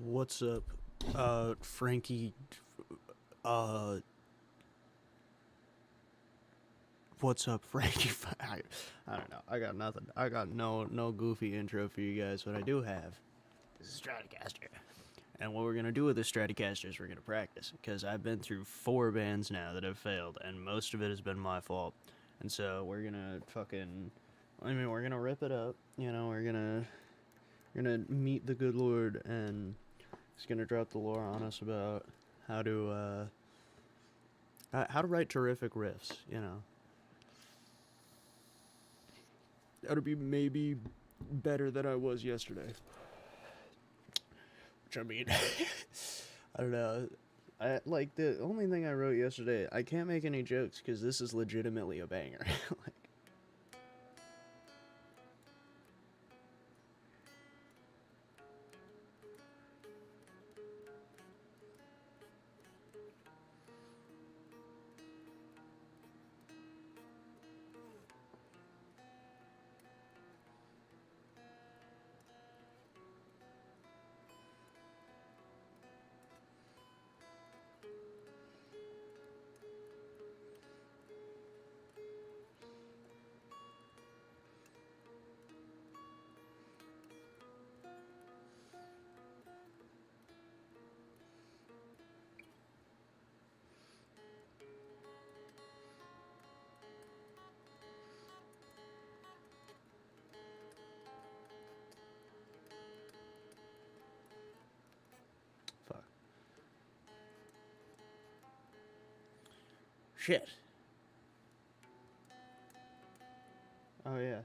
What's up, Frankie? Uh, what's up, Frankie? I don't know. I got nothing. I got no goofy intro for you guys. What I do have is a Stratocaster. And what we're gonna do with this Stratocaster is we're gonna practice, because I've been through 4 bands now that have failed, and most of it has been my fault. And so we're gonna we're gonna rip it up. You know, we're gonna meet the good Lord, and he's gonna drop the lore on us about how to write terrific riffs. You know, how to be maybe better than I was yesterday. Which I mean, I don't know. I like the only thing I wrote yesterday. I can't make any jokes because this is legitimately a banger. Like, fuck. Shit. Oh yeah.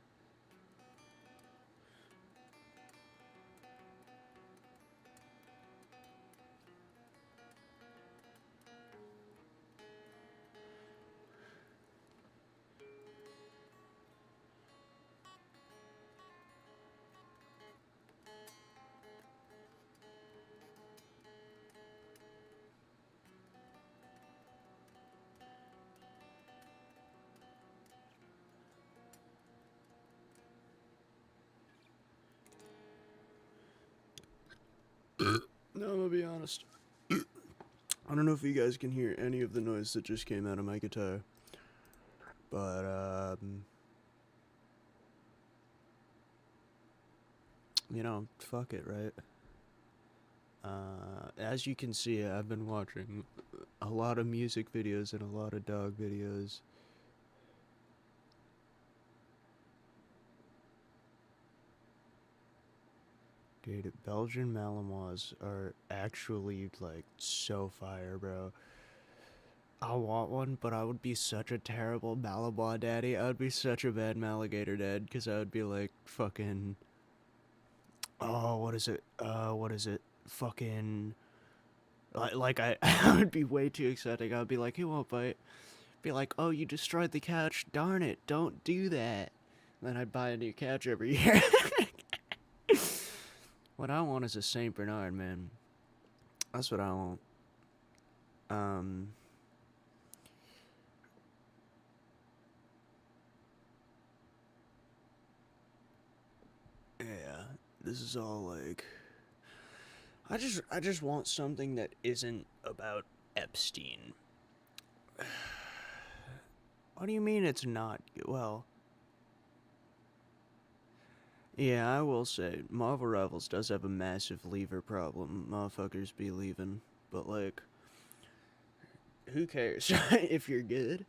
No, I'm gonna be honest. I don't know if you guys can hear any of the noise that just came out of my guitar, but you know, fuck it, right? As you can see, I've been watching a lot of music videos and a lot of dog videos. Dude, Belgian Malinois are actually, like, so fire, bro. I want one, but I would be such a terrible Malinois daddy. I would be such a bad Maligator dad, because I would be like, fucking... Oh, what is it? What is it? Fucking... I would be way too excited. I would be like, he won't bite. Be like, oh, you destroyed the couch. Darn it, don't do that. Then I'd buy a new couch every year. What I want is a Saint Bernard, man. That's what I want. Um, yeah, this is all like, I just want something that isn't about Epstein. What do you mean it's not? Well, yeah, I will say, Marvel Rivals does have a massive lever problem. Motherfuckers be leaving. But, like, who cares if you're good?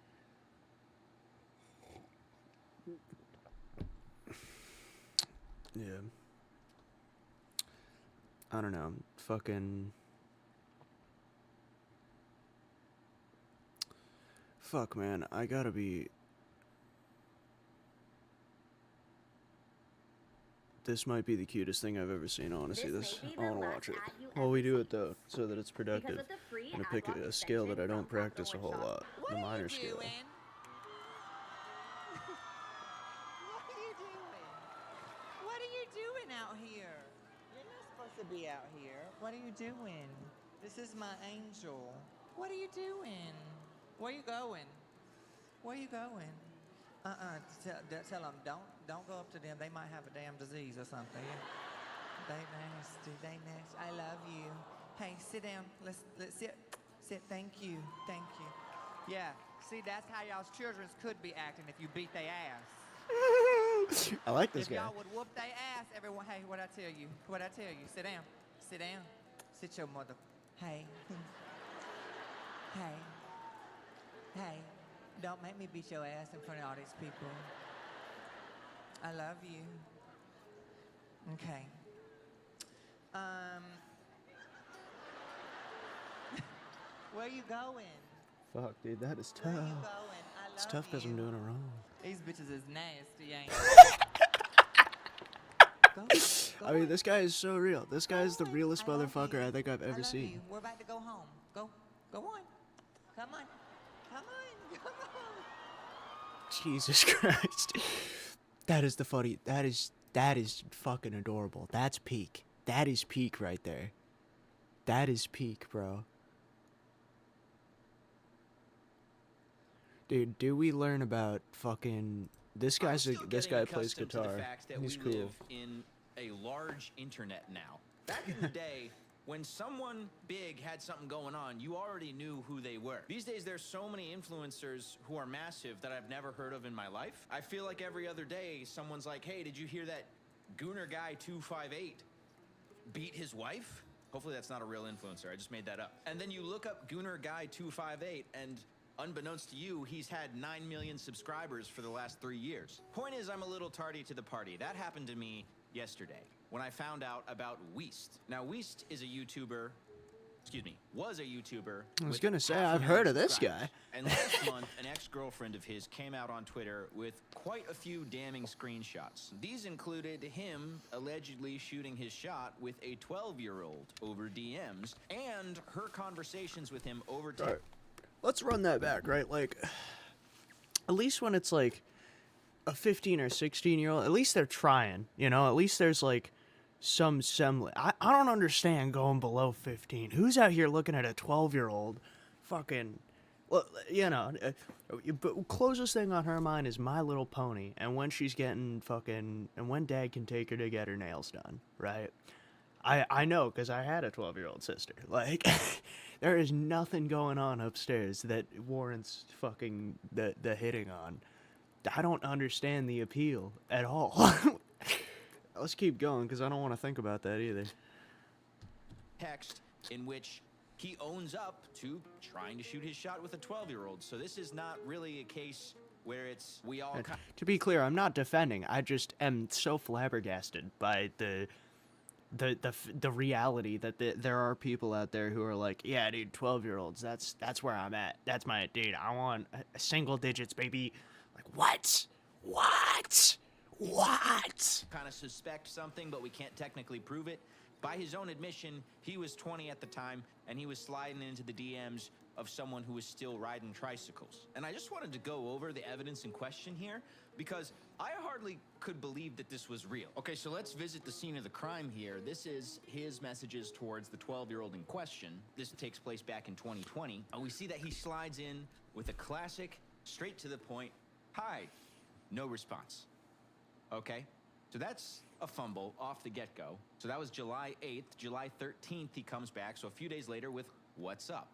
Yeah. I don't know. Fucking. Fuck, man. I gotta be. This might be the cutest thing I've ever seen, honestly. I wanna watch it. Well, we do it, though, so that it's productive. I'm gonna pick a skill that I don't practice a whole lot. The minor skill. What are you doing? What are you doing out here? You're not supposed to be out here. What are you doing? This is my angel. What are you doing? Where you going? Where you going? Tell them, don't go up to them. They might have a damn disease or something. they nasty. They nasty. I love you. Hey, sit down. Let's sit. Sit. Thank you. Thank you. Yeah. See, that's how y'all's children could be acting if you beat their ass. I like this If guy. y'all would whoop their ass, everyone. Hey, what I tell you? What I tell you? Sit down. Sit down. Sit your mother. Hey. Hey. Hey. Don't make me beat your ass in front of all these people. I love you. Okay. Where you going? Fuck, dude, that is tough. Where you going? I love It's tough because you. I'm doing it wrong. These bitches is nasty, ain't Go, I mean, this guy is so real. This guy is the on. realest I love motherfucker you. I think I've I ever love seen. you. We're about to go home. Go on. Come on. Come on. Come on. Jesus Christ. That is the funny. That is fucking adorable. That's peak. That is peak right there. That is peak, bro. Dude, do we learn about fucking this guy plays guitar. He's we cool. live in a large internet now. Back in the day, when someone big had something going on, you already knew who they were. These days, there's so many influencers who are massive that I've never heard of in my life. I feel like every other day, someone's like, hey, did you hear that Gooner Guy 258 beat his wife? Hopefully that's not a real influencer. I just made that up. And then you look up Gooner Guy 258 and unbeknownst to you, he's had 9 million subscribers for the last 3 years. Point is, I'm a little tardy to the party. That happened to me yesterday when I found out about Weast. Now, Weast is a YouTuber, was a YouTuber. I was with gonna say, 500,000 I've heard of this subscribers. guy. And last month, an ex-girlfriend of his came out on Twitter with quite a few damning screenshots. These included him allegedly shooting his shot with a 12-year-old over DMs and her conversations with him over text. Right. Let's run that back, right? Like, at least when it's like a 15 or 16-year-old, at least they're trying, you know? At least there's like some semblance. I don't understand going below 15. Who's out here looking at a 12-year-old fucking, well, you know, but closest thing on her mind is My Little Pony and when she's getting fucking, and when dad can take her to get her nails done, right? I know, because I had a 12-year-old sister. Like, there is nothing going on upstairs that warrants fucking the hitting on. I don't understand the appeal at all. Let's keep going, because I don't want to think about that either. Text in which he owns up to trying to shoot his shot with a 12-year-old. So this is not really a case where it's we all. To be clear, I'm not defending. I just am so flabbergasted by the reality that there are people out there who are like, yeah, dude, 12-year-olds, that's where I'm at. That's my dude. I want single digits, baby. Like, what? Kind of suspect something, but we can't technically prove it. By his own admission, he was 20 at the time, and he was sliding into the DMs of someone who was still riding tricycles. And I just wanted to go over the evidence in question here, because I hardly could believe that this was real. Okay, so let's visit the scene of the crime here. This is his messages towards the 12-year-old in question. This takes place back in 2020. And we see that he slides in with a classic, straight to the point, hi, no response. Okay, so that's a fumble off the get-go. So that was July 8th. July 13th, he comes back. So a few days later with, what's up?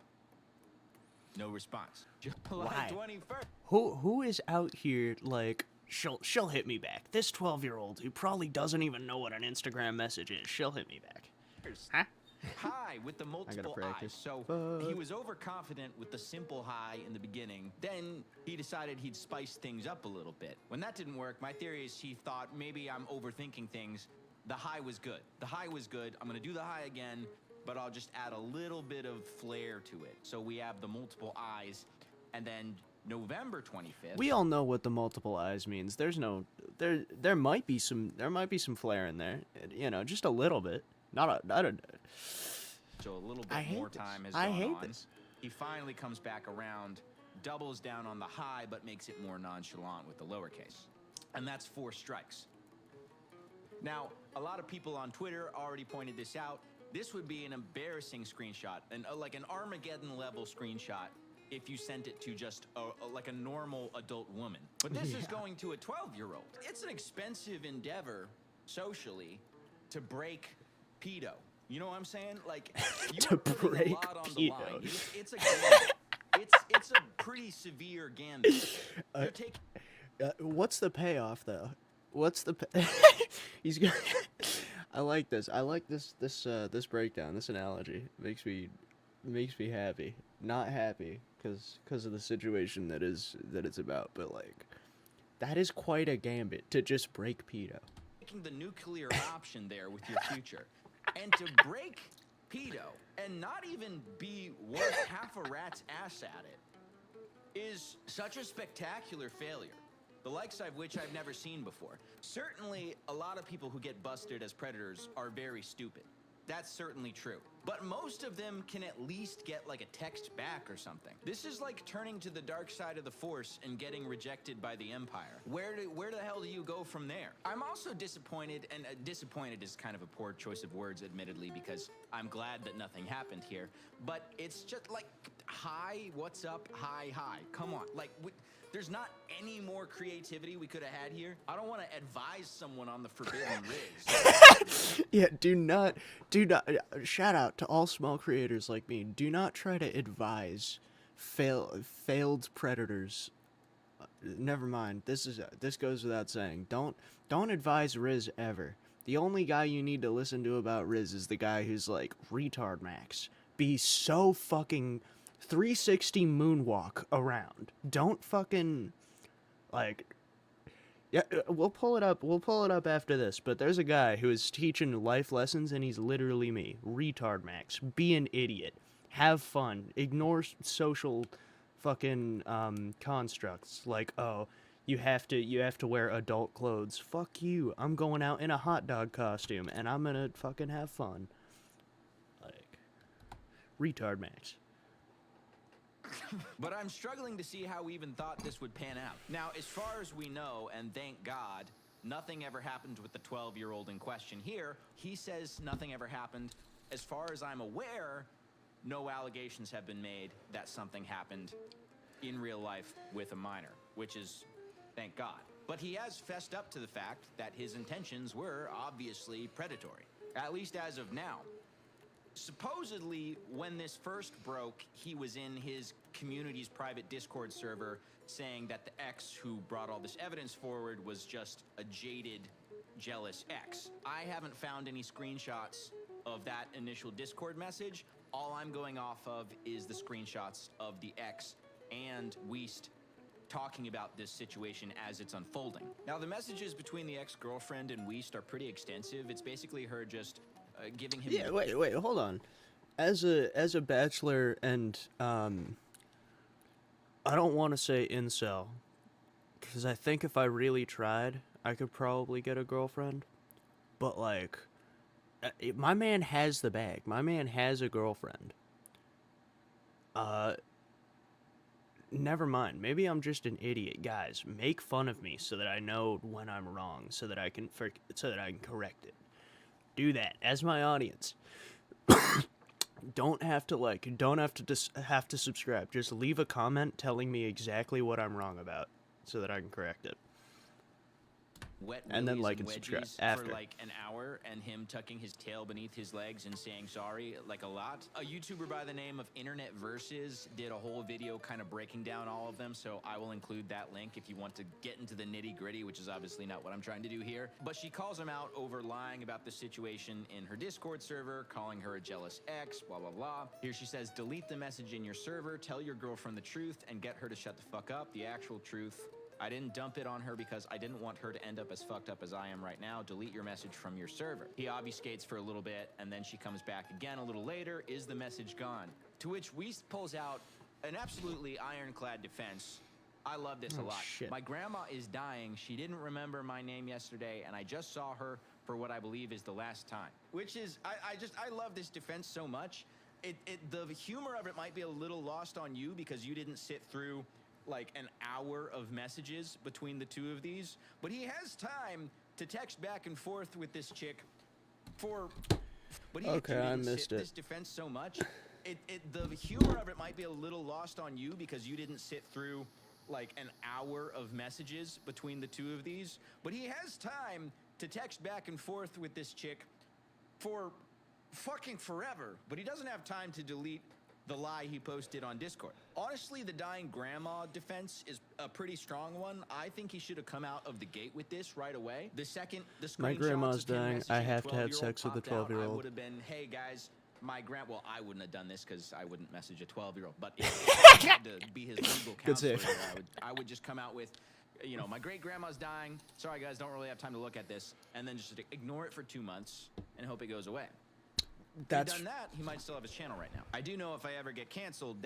No response. July 21st. Who is out here like, she'll hit me back. This 12-year-old who probably doesn't even know what an Instagram message is, she'll hit me back. Huh? Hi with the multiple eyes. So he was overconfident with the simple hi in the beginning. Then he decided he'd spice things up a little bit. When that didn't work, my theory is he thought maybe I'm overthinking things. The hi was good. The hi was good. I'm gonna do the hi again, but I'll just add a little bit of flair to it. So we have the multiple eyes, and then November 25th. We all know what the multiple eyes means. There's no there might be some flair in there. You know, just a little bit. Not a So a little bit more time has gone on. He finally comes back around, doubles down on the high, but makes it more nonchalant with the lowercase. And that's 4 strikes. Now, a lot of people on Twitter already pointed this out. This would be an embarrassing screenshot, like an Armageddon-level screenshot, if you sent it to just like a normal adult woman. But this is going to a 12-year-old. It's an expensive endeavor, socially, to break pedo. You know what I'm saying? Like, you To are putting break a lot on the pedo. line. It's a gambit. It's a pretty severe gambit. You're taking What's the payoff though? What's the he's gonna I like this. I like this breakdown, this analogy. Makes me happy. Not happy cuz of the situation that it's about, but like that is quite a gambit to just break pedo. the nuclear option there with your future. And to break pedo and not even be worth half a rat's ass at it is such a spectacular failure, the likes of which I've never seen before. Certainly, a lot of people who get busted as predators are very stupid. That's certainly true. But most of them can at least get like a text back or something. This is like turning to the dark side of the Force and getting rejected by the Empire. Where the hell do you go from there? I'm also disappointed, and disappointed is kind of a poor choice of words, admittedly, because I'm glad that nothing happened here. But it's just like, hi, what's up, hi, hi. Come on, like, there's not any more creativity we could have had here. I don't want to advise someone on the forbidden riz. Yeah, do not shout out to all small creators like me. Do not try to advise failed predators. Never mind. This goes without saying. Don't advise Riz ever. The only guy you need to listen to about Riz is the guy who's like retard max. Be so fucking 360 moonwalk around. Don't fucking like. Yeah, we'll pull it up. We'll pull it up after this. But there's a guy who is teaching life lessons, and he's literally me. Retard max. Be an idiot. Have fun. Ignore social fucking constructs like, oh, you have to wear adult clothes. Fuck you. I'm going out in a hot dog costume, and I'm gonna fucking have fun. Like, retard max. But I'm struggling to see how we even thought this would pan out. Now, as far as we know, and thank God, nothing ever happened with the 12-year-old in question here. He says nothing ever happened. As far as I'm aware, no allegations have been made that something happened in real life with a minor, which is, thank God. But he has fessed up to the fact that his intentions were obviously predatory, at least as of now. Supposedly, when this first broke, he was in his community's private Discord server saying that the ex who brought all this evidence forward was just a jaded, jealous ex. I haven't found any screenshots of that initial Discord message. All I'm going off of is the screenshots of the ex and Weast talking about this situation as it's unfolding. Now, the messages between the ex-girlfriend and Weast are pretty extensive. It's basically her just giving him... Yeah, wait, hold on. As a bachelor and, I don't want to say incel, because I think if I really tried, I could probably get a girlfriend. But, like, my man has the bag. My man has a girlfriend. Never mind. Maybe I'm just an idiot. Guys, make fun of me so that I know when I'm wrong, so that I can correct it. Do that as my audience. Don't have to subscribe. Just leave a comment telling me exactly what I'm wrong about so that I can correct it. Wet and then willies like and and subscribe wedgies after. for like an hour, and him tucking his tail beneath his legs and saying sorry like a lot. A YouTuber by the name of Internet Versus did a whole video kind of breaking down all of them, so I will include that link if you want to get into the nitty-gritty, which is obviously not what I'm trying to do here. But she calls him out over lying about the situation in her Discord server, calling her a jealous ex, blah blah blah. Here she says, delete the message in your server, tell your girlfriend the truth, and get her to shut the fuck up. The actual truth. I didn't dump it on her because I didn't want her to end up as fucked up as I am right now. Delete your message from your server. He obfuscates for a little bit, and then she comes back again a little later. Is the message gone? To which Weast pulls out an absolutely ironclad defense. I love this a lot. Shit. My grandma is dying. She didn't remember my name yesterday, and I just saw her for what I believe is the last time. Which is, I love this defense so much. The humor of it might be a little lost on you because you didn't sit through like an hour of messages between the two of these, but he has time to text back and forth with this chick for... But he Okay, I missed it. This defense so much. The humor of it might be a little lost on you because you didn't sit through like an hour of messages between the two of these, but he has time to text back and forth with this chick for fucking forever, but he doesn't have time to delete the lie he posted on Discord. Honestly, the dying grandma defense is a pretty strong one. I think he should have come out of the gate with this right away. The second the My screenshots grandma's of him dying. messaging I a have to have 12-year-old sex with a popped out, 12-year-old. I would have been, hey guys, well, I wouldn't have done this because I wouldn't message a 12-year-old. But if I had to be his legal Good counselor, save. I would just come out with, you know, my great grandma's dying. Sorry guys, don't really have time to look at this, and then just ignore it for 2 months and hope it goes away. That's If he'd done that, he might still have his channel right now. I do know if I ever get canceled,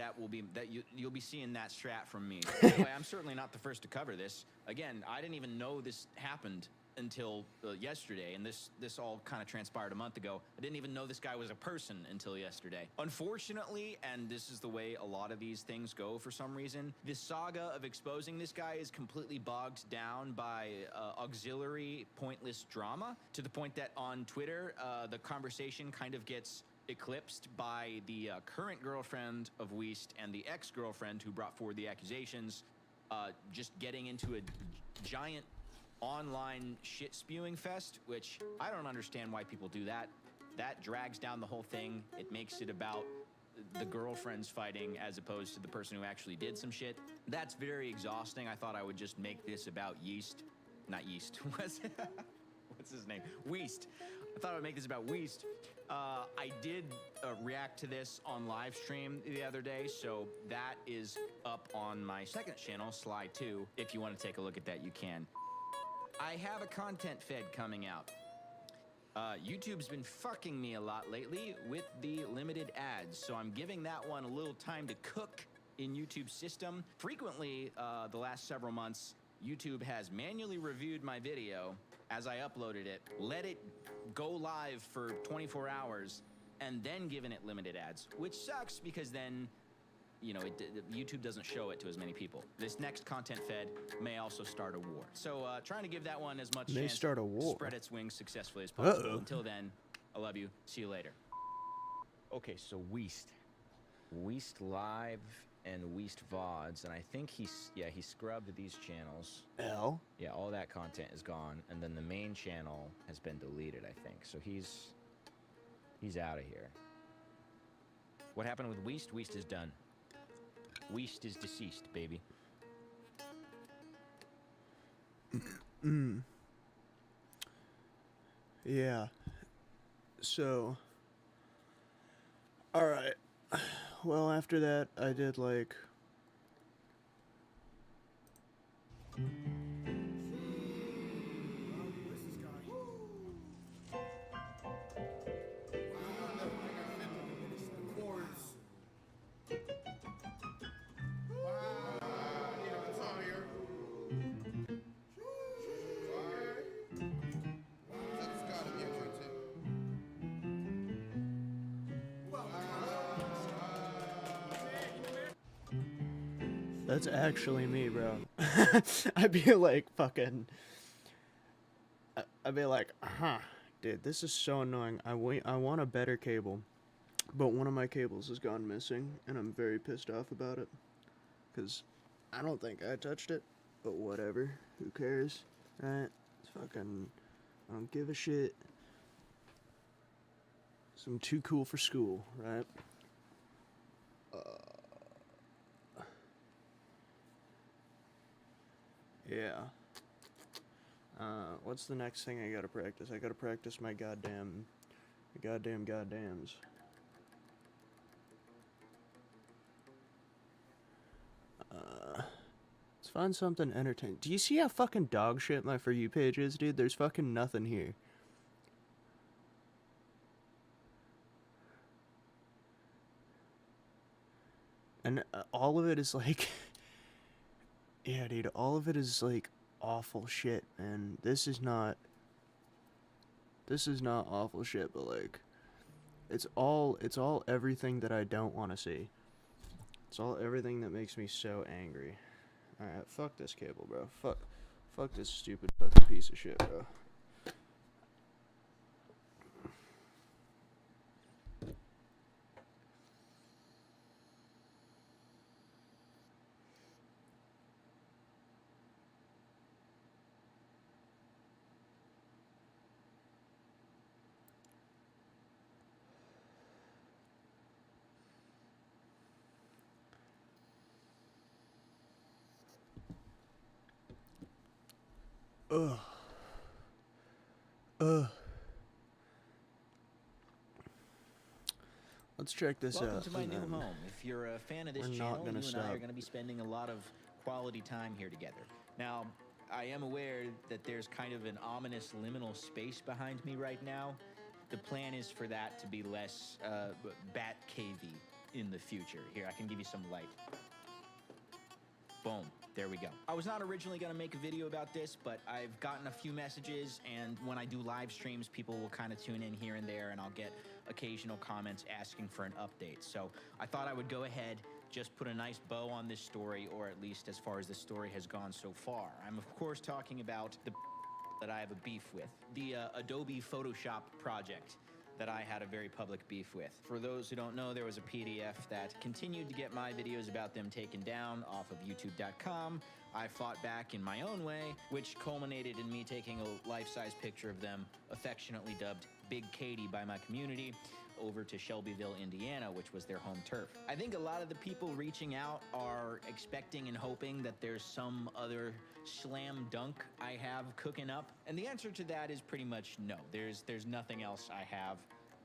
you'll be seeing that strat from me. Anyway, I'm certainly not the first to cover this. Again, I didn't even know this happened until yesterday, and this all kind of transpired a month ago. I didn't even know this guy was a person until yesterday. Unfortunately, and this is the way a lot of these things go for some reason, this saga of exposing this guy is completely bogged down by auxiliary pointless drama, to the point that on Twitter, the conversation kind of gets eclipsed by the current girlfriend of Weist and the ex-girlfriend who brought forward the accusations, just getting into a giant online shit spewing fest, which I don't understand why people do that. That drags down the whole thing. It makes it about the girlfriends fighting as opposed to the person who actually did some shit. That's very exhausting. I thought I would just make this about not Yeast. What's his name? Weist. I thought I would make this about Weist. I did react to this on live stream the other day, so that is up on my second channel, Sly 2. If you want to take a look at that, you can. I have a content fed coming out. YouTube's been fucking me a lot lately with the limited ads, so I'm giving that one a little time to cook in YouTube's system. Frequently, the last several months, YouTube has manually reviewed my video as I uploaded it, let it go live for 24 hours, and then given it limited ads, which sucks because then, you know, YouTube doesn't show it to as many people. This next content fed may also start a war. So trying to give that one as much May chance start a to war. spread its wings successfully as possible. Uh-oh. Until then, I love you. See you later. Okay, so Weist Live and Weist VODs, and I think he scrubbed these channels. L. Yeah, all that content is gone, and then the main channel has been deleted, I think. So he's out of here. What happened with Weist? Weist is done. Weist is deceased, baby. Yeah. So. Alright. Well, after that, I did like. That's actually me, bro. I'd be like, fucking. I'd be like, dude, this is so annoying. I want a better cable, but one of my cables has gone missing, and I'm very pissed off about it. Because I don't think I touched it, but whatever. Who cares, right? It's fucking. I don't give a shit. So I'm too cool for school, right? Yeah. What's the next thing I gotta practice? I gotta practice my goddamns. Let's find something entertaining. Do you see how fucking dog shit my For You page is, dude? There's fucking nothing here. And all of it is like... Yeah, dude, all of it is like awful shit, man. This is not awful shit, but like it's all everything that I don't want to see. It's all everything that makes me so angry. All right, fuck this cable, bro. Fuck this stupid fucking piece of shit, bro. Ugh. Ugh. Let's check this Welcome out. to my new and then home. If you're a fan of this we're not channel, gonna you and I are stop. going to be spending a lot of quality time here together. Now, I am aware that there's kind of an ominous liminal space behind me right now. The plan is for that to be less bat cavey in the future. Here, I can give you some light. Boom. There we go. I was not originally going to make a video about this, but I've gotten a few messages, and when I do live streams, people will kind of tune in here and there, and I'll get occasional comments asking for an update. So I thought I would go ahead, just put a nice bow on this story, or at least as far as the story has gone so far. I'm, of course, talking about the that I have a beef with, the Adobe Photoshop project that I had a very public beef with. For those who don't know, there was a PDF that continued to get my videos about them taken down off of youtube.com. I fought back in my own way, which culminated in me taking a life-size picture of them, affectionately dubbed Big Katie by my community, over to Shelbyville, Indiana, which was their home turf. I think a lot of the people reaching out are expecting and hoping that there's some other slam dunk I have cooking up. And the answer to that is pretty much no. There's nothing else I have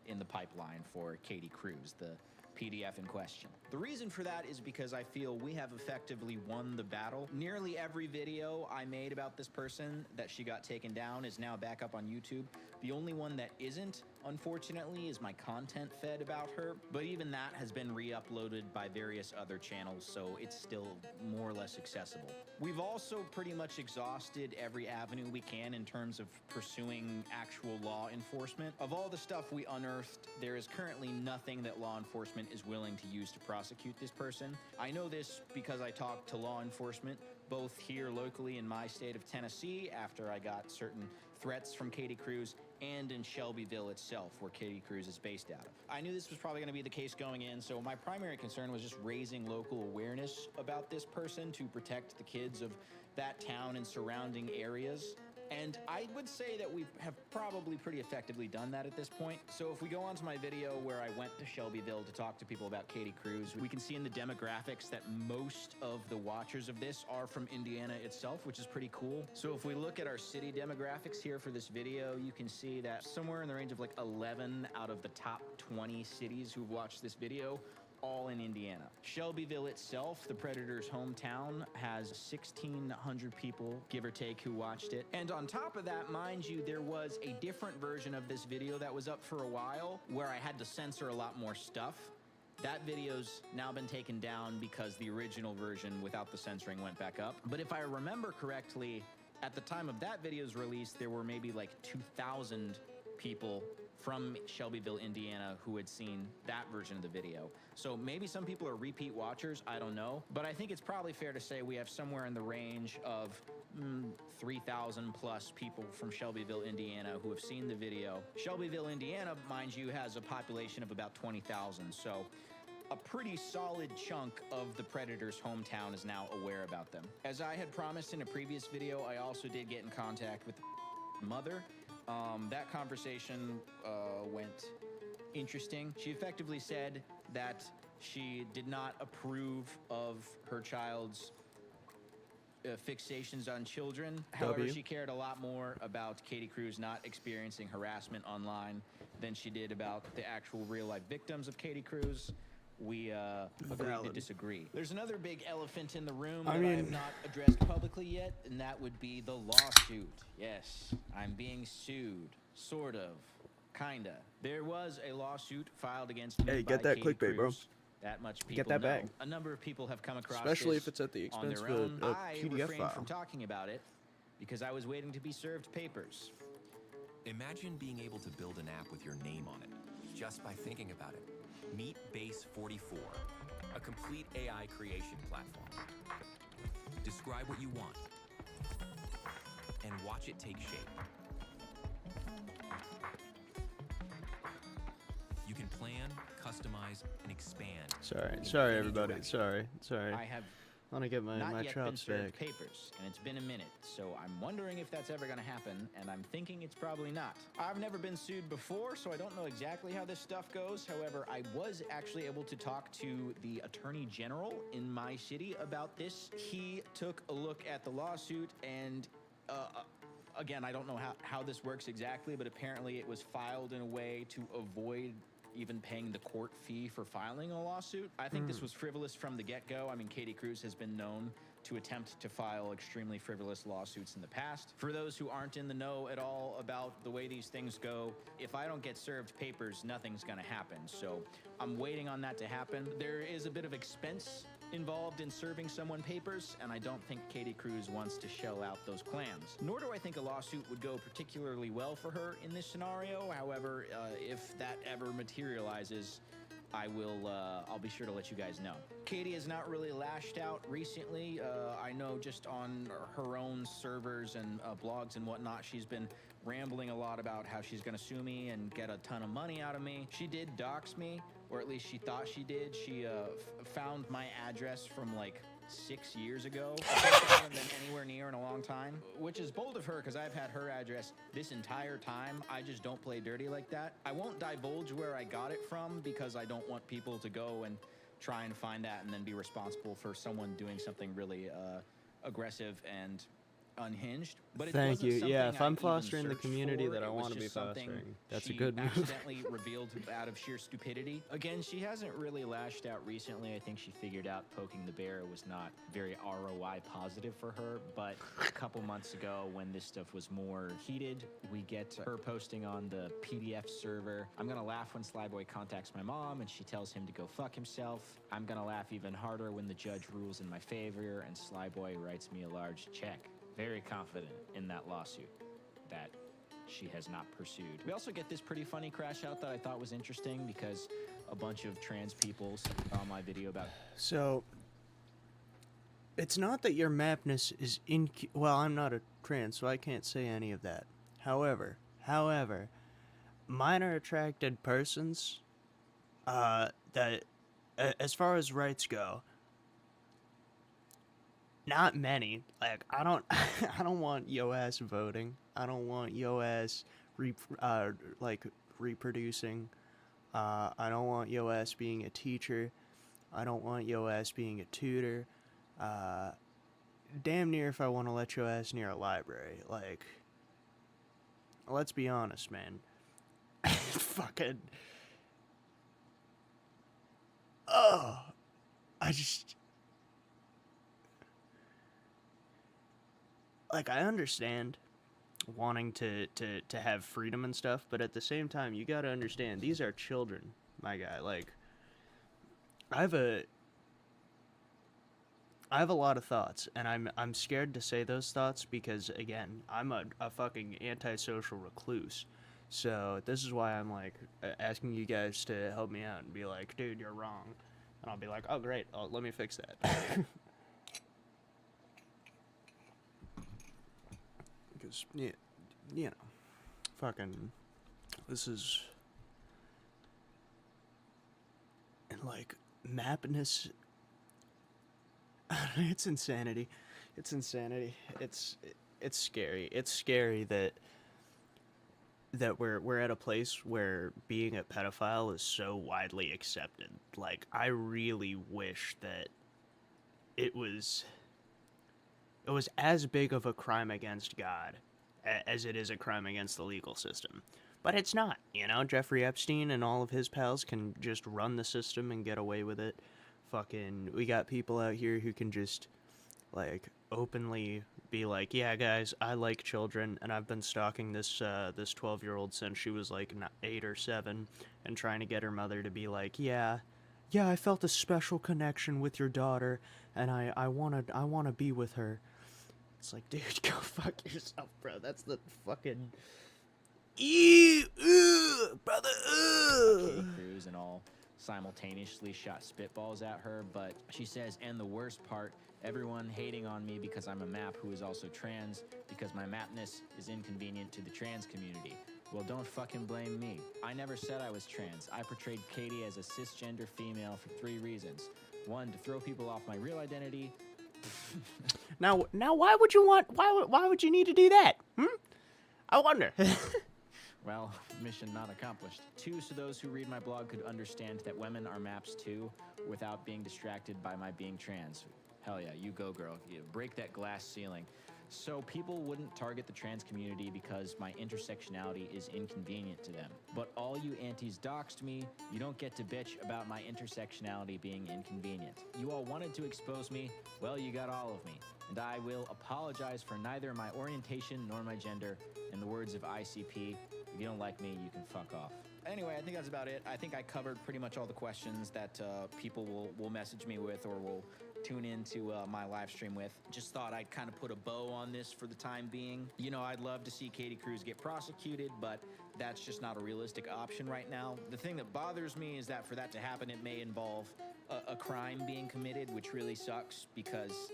in the pipeline for Katie Cruz, the PDF in question. The reason for that is because I feel we have effectively won the battle. Nearly every video I made about this person that she got taken down is now back up on YouTube. The only one that isn't, unfortunately, is my content fed about her, but even that has been re-uploaded by various other channels, so it's still more or less accessible. We've also pretty much exhausted every avenue we can in terms of pursuing actual law enforcement. Of all the stuff we unearthed, there is currently nothing that law enforcement is willing to use to prosecute this person. I know this because I talked to law enforcement, both here locally in my state of Tennessee after I got certain threats from Katie Cruz, and in Shelbyville itself, where Katie Cruz is based out of. I knew this was probably going to be the case going in, so my primary concern was just raising local awareness about this person to protect the kids of that town and surrounding areas. And I would say that we have probably pretty effectively done that at this point. So if we go on to my video where I went to Shelbyville to talk to people about Katie Cruz, we can see in the demographics that most of the watchers of this are from Indiana itself, which is pretty cool. So if we look at our city demographics here for this video, you can see that somewhere in the range of like 11 out of the top 20 cities who've watched this video all in Indiana. Shelbyville itself, the Predator's hometown, has 1,600 people, give or take, who watched it. And on top of that, mind you, there was a different version of this video that was up for a while where I had to censor a lot more stuff. That video's now been taken down because the original version without the censoring went back up. But if I remember correctly, at the time of that video's release, there were maybe like 2,000 people from Shelbyville, Indiana, who had seen that version of the video. So maybe some people are repeat watchers, I don't know. But I think it's probably fair to say we have somewhere in the range of 3,000 plus people from Shelbyville, Indiana who have seen the video. Shelbyville, Indiana, mind you, has a population of about 20,000. So a pretty solid chunk of the Predator's hometown is now aware about them. As I had promised in a previous video, I also did get in contact with the mother. That conversation went interesting. She effectively said that she did not approve of her child's fixations on children. However, she cared a lot more about Katie Cruz not experiencing harassment online than she did about the actual real-life victims of Katie Cruz. We agreed to disagree. There's another big elephant in the room that I have not addressed publicly yet, and that would be the lawsuit. Yes, I'm being sued. Sort of. Kinda. There was a lawsuit filed against me by that Katie clickbait, bro. Cruz. That much people Get that know. back. A number of people have come across Especially this if it's at the on expense their of own. a I PDF refrained file. from talking about it because I was waiting to be served papers. Imagine being able to build an app with your name on it, just by thinking about it. Meet Base 44, a complete AI creation platform. Describe what you want, and watch it take shape. You can plan, customize, and expand. Sorry, everybody. Sorry. I have I want to get not my yet been chops served back. papers, and it's been a minute, so I'm wondering if that's ever going to happen, and I'm thinking it's probably not. I've never been sued before, so I don't know exactly how this stuff goes. However, I was actually able to talk to the Attorney General in my city about this. He took a look at the lawsuit, and again, I don't know how this works exactly, but apparently it was filed in a way to avoid even paying the court fee for filing a lawsuit. I think this was frivolous from the get-go. I mean, Katie Cruz has been known to attempt to file extremely frivolous lawsuits in the past. For those who aren't in the know at all about the way these things go, if I don't get served papers, nothing's gonna happen. So I'm waiting on that to happen. There is a bit of expense involved in serving someone papers, and I don't think Katie Cruz wants to shell out those clams. Nor do I think a lawsuit would go particularly well for her in this scenario. However, if that ever materializes, I'll be sure to let you guys know. Katie has not really lashed out recently. I know just on her own servers and blogs and whatnot, she's been rambling a lot about how she's gonna sue me and get a ton of money out of me. She did dox me, or at least she thought she did. She found my address from like 6 years ago. I haven't been anywhere near in a long time, which is bold of her because I've had her address this entire time. I just don't play dirty like that. I won't divulge where I got it from because I don't want people to go and try and find that and then be responsible for someone doing something really aggressive and unhinged. But it Thank wasn't you. something Yeah, if I I'm even fostering the searched community for. that I It was want to be just something fostering, that's a she good move. accidentally revealed out of sheer stupidity. Again, she hasn't really lashed out recently. I think she figured out poking the bear was not very ROI positive for her. But a couple months ago, when this stuff was more heated, we get her posting on the PDF server. I'm gonna laugh when Slyboy contacts my mom and she tells him to go fuck himself. I'm gonna laugh even harder when the judge rules in my favor and Slyboy writes me a large check. Very confident in that lawsuit that she has not pursued. We also get this pretty funny crash out that I thought was interesting because a bunch of trans people saw my video about. So, it's not that your mapness is well, I'm not a trans, so I can't say any of that. However, minor attracted persons, that, as far as rights go, not many. Like, I don't, I don't want yo ass voting. I don't want yo ass reproducing. I don't want yo ass being a teacher. I don't want yo ass being a tutor. Damn near if I want to let yo ass near a library. Like, let's be honest, man. Fucking. Oh, I just. Like, I understand wanting to have freedom and stuff, but at the same time, you gotta understand, these are children, my guy. Like, I have a lot of thoughts, and I'm scared to say those thoughts because, again, I'm a fucking antisocial recluse. So this is why I'm, like, asking you guys to help me out and be like, dude, you're wrong. And I'll be like, oh, great, let me fix that. Because, yeah, you know, fucking, this is, and, like, mapness, it's insanity. It's insanity. It's scary. It's scary that we're at a place where being a pedophile is so widely accepted. Like, I really wish that it was as big of a crime against God as it is a crime against the legal system. But it's not, you know? Jeffrey Epstein and all of his pals can just run the system and get away with it. Fucking, we got people out here who can just, like, openly be like, yeah, guys, I like children, and I've been stalking this 12-year-old since she was, like, 8 or 7, and trying to get her mother to be like, yeah, I felt a special connection with your daughter, and I wanna be with her. It's like, dude, go fuck yourself, bro. That's the fucking... Ew, brother, Katie Cruz and all simultaneously shot spitballs at her, but she says, and the worst part, everyone hating on me because I'm a map who is also trans, because my mapness is inconvenient to the trans community. Well, don't fucking blame me. I never said I was trans. I portrayed Katie as a cisgender female for 3 reasons. 1, to throw people off my real identity. Now, why would you need to do that? I wonder. Well, mission not accomplished. 2, so those who read my blog could understand that women are maps too, without being distracted by my being trans. Hell yeah, you go, girl. You break that glass ceiling. so people wouldn't target the trans community because my intersectionality is inconvenient to them. But all you antis doxed me, you don't get to bitch about my intersectionality being inconvenient. You all wanted to expose me, well, you got all of me. And I will apologize for neither my orientation nor my gender. In the words of ICP, if you don't like me, you can fuck off. Anyway, I think that's about it. I think I covered pretty much all the questions that people will message me with or will tune into my live stream with. Just thought I'd kind of put a bow on this for the time being. You know, I'd love to see Katie Cruz get prosecuted, but that's just not a realistic option right now. The thing that bothers me is that for that to happen, it may involve a crime being committed, which really sucks because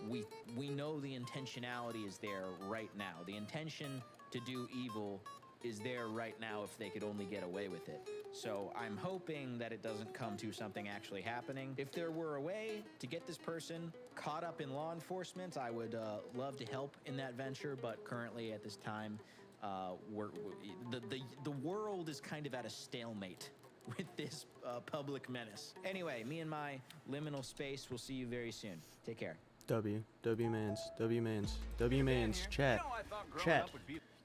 we know the intentionality is there right now. The intention to do evil is there right now if they could only get away with it. So I'm hoping that it doesn't come to something actually happening. If there were a way to get this person caught up in law enforcement, I would love to help in that venture, but currently at this time, the world is kind of at a stalemate with this public menace. Anyway, me and my liminal space, we'll see you very soon. Take care. W Mans, chat.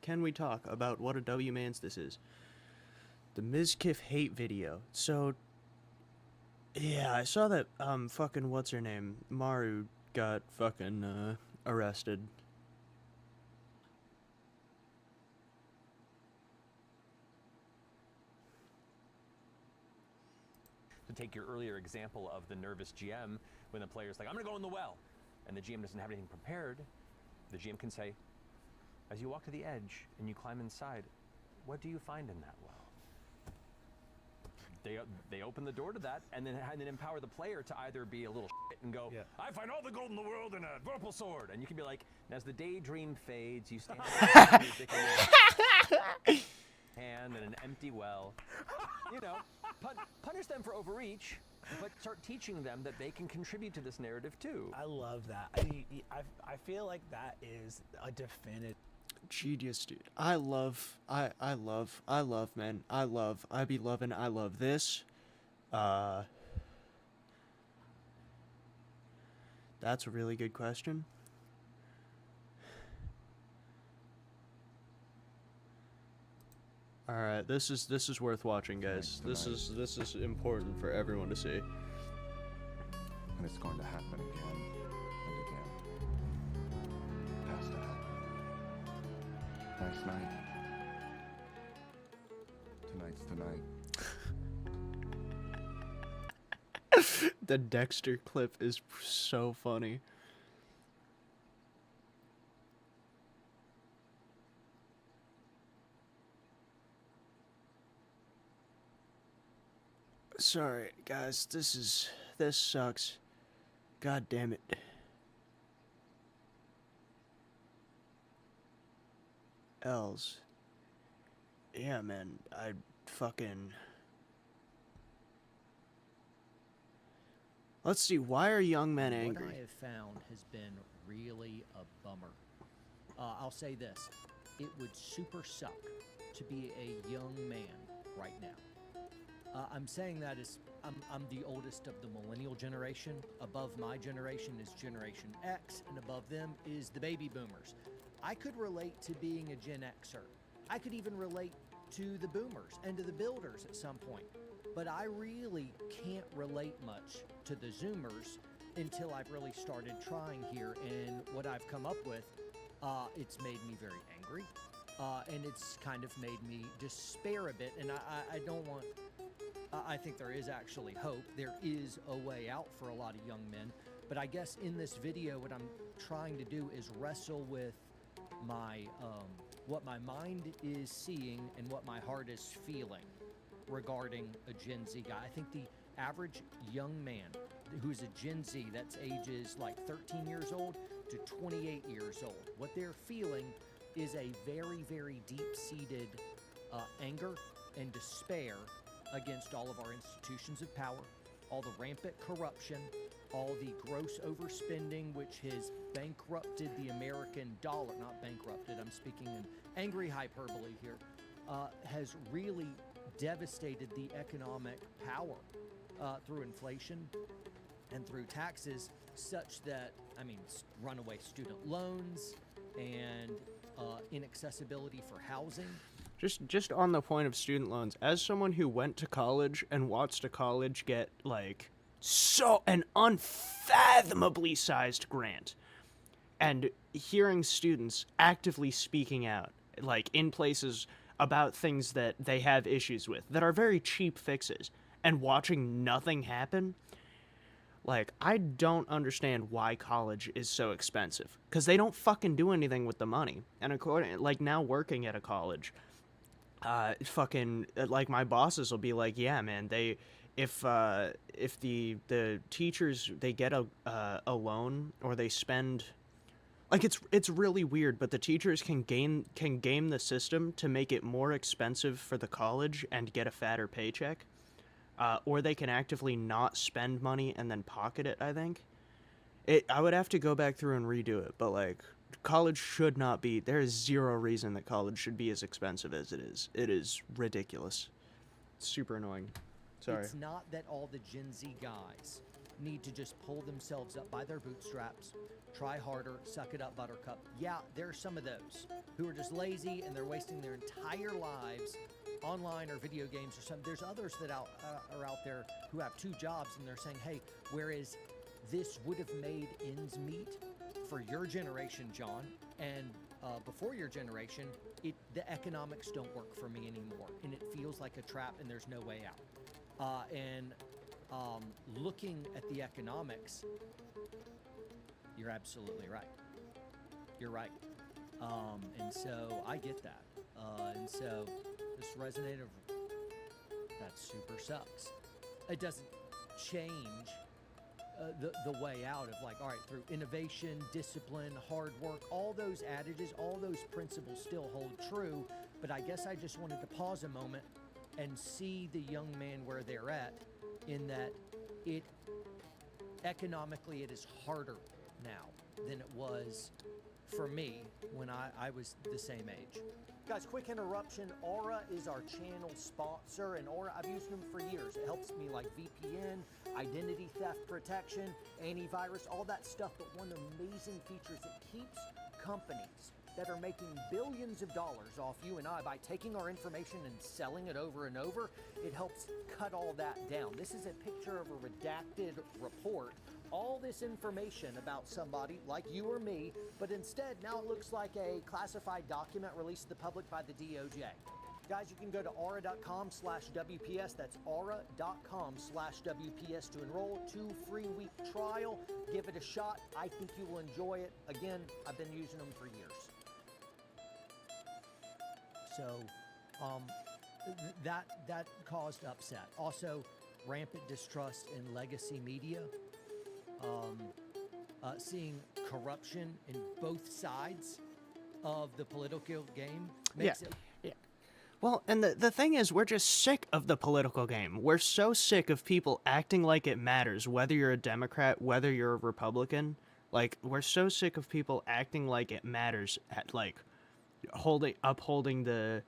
Can we talk about what a W Mans this is? The Mizkif hate video. So, yeah, I saw that, fucking, what's her name? Maru got fucking, arrested. To take your earlier example of the nervous GM, when the player's like, I'm gonna go in the well, and the GM doesn't have anything prepared, the GM can say, as you walk to the edge and you climb inside, what do you find in that well? They open the door to that and then empower the player to either be a little shit and go, I find all the gold in the world in a purple sword. And you can be like, and as the daydream fades, you stand there with music in your hand and an empty well. You know, punish them for overreach, but start teaching them that they can contribute to this narrative too. I love that. I feel like that is a definitive. Genius, dude. I love, man. I be loving, I love this. That's a really good question. Alright, this is worth watching, guys. This is important for everyone to see. And it's going to happen again and again. It has to happen. Nice night. Tonight's tonight. The Dexter clip is so funny. Sorry, guys. This sucks. God damn it. Els. Yeah, man. I fucking... Let's see. Why are young men angry? What I have found has been really a bummer. I'll say this. It would super suck to be a young man right now. I'm saying that as I'm the oldest of the millennial generation. Above my generation is Generation X, and above them is the baby boomers. I could relate to being a Gen Xer. I could even relate to the boomers and to the builders at some point. But I really can't relate much to the Zoomers until I've really started trying here. And what I've come up with, it's made me very angry. And it's kind of made me despair a bit. And I don't want... I think there is actually hope. There is a way out for a lot of young men. But I guess in this video, what I'm trying to do is wrestle with my what my mind is seeing and what my heart is feeling regarding a Gen Z guy. I think the average young man who's a Gen Z, that's ages like 13 years old to 28 years old, what they're feeling is a very, very deep-seated anger and despair against all of our institutions of power, all the rampant corruption, all the gross overspending which has bankrupted the American dollar, not bankrupted, I'm speaking in angry hyperbole here, has really devastated the economic power through inflation and through taxes, such that, I mean, runaway student loans, and inaccessibility for housing. Just on the point of student loans, as someone who went to college and watched a college get like an unfathomably sized grant, and hearing students actively speaking out, like in places about things that they have issues with that are very cheap fixes, and watching nothing happen, like, I don't understand why college is so expensive, because they don't fucking do anything with the money. And according, like, now working at a college, like, my bosses will be like, yeah, man, if the teachers, they get a loan, or they spend, like, it's really weird, but the teachers can game the system to make it more expensive for the college and get a fatter paycheck, or they can actively not spend money and then pocket it, I think. I would have to go back through and redo it, but, like, college should not be, there is zero reason that college should be as expensive as it is. It is ridiculous. It's super annoying. Sorry. It's not that all the Gen Z guys need to just pull themselves up by their bootstraps, try harder, suck it up, buttercup. Yeah, there are some of those who are just lazy and they're wasting their entire lives online or video games or something. There's others that are out there who have 2 jobs and they're saying, hey, whereas this would have made ends meet for your generation, John, and before your generation, the economics don't work for me anymore, and it feels like a trap and there's no way out. Looking at the economics, you're absolutely right. You're right. And so I get that. And so this resonative, that super sucks. It doesn't change the way out of, like, all right, through innovation, discipline, hard work, all those adages, all those principles still hold true. But I guess I just wanted to pause a moment and see the young man where they're at, in that economically it is harder now than it was for me when I was the same age. Guys, quick interruption. Aura is our channel sponsor, and Aura, I've used them for years. It helps me, like VPN, identity theft protection, antivirus, all that stuff. But one amazing feature is it keeps companies that are making billions of dollars off you and I by taking our information and selling it over and over. It helps cut all that down. This is a picture of a redacted report. All this information about somebody like you or me, but instead now it looks like a classified document released to the public by the DOJ. Guys, you can go to aura.com/WPS. That's aura.com/WPS to enroll. 2 free-week trial. Give it a shot. I think you will enjoy it. Again, I've been using them for years. So that caused upset. Also, rampant distrust in legacy media. Seeing corruption in both sides of the political game makes it. Yeah. Well, and the thing is, we're just sick of the political game. We're so sick of people acting like it matters, whether you're a Democrat, whether you're a Republican. Like, we're so sick of people acting like it matters, at, like, upholding the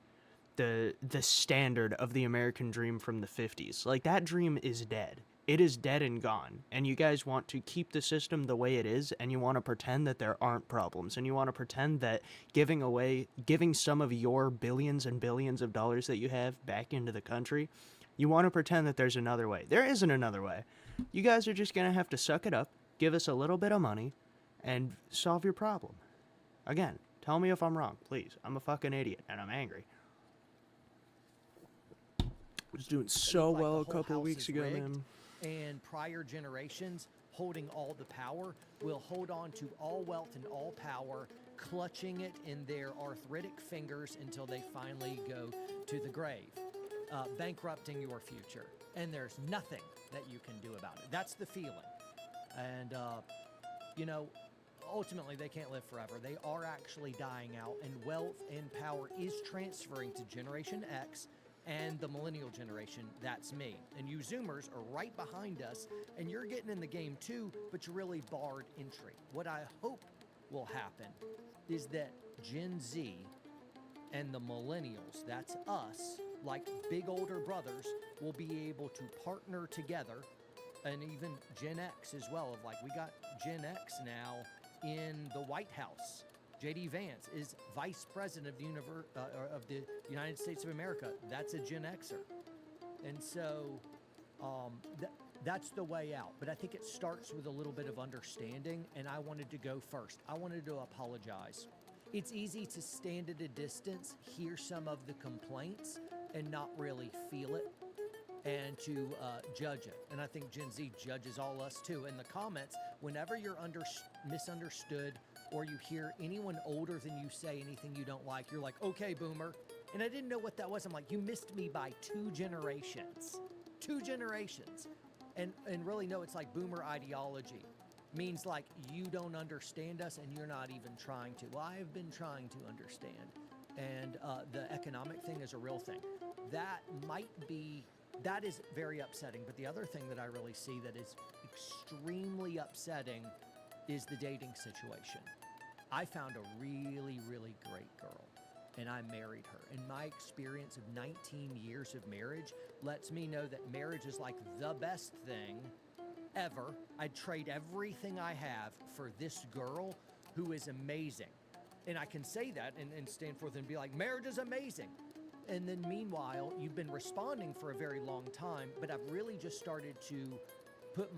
standard of the American dream from the 50s. Like, that dream is dead. It is dead and gone. And you guys want to keep the system the way it is, and you want to pretend that there aren't problems, and you want to pretend that giving some of your billions and billions of dollars that you have back into the country, you want to pretend that there's another way. There isn't another way. You guys are just going to have to suck it up, give us a little bit of money, and solve your problem. Again, tell me if I'm wrong, please. I'm a fucking idiot, and I'm angry. Was doing so Like well a the whole couple of house weeks is ago, rigged, man. And prior generations holding all the power will hold on to all wealth and all power, clutching it in their arthritic fingers until they finally go to the grave, bankrupting your future. And there's nothing that you can do about it. That's the feeling. And, ultimately they can't live forever. They are actually dying out, and wealth and power is transferring to Generation X and the millennial generation. That's me. And you Zoomers are right behind us, and you're getting in the game too, but you're really barred entry. What I hope will happen is that Gen Z and the millennials, that's us, like big older brothers, will be able to partner together, and even Gen X as well, of like, we got Gen X now in the White House, J.D. Vance is vice president of of the United States of America. That's a Gen Xer. And so that's the way out. But I think it starts with a little bit of understanding, and I wanted to go first. I wanted to apologize. It's easy to stand at a distance, hear some of the complaints, and not really feel it, and to judge it. And I think Gen Z judges all us too. In the comments, whenever you're misunderstood, or you hear anyone older than you say anything you don't like, you're like, okay, boomer. And I didn't know what that was. I'm like, you missed me by 2 generations. 2 generations. And really, no, it's like boomer ideology. Means like you don't understand us and you're not even trying to. Well, I have been trying to understand. And the economic thing is a real thing. That is very upsetting. But the other thing that I really see that is extremely upsetting is the dating situation. I found a really, really great girl, and I married her. And my experience of 19 years of marriage lets me know that marriage is like the best thing ever. I'd trade everything I have for this girl who is amazing. And I can say that and stand forth and be like, marriage is amazing. And then meanwhile, you've been responding for a very long time, but I've really just started to put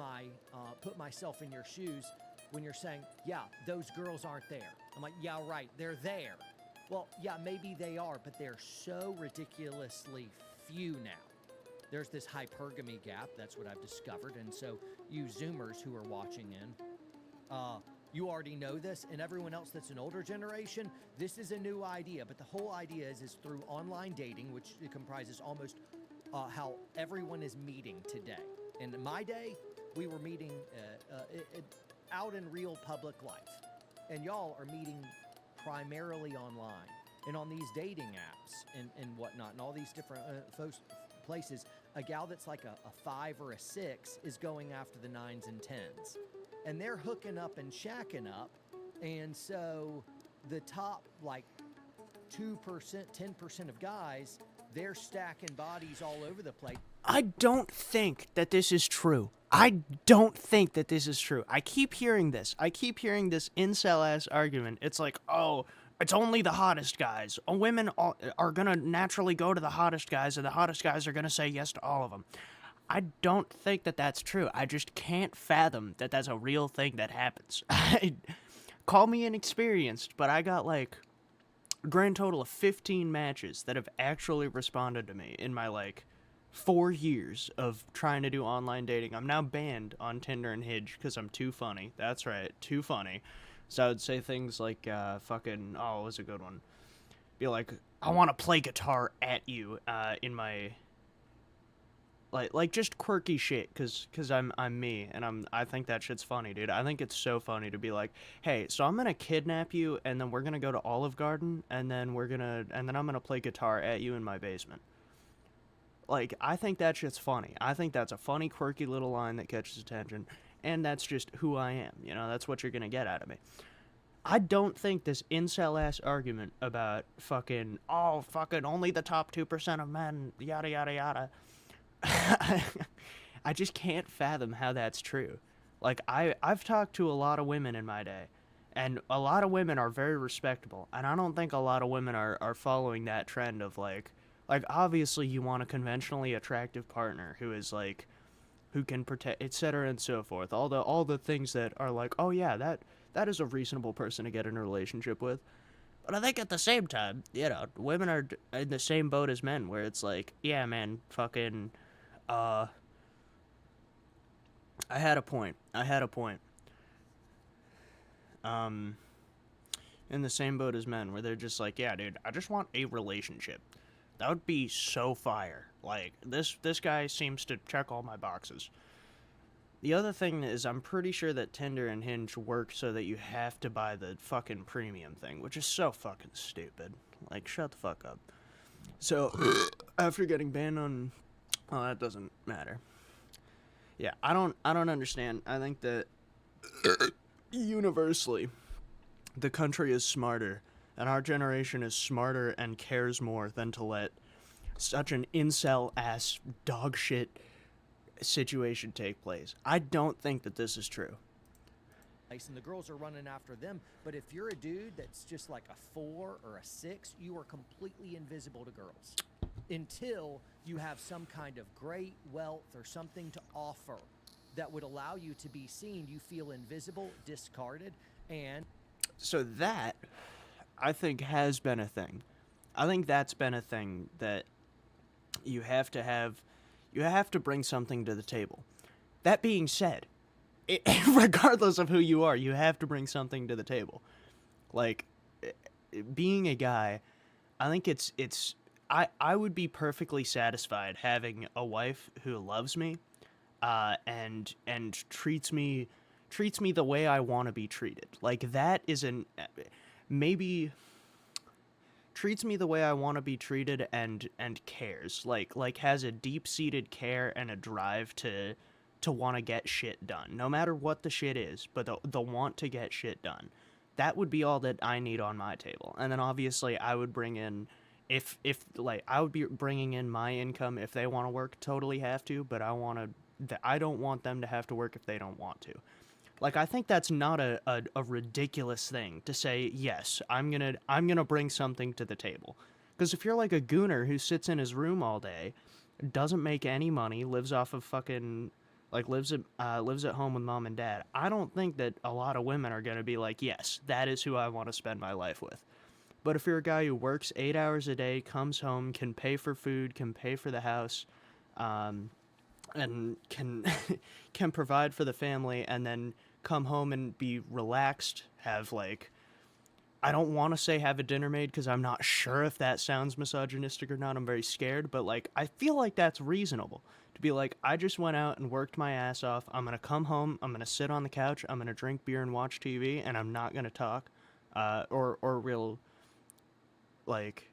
myself in your shoes when you're saying, yeah, those girls aren't there. I'm like, yeah, right, they're there. Well, yeah, maybe they are, but they're so ridiculously few now. There's this hypergamy gap, that's what I've discovered. And so you Zoomers who are watching in, you already know this, and everyone else that's an older generation, this is a new idea. But the whole idea is through online dating, which comprises almost how everyone is meeting today. And in my day, we were meeting out in real public life. And y'all are meeting primarily online. And on these dating apps and whatnot, and all these different places, a gal that's like a 5 or a 6 is going after the 9s and 10s. And they're hooking up and shacking up. And so the top, like, 2%, 10% of guys, they're stacking bodies all over the place. I don't think that this is true. I don't think that this is true. I keep hearing this. I keep hearing this incel-ass argument. It's like, oh, it's only the hottest guys. Women are going to naturally go to the hottest guys, and the hottest guys are going to say yes to all of them. I don't think that that's true. I just can't fathom that that's a real thing that happens. Call me inexperienced, but I got like a grand total of 15 matches that have actually responded to me in my like 4 years of trying to do online dating. I'm now banned on Tinder and Hinge because I'm too funny. That's right, too funny. So I would say things like fucking, oh, it was a good one. Be like, I want to play guitar at you in my... Like just quirky shit, cause I'm me, and I think that shit's funny, dude. I think it's so funny to be like, hey, so I'm gonna kidnap you, and then we're gonna go to Olive Garden, and then I'm gonna play guitar at you in my basement. Like, I think that shit's funny. I think that's a funny, quirky little line that catches attention, and that's just who I am. You know, that's what you're gonna get out of me. I don't think this incel-ass argument about fucking only the top 2% of men, yada yada yada. I just can't fathom how that's true. Like, I've talked to a lot of women in my day, and a lot of women are very respectable, and I don't think a lot of women are following that trend of, like, obviously you want a conventionally attractive partner who is, like, who can protect, etc. and so forth. All the things that are like, oh yeah, that is a reasonable person to get in a relationship with. But I think at the same time, you know, women are in the same boat as men, where it's like, yeah, man, fucking... I had a point. In the same boat as men, where they're just like, yeah, dude, I just want a relationship. That would be so fire. Like, this guy seems to check all my boxes. The other thing is, I'm pretty sure that Tinder and Hinge work so that you have to buy the fucking premium thing, which is so fucking stupid. Like, shut the fuck up. So, after getting banned on... Oh, that doesn't matter. Yeah, I don't understand. I think that universally, the country is smarter, and our generation is smarter and cares more than to let such an incel-ass dogshit situation take place. I don't think that this is true. and the girls are running after them. But if you're a dude that's just like a 4 or a 6, you are completely invisible to girls until you have some kind of great wealth or something to offer that would allow you to be seen. You feel invisible, discarded, and So that, I think, has been a thing. I think that's been a thing that you have to bring something to the table. That being said, regardless of who you are, you have to bring something to the table. Like, being a guy, I think I would be perfectly satisfied having a wife who loves me, and treats me the way I want to be treated. Like, that is maybe treats me the way I want to be treated, and cares, like has a deep-seated care and a drive to want to get shit done, no matter what the shit is, but the want to get shit done. That would be all that I need on my table. And then obviously I would bring in, if like, I would be bringing in my income if they want to work, totally have to, but I don't want them to have to work if they don't want to. Like, I think that's not a ridiculous thing to say, yes, I'm gonna bring something to the table. Because if you're like a gooner who sits in his room all day, doesn't make any money, lives off of fucking, like, lives at home with mom and dad, I don't think that a lot of women are gonna be like, yes, that is who I want to spend my life with. But if you're a guy who works 8 hours a day, comes home, can pay for food, can pay for the house, and can provide for the family, and then come home and be relaxed, have, like, I don't want to say have a dinner made, because I'm not sure if that sounds misogynistic or not. I'm very scared, but, like, I feel like that's reasonable. To be like, I just went out and worked my ass off. I'm going to come home. I'm going to sit on the couch. I'm going to drink beer and watch TV, and I'm not going to talk. Or real, like,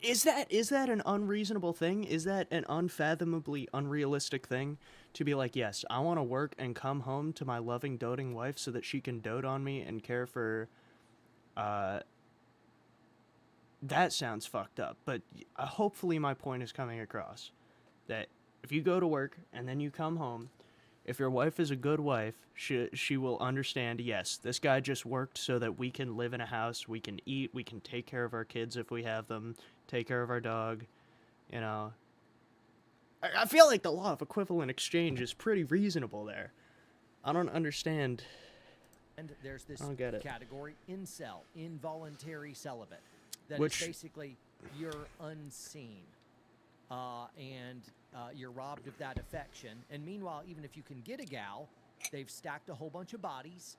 is that an unreasonable thing? Is that an unfathomably unrealistic thing? To be like, yes, I want to work and come home to my loving, doting wife so that she can dote on me and care for, that sounds fucked up, but hopefully my point is coming across. That if you go to work and then you come home, if your wife is a good wife, she will understand, yes, this guy just worked so that we can live in a house, we can eat, we can take care of our kids if we have them, take care of our dog, you know. I feel like the law of equivalent exchange is pretty reasonable there. I don't understand. And there's this I don't get it. category, incel, involuntary celibate, that Which- is basically you're unseen, and you're robbed of that affection. And meanwhile, even if you can get a gal, they've stacked a whole bunch of bodies.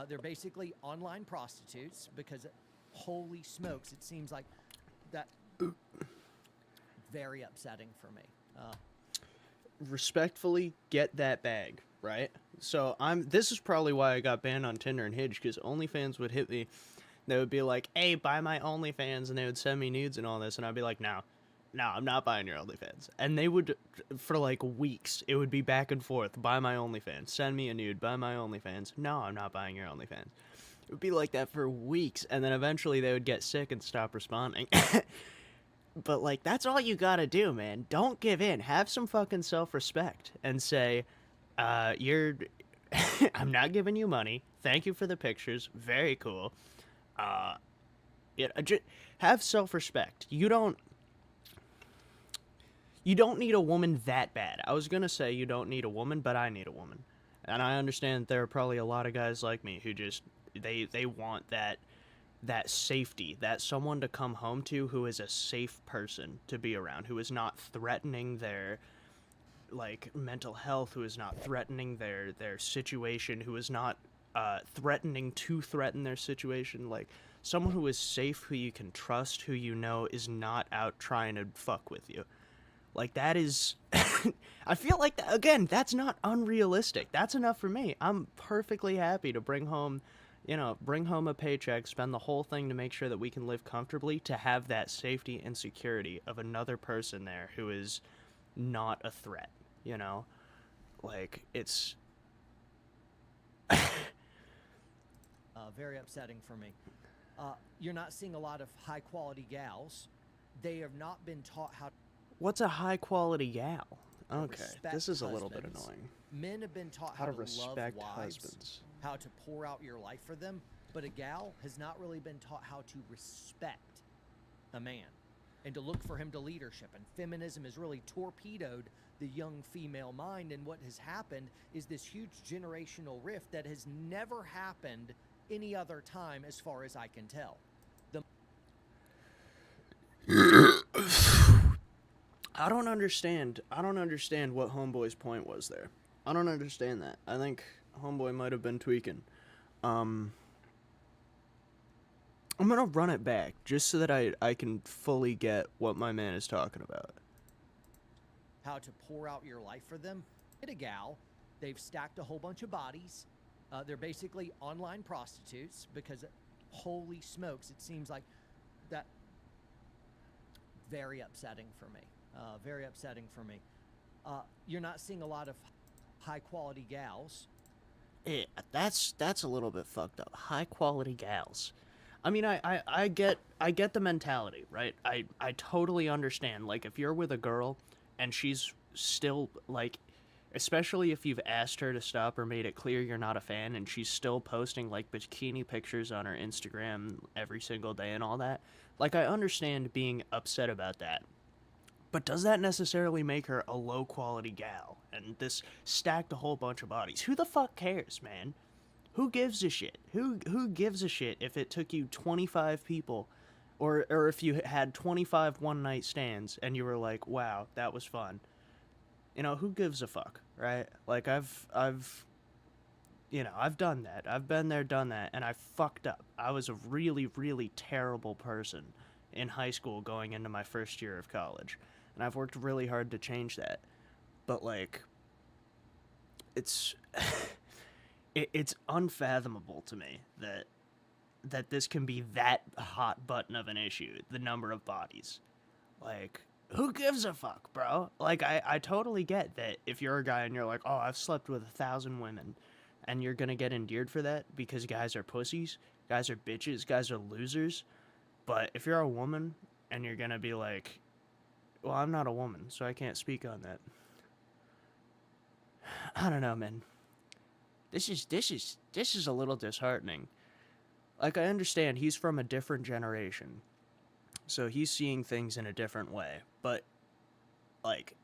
They're basically online prostitutes, because holy smokes, it seems like that. Very upsetting for me. Respectfully, get that bag, right? So this is probably why I got banned on Tinder and Hinge, because OnlyFans would hit me. They would be like, hey, buy my OnlyFans, and they would send me nudes and all this, and I'd be like, no, I'm not buying your OnlyFans. And they would, for like weeks, it would be back and forth, buy my OnlyFans, send me a nude, buy my OnlyFans. No, I'm not buying your OnlyFans. It would be like that for weeks, and then eventually they would get sick and stop responding. But, like, that's all you gotta do, man. Don't give in. Have some fucking self-respect and say, I'm not giving you money. Thank you for the pictures. Very cool. Have self-respect. You don't need a woman that bad. I was gonna say you don't need a woman, but I need a woman. And I understand there are probably a lot of guys like me who just, they want that safety, that someone to come home to who is a safe person to be around, who is not threatening their, like, mental health, who is not threatening their situation, who is not threatening to threaten their situation, like, someone who is safe, who you can trust, who you know is not out trying to fuck with you. Like, that is, I feel like, again, that's not unrealistic. That's enough for me. I'm perfectly happy to bring home a paycheck, spend the whole thing to make sure that we can live comfortably, to have that safety and security of another person there who is not a threat, you know? Like, it's... Very upsetting for me. You're not seeing a lot of high-quality gals. They have not been taught how What's a high-quality gal? to Okay, respect this is a little bit husbands. annoying. Men have been taught How to love respect wives. husbands. how to pour out your life for them, but a gal has not really been taught how to respect a man and to look for him to leadership. And feminism has really torpedoed the young female mind, and what has happened is this huge generational rift that has never happened any other time as far as I can tell. I don't understand what Homeboy's point was there. I don't understand that. I think Homeboy might have been tweaking. I'm gonna run it back just so that I can fully get what my man is talking about. How to pour out your life for them. Get a gal. They've stacked a whole bunch of bodies. They're basically online prostitutes because, holy smokes, it seems like that. Very upsetting for me. Very upsetting for me. You're not seeing a lot of high quality gals. Yeah, that's a little bit fucked up. High quality gals. I mean, I get the mentality, right? I totally understand. Like, if you're with a girl and she's still, like, especially if you've asked her to stop or made it clear you're not a fan, and she's still posting, like, bikini pictures on her Instagram every single day and all that, like, I understand being upset about that. But does that necessarily make her a low-quality gal? And this stacked a whole bunch of bodies. Who the fuck cares, man? Who gives a shit? Who gives a shit if it took you 25 people, or if you had 25 one-night stands and you were like, wow, that was fun? You know, who gives a fuck, right? Like, I've done that. I've been there, done that, and I fucked up. I was a really, really terrible person in high school going into my first year of college. And I've worked really hard to change that. But, like, it's it's unfathomable to me that this can be that hot button of an issue, the number of bodies. Like, who gives a fuck, bro? Like, I totally get that if you're a guy and you're like, oh, I've slept with 1,000 women, and you're gonna get endeared for that because guys are pussies, guys are bitches, guys are losers. But if you're a woman and you're gonna be like, well, I'm not a woman, so I can't speak on that. I don't know, man. This is a little disheartening. Like, I understand he's from a different generation, so he's seeing things in a different way. But, like,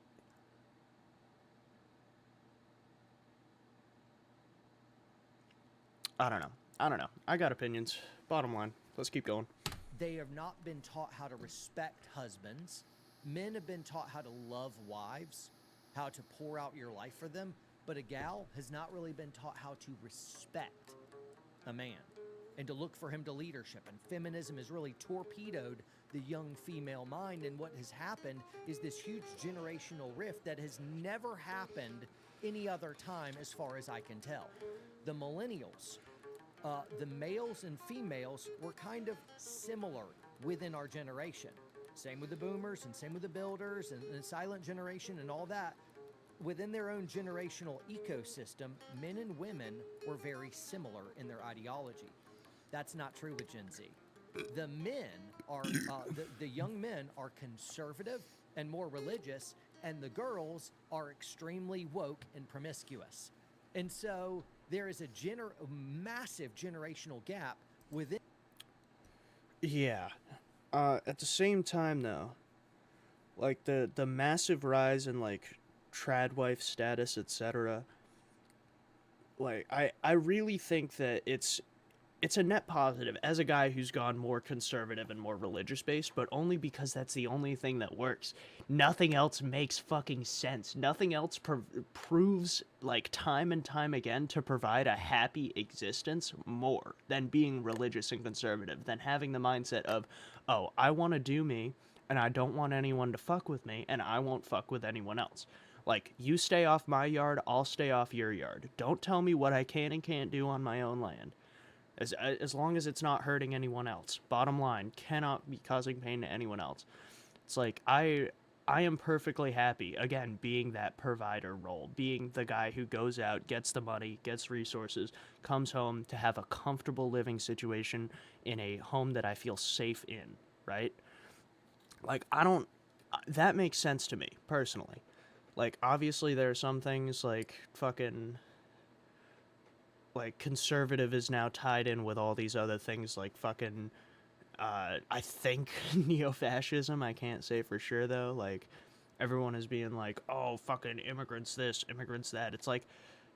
I don't know. I got opinions. Bottom line, let's keep going. They have not been taught how to respect husbands. Men have been taught how to love wives, how to pour out your life for them, but a gal has not really been taught how to respect a man and to look for him to leadership. And feminism has really torpedoed the young female mind, and what has happened is this huge generational rift that has never happened any other time as far as I can tell. The millennials, the males and females were kind of similar within our generation. Same with the boomers and same with the builders and the silent generation and all that. Within their own generational ecosystem, men and women were very similar in their ideology. That's not true with Gen Z. The men are, the young men are conservative and more religious, and the girls are extremely woke and promiscuous. And so there is a massive generational gap within. Yeah. At the same time, though, like, the massive rise in, like, trad wife status, etc., like, I really think that it's a net positive as a guy who's gone more conservative and more religious based, but only because that's the only thing that works. Nothing else makes fucking sense. Nothing else proves, like, time and time again to provide a happy existence more than being religious and conservative, than having the mindset of, oh, I want to do me, and I don't want anyone to fuck with me, and I won't fuck with anyone else. Like, you stay off my yard, I'll stay off your yard. Don't tell me what I can and can't do on my own land. As long as it's not hurting anyone else. Bottom line, cannot be causing pain to anyone else. It's like, I am perfectly happy, again, being that provider role, being the guy who goes out, gets the money, gets resources, comes home to have a comfortable living situation in a home that I feel safe in, right? Like, that makes sense to me, personally. Like, obviously there are some things, like, fucking, like conservative is now tied in with all these other things like fucking I think neo-fascism. I can't say for sure though. Like everyone is being like, oh, fucking immigrants this, immigrants that. It's like,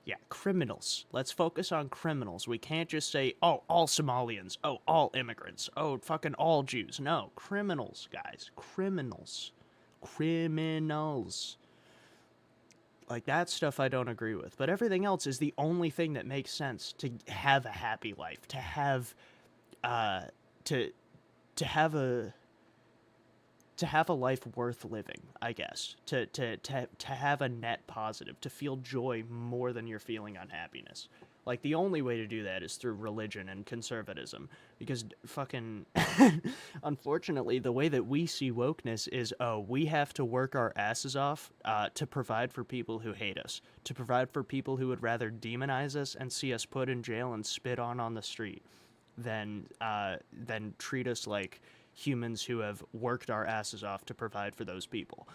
yeah, criminals. Let's focus on criminals. We can't just say, oh, all Somalians, oh, all immigrants, oh, fucking all Jews. No, criminals, guys, criminals, criminals. Like, that stuff I don't agree with. But everything else is the only thing that makes sense to have a happy life, to have, to have a life worth living, I guess. To have a net positive, to feel joy more than you're feeling unhappiness. Like, the only way to do that is through religion and conservatism. Because fucking, unfortunately, the way that we see wokeness is, oh, we have to work our asses off to provide for people who hate us. To provide for people who would rather demonize us and see us put in jail and spit on the street than treat us like humans who have worked our asses off to provide for those people.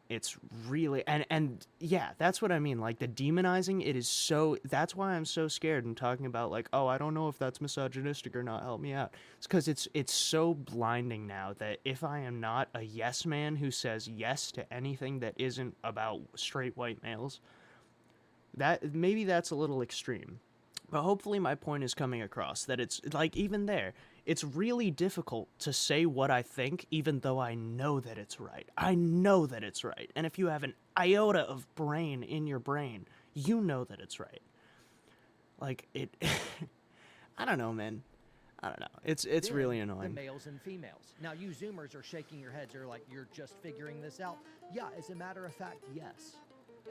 It's really, and yeah, that's what I mean. Like, the demonizing, it is so, that's why I'm so scared and talking about, like, oh, I don't know if that's misogynistic or not, help me out. It's because it's so blinding now that if I am not a yes man who says yes to anything that isn't about straight white males, that, maybe that's a little extreme. But hopefully my point is coming across, that it's, like, even there, it's really difficult to say what I think, even though I know that it's right. I know that it's right. And if you have an iota of brain in your brain, you know that it's right. Like, it... I don't know, man. I don't know. It's Then really annoying. The males and females. Now, you Zoomers are shaking your heads. You're like, you're just figuring this out. Yeah, as a matter of fact, yes.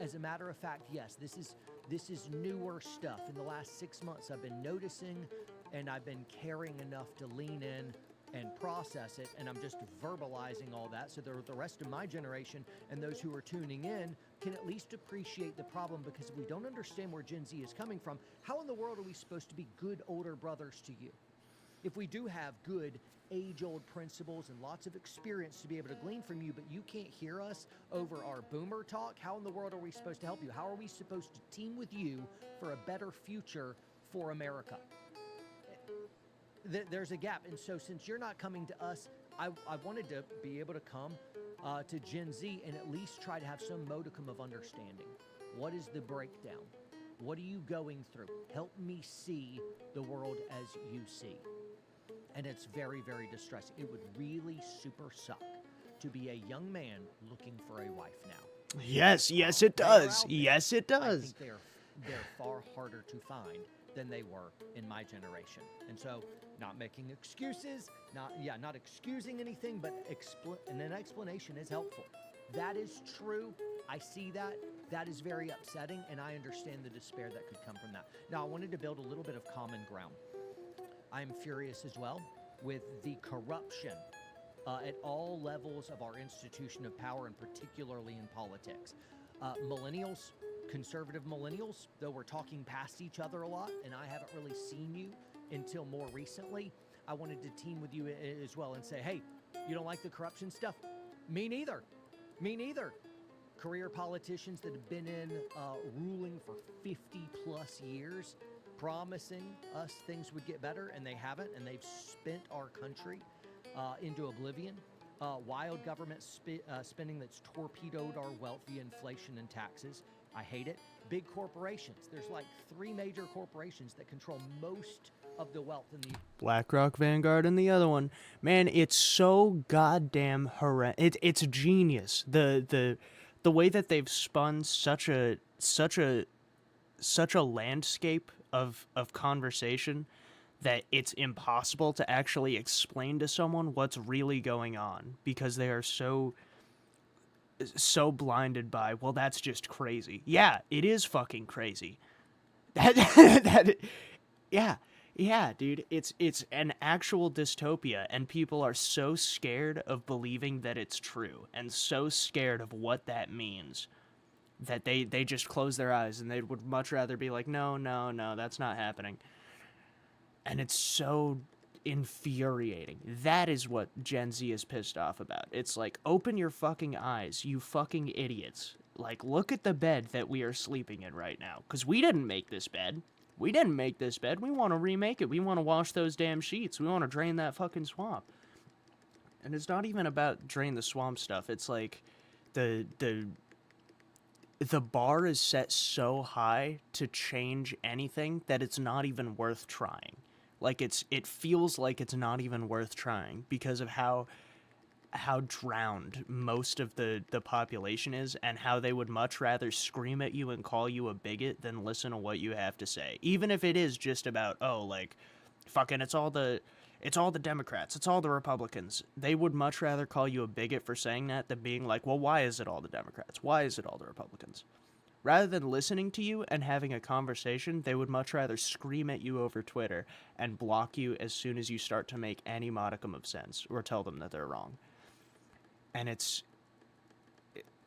As a matter of fact, yes. This is newer stuff. In the last 6 months, I've been noticing, and I've been caring enough to lean in and process it, and I'm just verbalizing all that so the rest of my generation and those who are tuning in can at least appreciate the problem, because if we don't understand where Gen Z is coming from, how in the world are we supposed to be good older brothers to you? If we do have good age-old principles and lots of experience to be able to glean from you, but you can't hear us over our boomer talk, how in the world are we supposed to help you? How are we supposed to team with you for a better future for America? There's a gap. And so since you're not coming to us, I wanted to be able to come to Gen Z and at least try to have some modicum of understanding. What is the breakdown? What are you going through? Help me see the world as you see. And it's very, very distressing. It would really super suck to be a young man looking for a wife now. Yes, it does. Yes, it I does. think they're far harder to find than they were in my generation. And so, not making excuses, not excusing anything, but an explanation is helpful. That is true. I see that. That is very upsetting, and I understand the despair that could come from that. Now, I wanted to build a little bit of common ground. I'm furious as well with the corruption at all levels of our institution of power, and particularly in politics. Millennials, conservative millennials, though we're talking past each other a lot, and I haven't really seen you until more recently, I wanted to team with you as well and say, hey, you don't like the corruption stuff? Me neither. Me neither. Career politicians that have been in ruling for 50 plus years, promising us things would get better, and they haven't, and they've spent our country into oblivion. Wild government spending that's torpedoed our wealth via inflation and taxes. I hate it. Big corporations. There's like 3 major corporations that control most of the wealth in the BlackRock, Vanguard, and the other one. Man, it's so goddamn horrendous. It's genius. The way that they've spun such a landscape of conversation that it's impossible to actually explain to someone what's really going on, because they are so blinded by, well, that's just crazy. Yeah, it is fucking crazy. Yeah, dude, it's an actual dystopia, and people are so scared of believing that it's true, and so scared of what that means, that they just close their eyes, and they would much rather be like, no, that's not happening. And it's so infuriating. That is what Gen Z is pissed off about. It's like, open your fucking eyes, you fucking idiots. Like, look at the bed that we are sleeping in right now, because we didn't make this bed. We didn't make this bed. We want to remake it. We want to wash those damn sheets. We want to drain that fucking swamp. And it's not even about drain the swamp stuff. It's like the bar is set so high to change anything that it's not even worth trying. Like it feels like it's not even worth trying because of how drowned most of the population is, and how they would much rather scream at you and call you a bigot than listen to what you have to say. Even if it is just about, oh, like, fucking it's all the Democrats, it's all the Republicans. They would much rather call you a bigot for saying that than being like, well, why is it all the Democrats? Why is it all the Republicans? Rather than listening to you and having a conversation, they would much rather scream at you over Twitter and block you as soon as you start to make any modicum of sense or tell them that they're wrong. And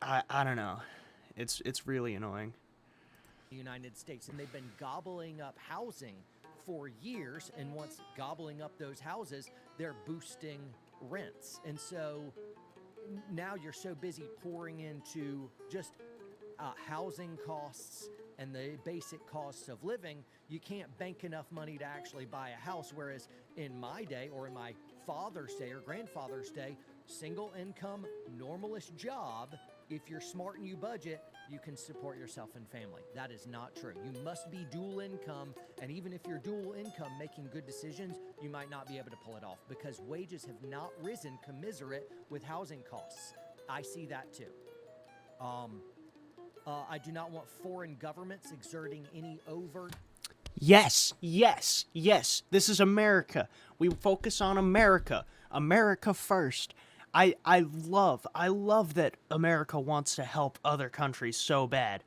I don't know. It's really annoying. The United States, and they've been gobbling up housing for years, and once gobbling up those houses, they're boosting rents. And so now you're so busy pouring into just housing costs and the basic costs of living, you can't bank enough money to actually buy a house. Whereas in my day, or in my father's day or grandfather's day, single income, normalish job, if you're smart and you budget, you can support yourself and family. That is not true. You must be dual income, and even if you're dual income making good decisions, you might not be able to pull it off because wages have not risen commensurate with housing costs. I see that too. I do not want foreign governments exerting any overt. Yes. This is America. We focus on America. America first. I love that America wants to help other countries so bad.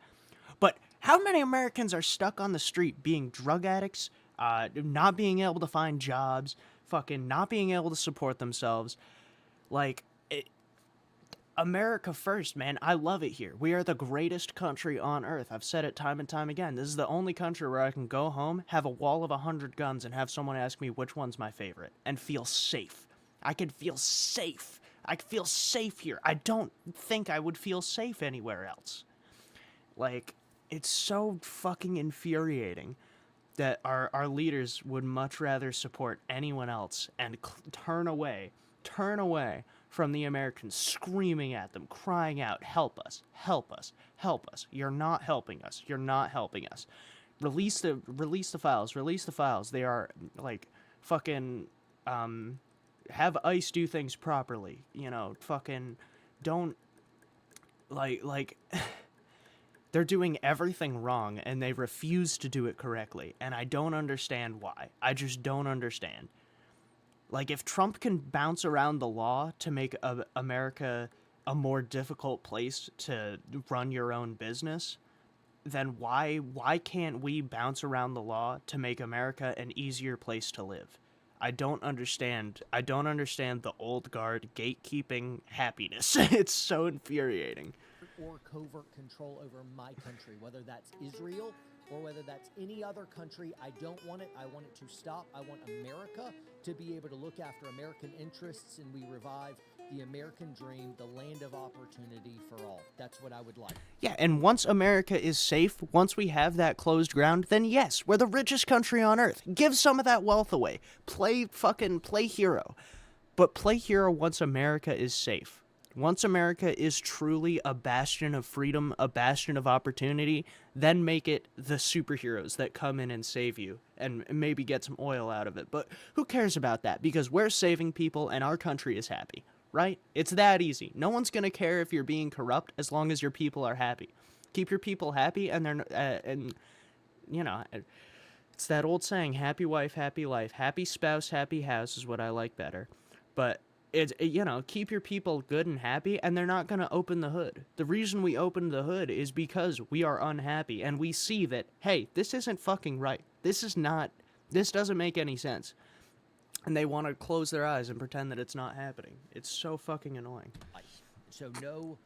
But how many Americans are stuck on the street being drug addicts, not being able to find jobs, fucking not being able to support themselves? Like, America first, man. I love it here. We are the greatest country on earth. I've said it time and time again. This is the only country where I can go home, have a wall of 100 guns, and have someone ask me which one's my favorite, and feel safe. I can feel safe. I feel safe here. I don't think I would feel safe anywhere else. Like, it's so fucking infuriating that our leaders would much rather support anyone else and turn away from the Americans, screaming at them, crying out, help us, help us, help us. You're not helping us. You're not helping us. Release the files. They are, like, fucking, have ICE do things properly. You know, fucking don't, like, they're doing everything wrong, and they refuse to do it correctly, and I don't understand why. I just don't understand. Like, if Trump can bounce around the law to make America a more difficult place to run your own business, then why can't we bounce around the law to make America an easier place to live? I don't understand the old guard gatekeeping happiness. It's so infuriating. Or covert control over my country, whether that's Israel or whether that's any other country. I don't want it. I want it to stop. I want America to be able to look after American interests, and we revive the American dream, the land of opportunity for all. That's what I would like. Yeah, and once America is safe, once we have that closed ground, then yes, we're the richest country on earth. Give some of that wealth away. Play hero. But play hero once America is safe. Once America is truly a bastion of freedom, a bastion of opportunity, then make it the superheroes that come in and save you and maybe get some oil out of it. But who cares about that? Because we're saving people and our country is happy, right? It's that easy. No one's going to care if you're being corrupt as long as your people are happy. Keep your people happy, and they're and you know, it's that old saying, happy wife, happy life. Happy spouse, happy house is what I like better. But it's, you know, keep your people good and happy, and they're not going to open the hood. The reason we opened the hood is because we are unhappy, and we see that, hey, this isn't fucking right. This doesn't make any sense. And they want to close their eyes and pretend that it's not happening. It's so fucking annoying. So no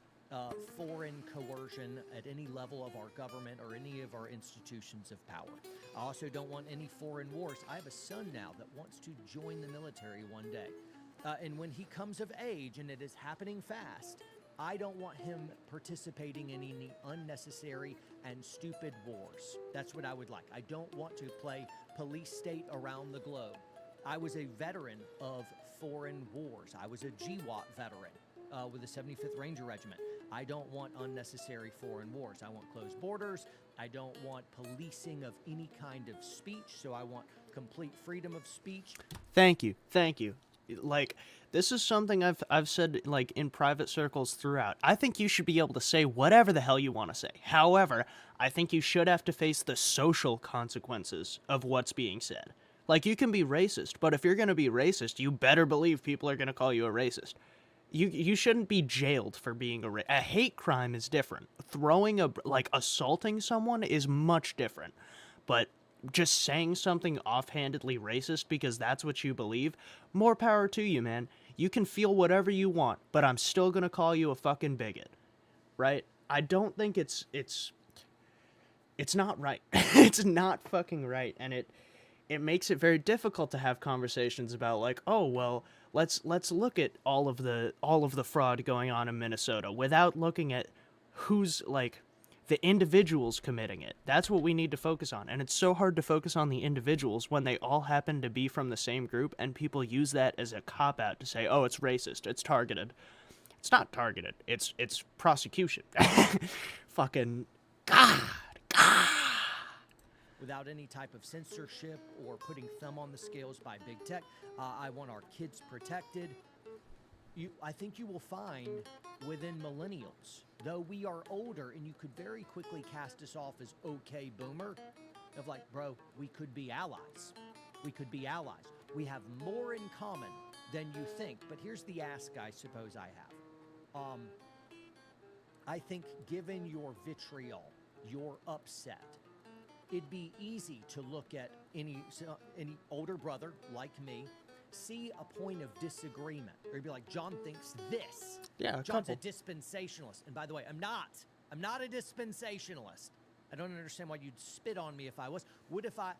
foreign coercion at any level of our government or any of our institutions of power. I also don't want any foreign wars. I have a son now that wants to join the military one day. And when he comes of age, and it is happening fast, I don't want him participating in any unnecessary and stupid wars. That's what I would like. I don't want to play police state around the globe. I was a veteran of foreign wars. I was a GWAT veteran with the 75th Ranger Regiment. I don't want unnecessary foreign wars. I want closed borders. I don't want policing of any kind of speech, so I want complete freedom of speech. Thank you. Like, this is something I've said, like, in private circles throughout. I think you should be able to say whatever the hell you want to say. However, I think you should have to face the social consequences of what's being said. Like, you can be racist, but if you're going to be racist, you better believe people are going to call you a racist. You shouldn't be jailed for being a hate crime is different. Assaulting someone is much different. But just saying something offhandedly racist because that's what you believe, more power to you, man. You can feel whatever you want, but I'm still gonna call you a fucking bigot, right? I don't think it's not right. It's not fucking right, and it makes it very difficult to have conversations about, like, oh well, let's look at all of the fraud going on in Minnesota without looking at who's, like, the individuals committing it. That's what we need to focus on. And it's so hard to focus on the individuals when they all happen to be from the same group, and people use that as a cop-out to say, oh, it's racist, it's targeted. It's not targeted. It's prosecution. Fucking God. Without any type of censorship or putting thumb on the scales by big tech. I want our kids protected. I think you will find within millennials, though we are older, and you could very quickly cast us off as okay boomer, of like, bro, we could be allies. We could be allies. We have more in common than you think. But here's the ask I suppose I have. I think given your vitriol, your upset, it'd be easy to look at any older brother like me, see a point of disagreement, or you'd be like, John thinks this. Yeah, John's a dispensationalist. And by the way, I'm not a dispensationalist. I don't understand why you'd spit on me if I was. What if I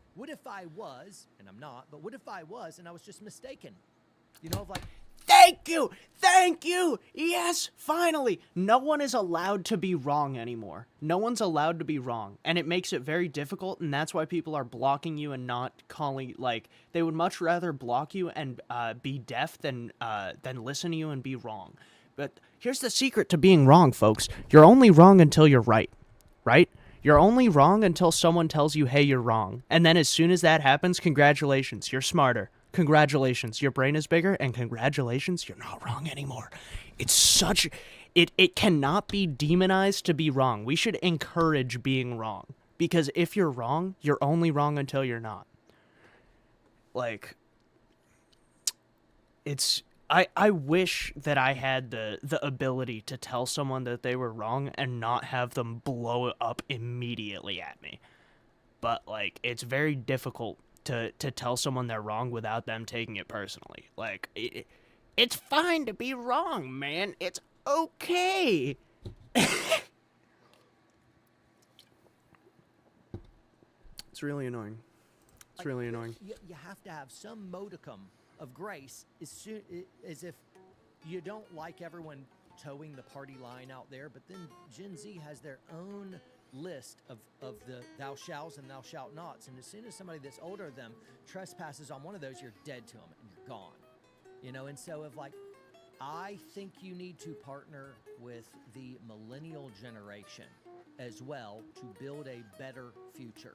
was, and I'm not, but what if I was and I was just mistaken? You know, of like, Thank you! Yes, finally! No one is allowed to be wrong anymore. No one's allowed to be wrong. And it makes it very difficult, and that's why people are blocking you and not calling, like, they would much rather block you and be deaf than listen to you and be wrong. But here's the secret to being wrong, folks. You're only wrong until you're right? You're only wrong until someone tells you, hey, you're wrong. And then as soon as that happens, congratulations, you're smarter. Congratulations, your brain is bigger, and congratulations, you're not wrong anymore. It's such... It cannot be demonized to be wrong. We should encourage being wrong. Because if you're wrong, you're only wrong until you're not. Like... It's... I wish that I had the ability to tell someone that they were wrong and not have them blow it up immediately at me. But, like, it's very difficult to tell someone they're wrong without them taking it personally. Like, it's fine to be wrong, man. It's okay. It's really annoying. It's really annoying. You have to have some modicum of grace as if you don't like everyone towing the party line out there, but then Gen Z has their own list of the thou shalls and thou shalt nots, and as soon as somebody that's older than them trespasses on one of those, you're dead to them and you're gone. You know, and so I think you need to partner with the millennial generation as well to build a better future.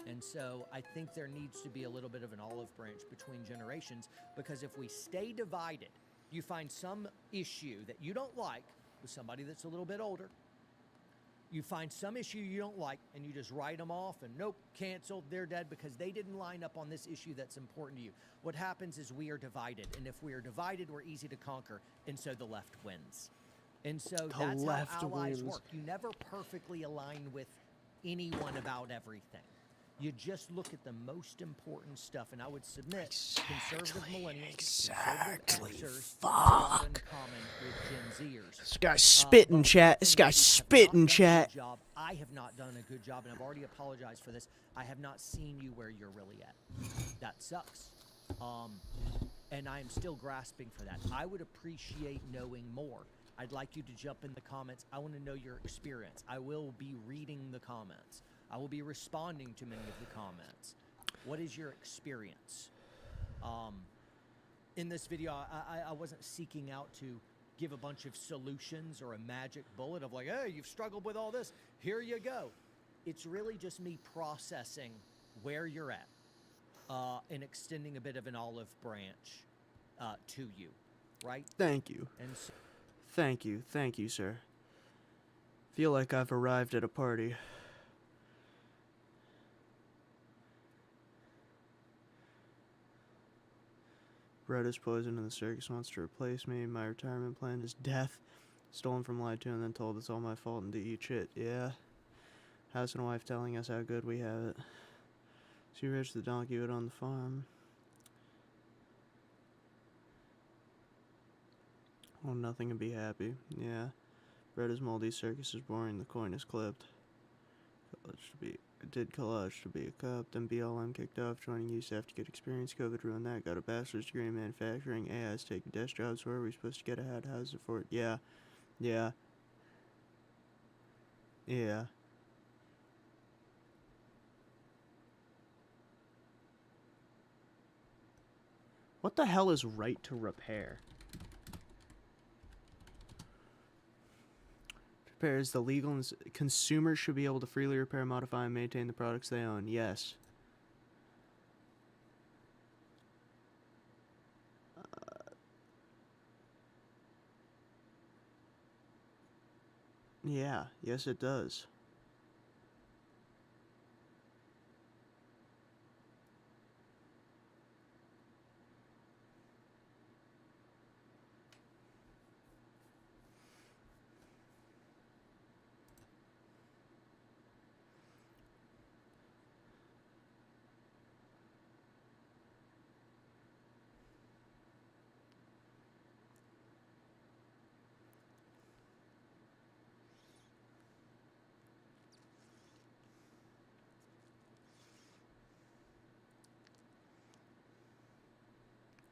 And so I think there needs to be a little bit of an olive branch between generations, because if we stay divided, you find some issue that you don't like with somebody that's a little bit older. You find some issue you don't like, and you just write them off, and nope, canceled, they're dead because they didn't line up on this issue that's important to you. What happens is we are divided, and if we are divided, we're easy to conquer, and so the left wins. And so that's how allies work. You never perfectly align with anyone about everything. You just look at the most important stuff, and I would submit conservative millennials, conservative Xers, have in common with Gen Zers. This guy's spitting, chat. This guy's spitting, chat. I have not done a good job, and I've already apologized for this. I have not seen you where you're really at. That sucks. And I am still grasping for that. I would appreciate knowing more. I'd like you to jump in the comments. I want to know your experience. I will be reading the comments. I will be responding to many of the comments. What is your experience? In this video, I wasn't seeking out to give a bunch of solutions or a magic bullet of like, hey, you've struggled with all this, here you go. It's really just me processing where you're at and extending a bit of an olive branch to you, right? Thank you. And so, Thank you, sir. Feel like I've arrived at a party. Bread is poison and the circus wants to replace me. My retirement plan is death. Stolen from, lied to, and then told it's all my fault and to eat shit. Yeah. House and wife telling us how good we have it. See Rich the donkey out on the farm. Oh, nothing can be happy. Yeah. Bread is moldy, circus is boring, the coin is clipped. College to be a cop, then BLM kicked off, joining USAF to get experience, COVID ruined that, got a bachelor's degree in manufacturing, AI's taking desk jobs, where are we supposed to get ahead, how's it for it? Yeah. What the hell is right to repair? Repair is the legal and consumers should be able to freely repair, modify, and maintain the products they own. Yes. Yeah. Yes, it does.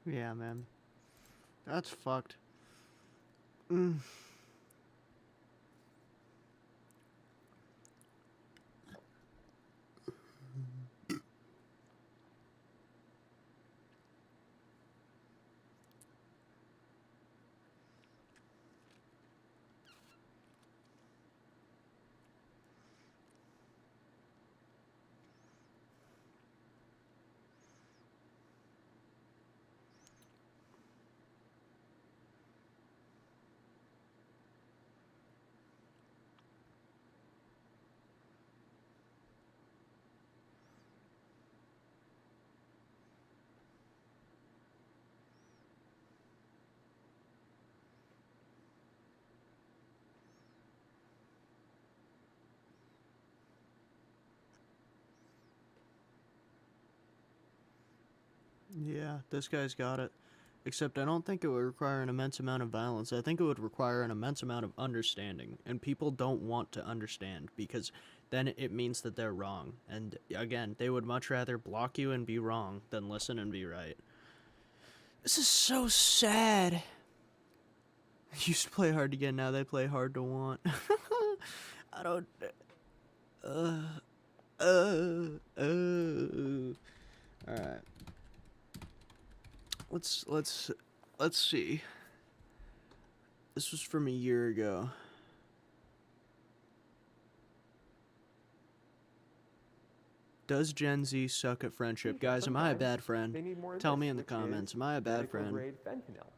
Yeah, man. That's fucked. Yeah, this guy's got it. Except I don't think it would require an immense amount of violence. I think it would require an immense amount of understanding. And people don't want to understand because then it means that they're wrong. And again, they would much rather block you and be wrong than listen and be right. This is so sad. I used to play hard to get, now they play hard to want. I don't... Alright. Let's see. This was from a year ago. Does Gen Z suck at friendship? Guys, am I a bad friend? Tell me in the comments. Am I a bad friend?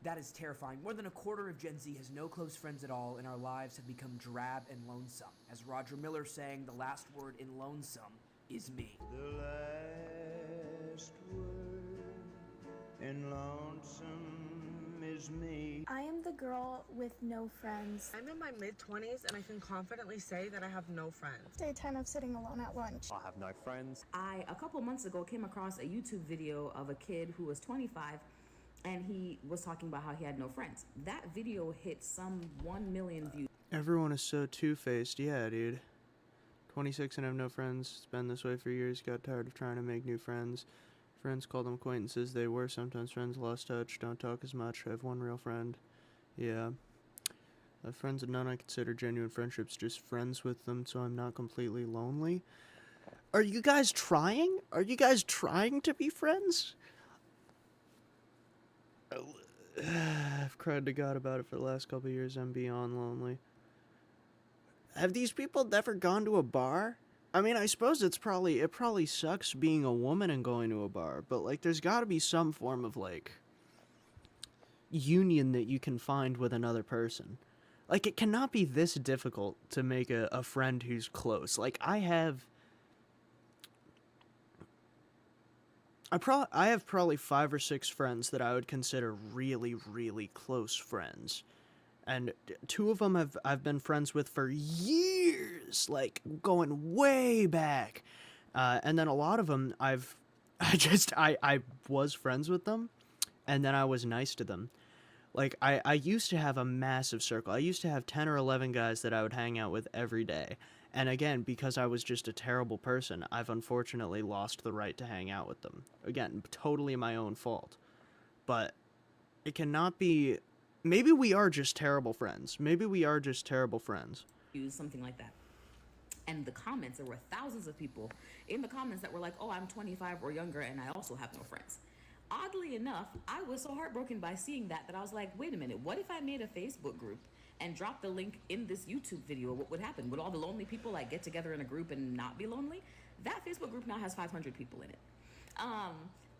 That is terrifying. More than a quarter of Gen Z has no close friends at all, and our lives have become drab and lonesome. As Roger Miller sang, the last word in lonesome is me. The last word in lonesome is me. I am the girl with no friends. I'm in my mid-20s and I can confidently say that I have no friends. Day 10 of sitting alone at lunch. I have no friends. A couple months ago, came across a YouTube video of a kid who was 25 and he was talking about how he had no friends. That video hit some 1 million views. Everyone is so two-faced. Yeah, dude. 26 and have no friends. It's been this way for years. Got tired of trying to make new friends. Friends call them acquaintances. They were sometimes friends. Lost touch. Don't talk as much. I have one real friend. Yeah. I have friends and none I consider genuine friendships, just friends with them so I'm not completely lonely. Are you guys trying? Are you guys trying to be friends? I've cried to God about it for the last couple of years. I'm beyond lonely. Have these people never gone to a bar? I mean, I suppose it probably sucks being a woman and going to a bar, but like there's got to be some form of like union that you can find with another person. Like it cannot be this difficult to make a friend who's close. Like I have probably 5 or 6 friends that I would consider really, really close friends. And 2 of them I've been friends with for years, like going way back. And then a lot of them I was friends with them, and then I was nice to them. Like I used to have a massive circle. I used to have 10 or 11 guys that I would hang out with every day. And again, because I was just a terrible person, I've unfortunately lost the right to hang out with them. Again, totally my own fault. But it cannot be... Maybe we are just terrible friends. Maybe we are just terrible friends. Use something like that. And the comments, there were thousands of people in the comments that were like, oh, I'm 25 or younger and I also have no friends. Oddly enough, I was so heartbroken by seeing that I was like, wait a minute, what if I made a Facebook group and dropped the link in this YouTube video? What would happen? Would all the lonely people like get together in a group and not be lonely? That Facebook group now has 500 people in it.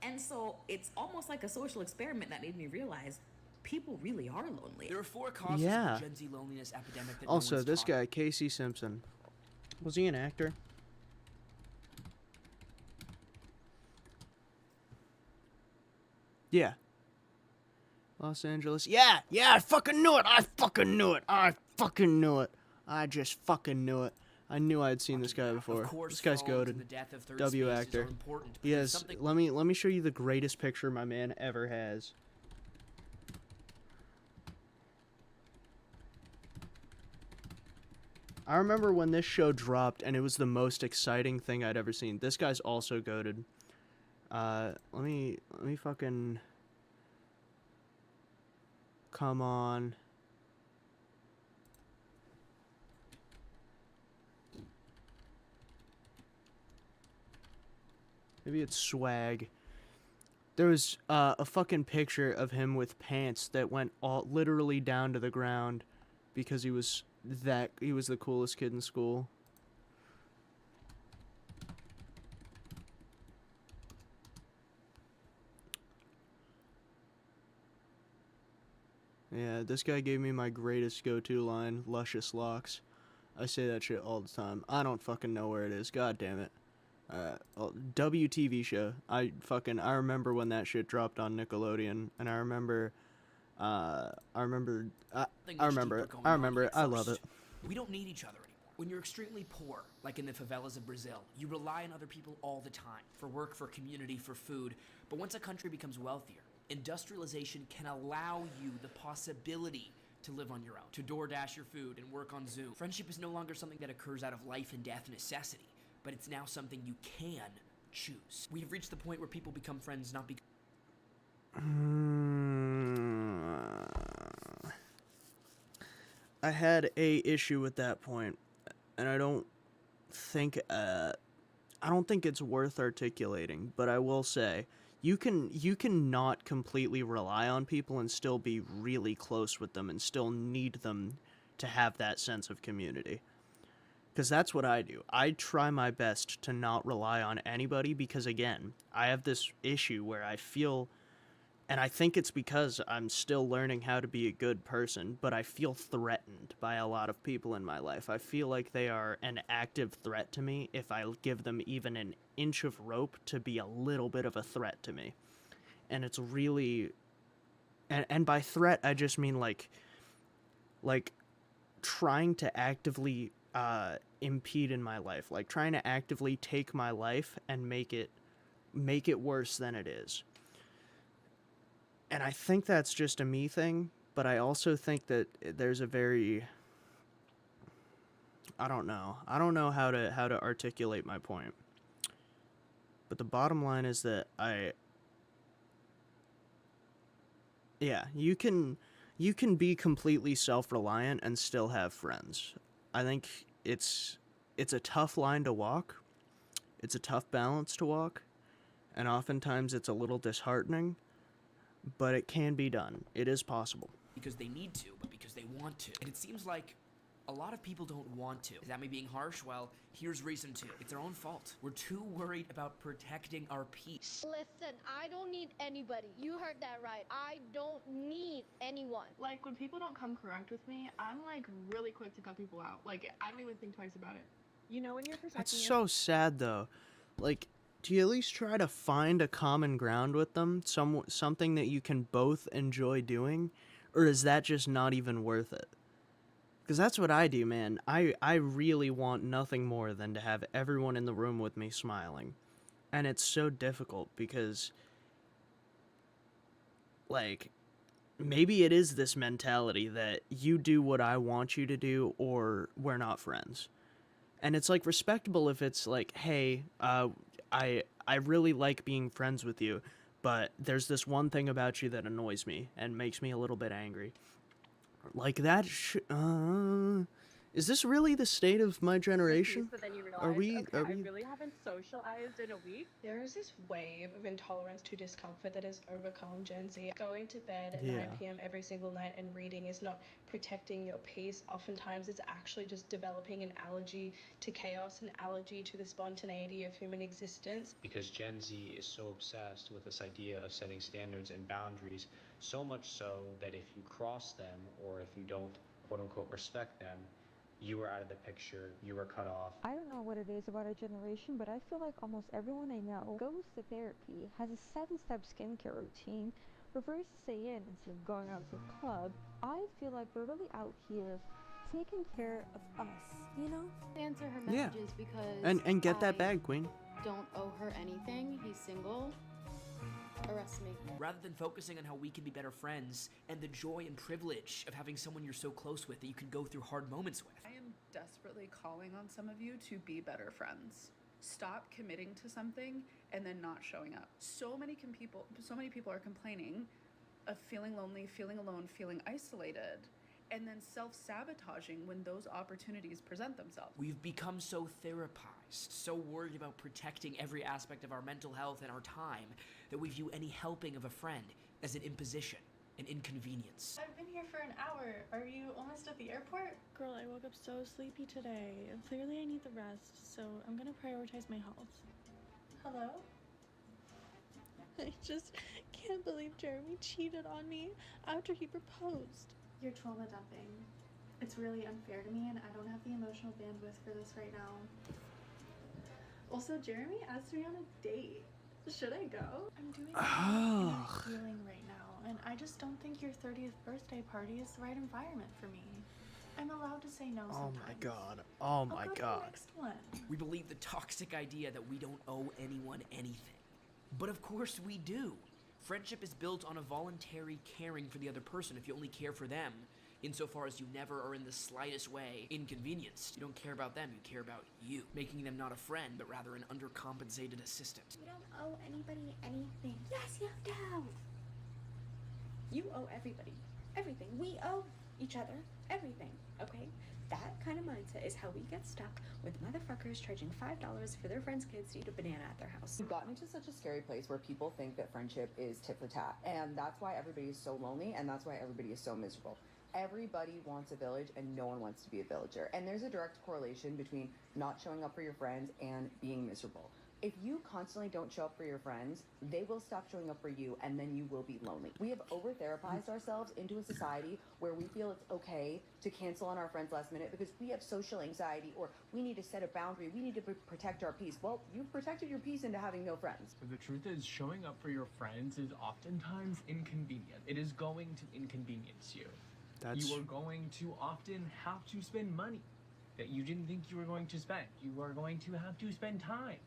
And so it's almost like a social experiment that made me realize people really are lonely. There are 4 causes of the Gen Z loneliness epidemic that Also, no one's this talking. guy, Casey Simpson. Was he an actor? Yeah. Los Angeles. Yeah, I fucking knew it. I fucking knew it. I just fucking knew it. I knew I had seen this guy before. This guy's goated. W actor. He has. Let me show you the greatest picture my man ever has. I remember when this show dropped, and it was the most exciting thing I'd ever seen. This guy's also goated. Let me fucking... Come on. Maybe it's swag. There was a fucking picture of him with pants that went literally down to the ground because he was the coolest kid in school. Yeah, this guy gave me my greatest go-to line, luscious locks. I say that shit all the time. I don't fucking know where it is. God damn it. WTV show. I remember when that shit dropped on Nickelodeon, and I remember it. I love it. We don't need each other anymore. When you're extremely poor, like in the favelas of Brazil, you rely on other people all the time for work, for community, for food. But once a country becomes wealthier, industrialization can allow you the possibility to live on your own, to DoorDash your food and work on Zoom. Friendship is no longer something that occurs out of life and death necessity, but it's now something you can choose. We've reached the point where people become friends not because... I had a issue with that point, and I don't think it's worth articulating, but I will say you can not completely rely on people and still be really close with them and still need them to have that sense of community. Because that's what I do. I try my best to not rely on anybody because, again, I have this issue where I feel, and I think it's because I'm still learning how to be a good person, but I feel threatened by a lot of people in my life. I feel like they are an active threat to me if I give them even an inch of rope to be a little bit of a threat to me. And it's really... And by threat, I just mean like trying to actively impede in my life. Like trying to actively take my life and make it worse than it is. And I think that's just a me thing, but I also think that there's a very... I don't know how to articulate my point. But the bottom line is that you can you can be completely self-reliant and still have friends. I think it's a tough line to walk. It's a tough balance to walk, and oftentimes it's a little disheartening, but it can be done. It is possible. Because they need to, but because they want to. And it seems like a lot of people don't want to. Is that me being harsh? Well, here's reason to. It's their own fault. We're too worried about protecting our peace. Listen, I don't need anybody. You heard that right. I don't need anyone. Like, when people don't come correct with me, I'm like really quick to cut people out. Like, I don't even think twice about it. You know, when you're protecting That's so sad, though. Like, do you at least try to find a common ground with them? Something that you can both enjoy doing? Or is that just not even worth it? Because that's what I do, man. I really want nothing more than to have everyone in the room with me smiling. And it's so difficult because, like, maybe it is this mentality that you do what I want you to do or we're not friends. And it's, like, respectable if it's like, hey, I really like being friends with you, but there's this one thing about you that annoys me and makes me a little bit angry. Like that, is this really the state of my generation? But then you realize, Are we? okay, I really haven't socialized in a week. There is this wave of intolerance to discomfort that has overcome Gen Z. Going to bed at 9 p.m. every single night and reading is not protecting your peace. Oftentimes it's actually just developing an allergy to chaos, an allergy to the spontaneity of human existence. Because Gen Z is so obsessed with this idea of setting standards and boundaries, so much so that if you cross them or if you don't quote-unquote respect them, you are out of the picture, you are cut off. I don't know what it is about our generation, but I feel like almost everyone I know goes to therapy, has a 7-step skincare routine, prefers to stay in instead of going out to a club. I feel like we're really out here taking care of us, you know? Answer her Yeah. messages because And get that I bag, Queen. don't owe her anything. He's single. Arrest me. Rather than focusing on how we can be better friends and the joy and privilege of having someone you're so close with that you can go through hard moments with. I am desperately calling on some of you to be better friends. Stop committing to something and then not showing up. So many people are complaining of feeling lonely, feeling alone, feeling isolated, and then self-sabotaging when those opportunities present themselves. We've become so therapized, so worried about protecting every aspect of our mental health and our time, that we view any helping of a friend as an imposition, an inconvenience. I've been here for an hour. Are you almost at the airport? Girl, I woke up so sleepy today. Clearly I need the rest, so I'm gonna prioritize my health. Hello? I just can't believe Jeremy cheated on me after he proposed. You're trauma dumping. It's really unfair to me and I don't have the emotional bandwidth for this right now. Also, Jeremy asked me on a date. Should I go? I'm doing healing right now, and I just don't think your 30th birthday party is the right environment for me. I'm allowed to say no sometimes. Oh my god. Oh my I'll go to god. the next one. We believe the toxic idea that we don't owe anyone anything. But of course we do. Friendship is built on a voluntary caring for the other person if you only care for them, insofar as you never are in the slightest way inconvenienced. You don't care about them, you care about you, making them not a friend, but rather an undercompensated assistant. You don't owe anybody anything. Yes, you do. You owe everybody everything. We owe each other everything, okay? That kind of mindset is how we get stuck with motherfuckers charging $5 for their friends' kids to eat a banana at their house. We've gotten into such a scary place where people think that friendship is tit for tat, and that's why everybody is so lonely, and that's why everybody is so miserable. Everybody wants a village and no one wants to be a villager. And there's a direct correlation between not showing up for your friends and being miserable. If you constantly don't show up for your friends, they will stop showing up for you and then you will be lonely. We have over-therapized ourselves into a society where we feel it's okay to cancel on our friends last minute because we have social anxiety or we need to set a boundary, we need to protect our peace. Well, you've protected your peace into having no friends. But the truth is, showing up for your friends is oftentimes inconvenient. It is going to inconvenience you. You are going to often have to spend money that you didn't think you were going to spend. You are going to have to spend time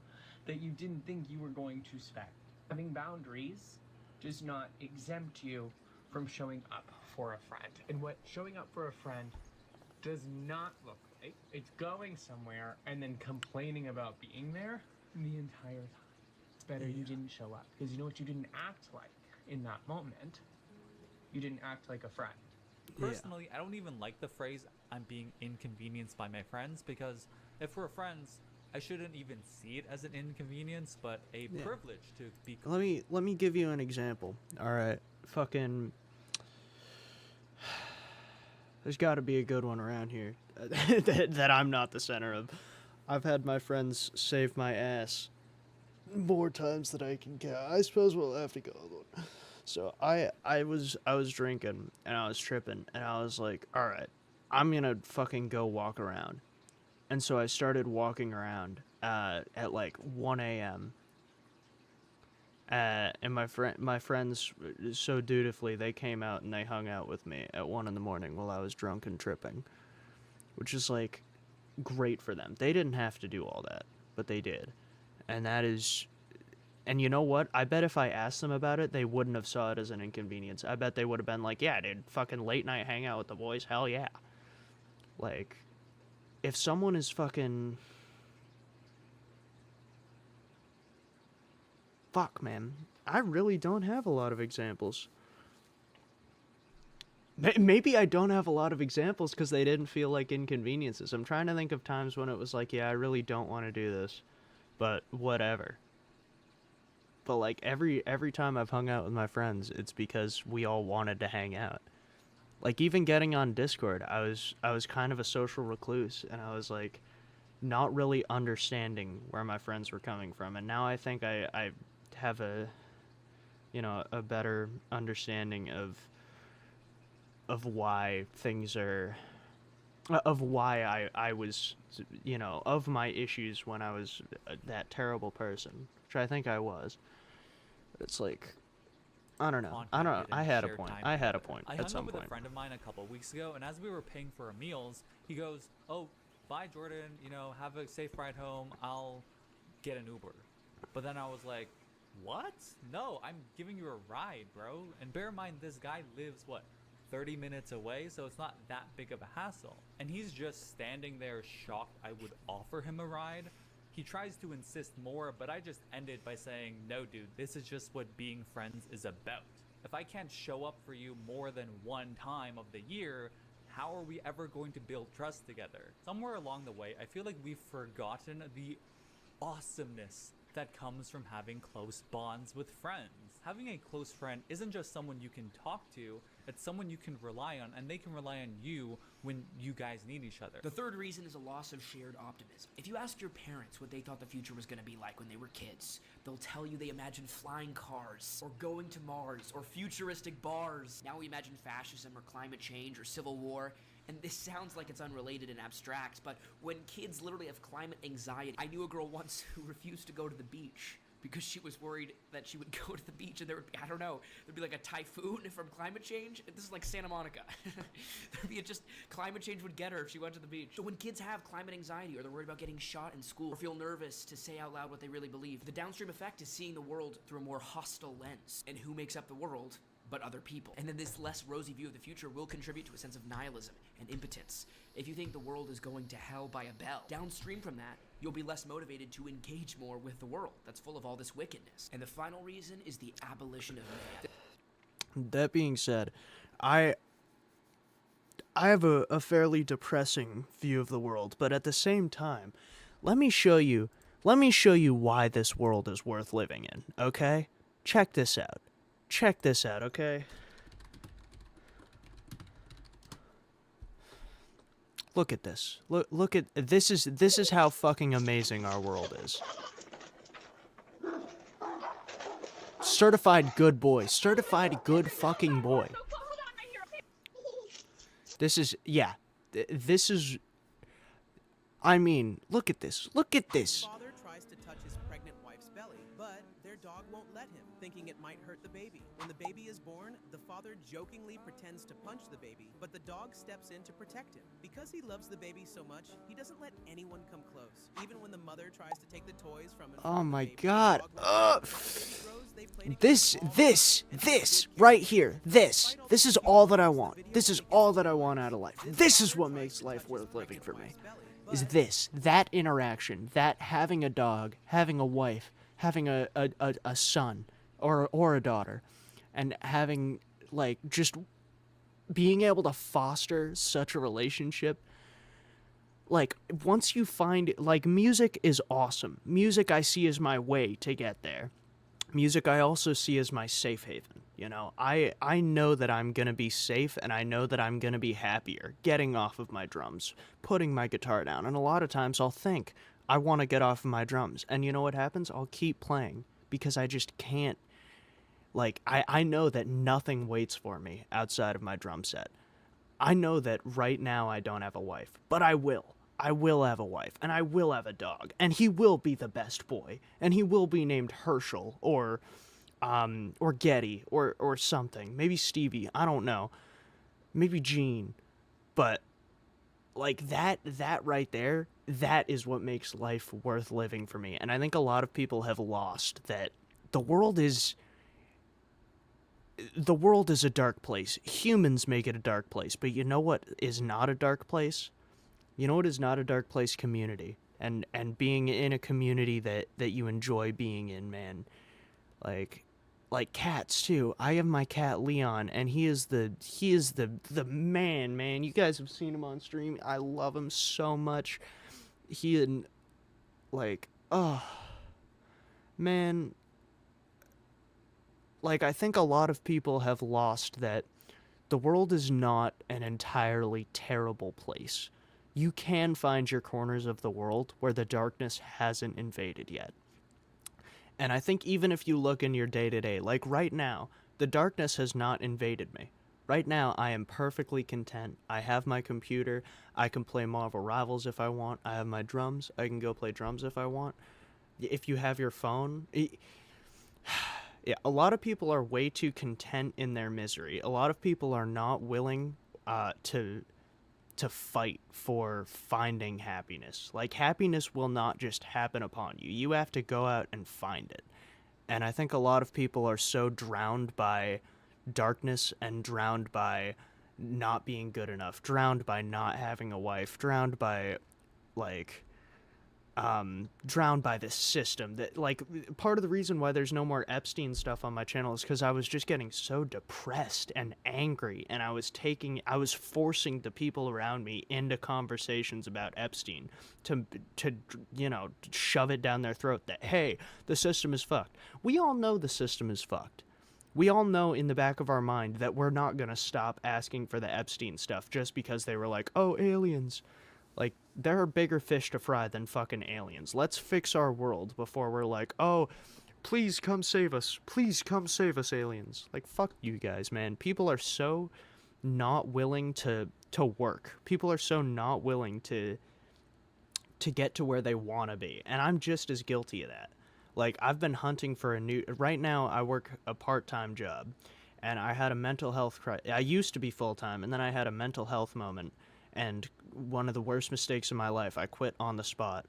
that you didn't think you were going to spend. Having boundaries does not exempt you from showing up for a friend. And what showing up for a friend does not look like, it's going somewhere and then complaining about being there the entire time. It's better you didn't show up, because you know what you didn't act like in that moment? You didn't act like a friend. Personally, I don't even like the phrase "I'm being inconvenienced by my friends" because if we're friends, I shouldn't even see it as an inconvenience, but a privilege to be. Let me give you an example. All right, fucking. There's got to be a good one around here that I'm not the center of. I've had my friends save my ass more times than I can count. I suppose we'll have to go. So I was drinking and I was tripping and I was like, all right, I'm gonna fucking go walk around. And so I started walking around at like 1 a.m. And my friends so dutifully, they came out and they hung out with me at 1 in the morning while I was drunk and tripping, which is like great for them. They didn't have to do all that, but they did. And that is, and you know what? I bet if I asked them about it, they wouldn't have saw it as an inconvenience. I bet they would have been like, yeah, dude, fucking late night hangout with the boys, hell yeah. Like, if someone is fucking... Fuck, man. I really don't have a lot of examples. Maybe I don't have a lot of examples because they didn't feel like inconveniences. I'm trying to think of times when it was like, yeah, I really don't want to do this, but whatever. But like every time I've hung out with my friends, it's because we all wanted to hang out. Like even getting on Discord, I was kind of a social recluse, and I was like not really understanding where my friends were coming from. And now I think I have a better understanding of why things are, of why I was, of my issues when I was that terrible person, which I think I was. It's like, I don't know. I had a point. I had a point hung at some up with point. a friend of mine a couple weeks ago, and as we were paying for our meals, he goes, "Oh, bye, Jordan. Have a safe ride home. I'll get an Uber." But then I was like, "What? No, I'm giving you a ride, bro." And bear in mind, this guy lives 30 minutes away, so it's not that big of a hassle. And he's just standing there shocked I would offer him a ride. He tries to insist more, but I just ended by saying, "No, dude, this is just what being friends is about. If I can't show up for you more than one time of the year, how are we ever going to build trust together?" Somewhere along the way, I feel like we've forgotten the awesomeness that comes from having close bonds with friends. Having a close friend isn't just someone you can talk to, it's someone you can rely on, and they can rely on you when you guys need each other. The third reason is a loss of shared optimism. If you ask your parents what they thought the future was going to be like when they were kids, they'll tell you they imagined flying cars, or going to Mars, or futuristic bars. Now we imagine fascism, or climate change, or civil war. And this sounds like it's unrelated and abstract, but when kids literally have climate anxiety... I knew a girl once who refused to go to the beach because she was worried that she would go to the beach and there would be, there'd be like a typhoon from climate change. This is like Santa Monica. There'd be climate change would get her if she went to the beach. So when kids have climate anxiety, or they're worried about getting shot in school, or feel nervous to say out loud what they really believe, the downstream effect is seeing the world through a more hostile lens. And who makes up the world but other people? And then this less rosy view of the future will contribute to a sense of nihilism and impotence. If you think the world is going to hell by a bell, downstream from that, you'll be less motivated to engage more with the world that's full of all this wickedness. And the final reason is the abolition of man. That being said, I have a fairly depressing view of the world, but at the same time, let me show you why this world is worth living in, okay? Check this out. Check this out, okay? Look at this. Look at this is how fucking amazing our world is. Certified good boy. Certified good fucking boy. This is I mean, look at this. Look at this. Father tries to touch his pregnant wife's belly, but their dog won't let him, thinking it might hurt the baby. When the baby is born, the father jokingly pretends to punch the baby, but the dog steps in to protect him. Because he loves the baby so much, he doesn't let anyone come close. Even when the mother tries to take the toys from him. Oh my god. This right here. This is all that I want. This is all that I want out of life. This is what makes life worth living for me. Is that interaction, that having a dog, having a wife, having a son or a daughter, and having like just being able to foster such a relationship, like, once you find, like, music is awesome. Music I see as my way to get there. Music I also see as my safe haven. You know, I know that I'm gonna be safe, and I know that I'm gonna be happier getting off of my drums, putting my guitar down, and a lot of times I'll think, I want to get off of my drums, and you know what happens? I'll keep playing, because I just can't, like, I know that nothing waits for me outside of my drum set. I know that right now I don't have a wife, but I will. I will have a wife, and I will have a dog, and he will be the best boy, and he will be named Herschel, or Getty, or something. Maybe Stevie, I don't know. Maybe Gene. But, like, that right there, that is what makes life worth living for me. And I think a lot of people have lost that the world is a dark place. Humans make it a dark place, but you know what is not a dark place? You know what is not a dark place? Community. And being in a community that you enjoy being in, man. Like cats too. I have my cat Leon, and he is the man. You guys have seen him on stream. I love him so much. Man. Like, I think a lot of people have lost that the world is not an entirely terrible place. You can find your corners of the world where the darkness hasn't invaded yet. And I think even if you look in your day-to-day, like right now, the darkness has not invaded me. Right now, I am perfectly content. I have my computer. I can play Marvel Rivals if I want. I have my drums. I can go play drums if I want. If you have your phone... Yeah, a lot of people are way too content in their misery. A lot of people are not willing to fight for finding happiness. Like, happiness will not just happen upon you. You have to go out and find it. And I think a lot of people are so drowned by darkness and drowned by not being good enough, drowned by not having a wife, drowned by, like... drowned by this system that, like, part of the reason why there's no more Epstein stuff on my channel is because I was just getting so depressed and angry, and I was forcing the people around me into conversations about Epstein to you know, shove it down their throat that, hey, the system is fucked. We all know the system is fucked. We all know in the back of our mind that we're not gonna stop asking for the Epstein stuff just because they were like, oh, aliens. Like, there are bigger fish to fry than fucking aliens. Let's fix our world before we're like, oh, please come save us. Please come save us, aliens. Like, fuck you guys, man. People are so not willing to work. People are so not willing to get to where they want to be. And I'm just as guilty of that. Like, I've been hunting for right now, I work a part-time job. And I had a mental health crisis. I used to be full-time, and then I had a mental health moment. And one of the worst mistakes in my life, I quit on the spot.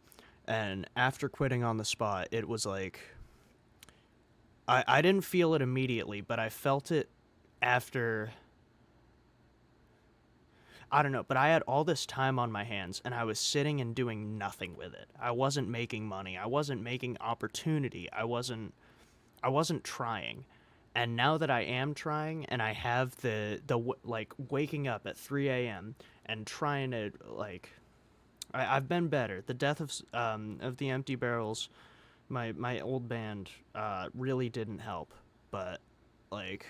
And after quitting on the spot, it was like... I didn't feel it immediately, but I felt it after... I don't know, but I had all this time on my hands, and I was sitting and doing nothing with it. I wasn't making money. I wasn't making opportunity. I wasn't trying. And now that I am trying, and I have like, waking up at 3 a.m., and trying to, like, I've been better. The death of the Empty Barrels, my old band, really didn't help. But, like,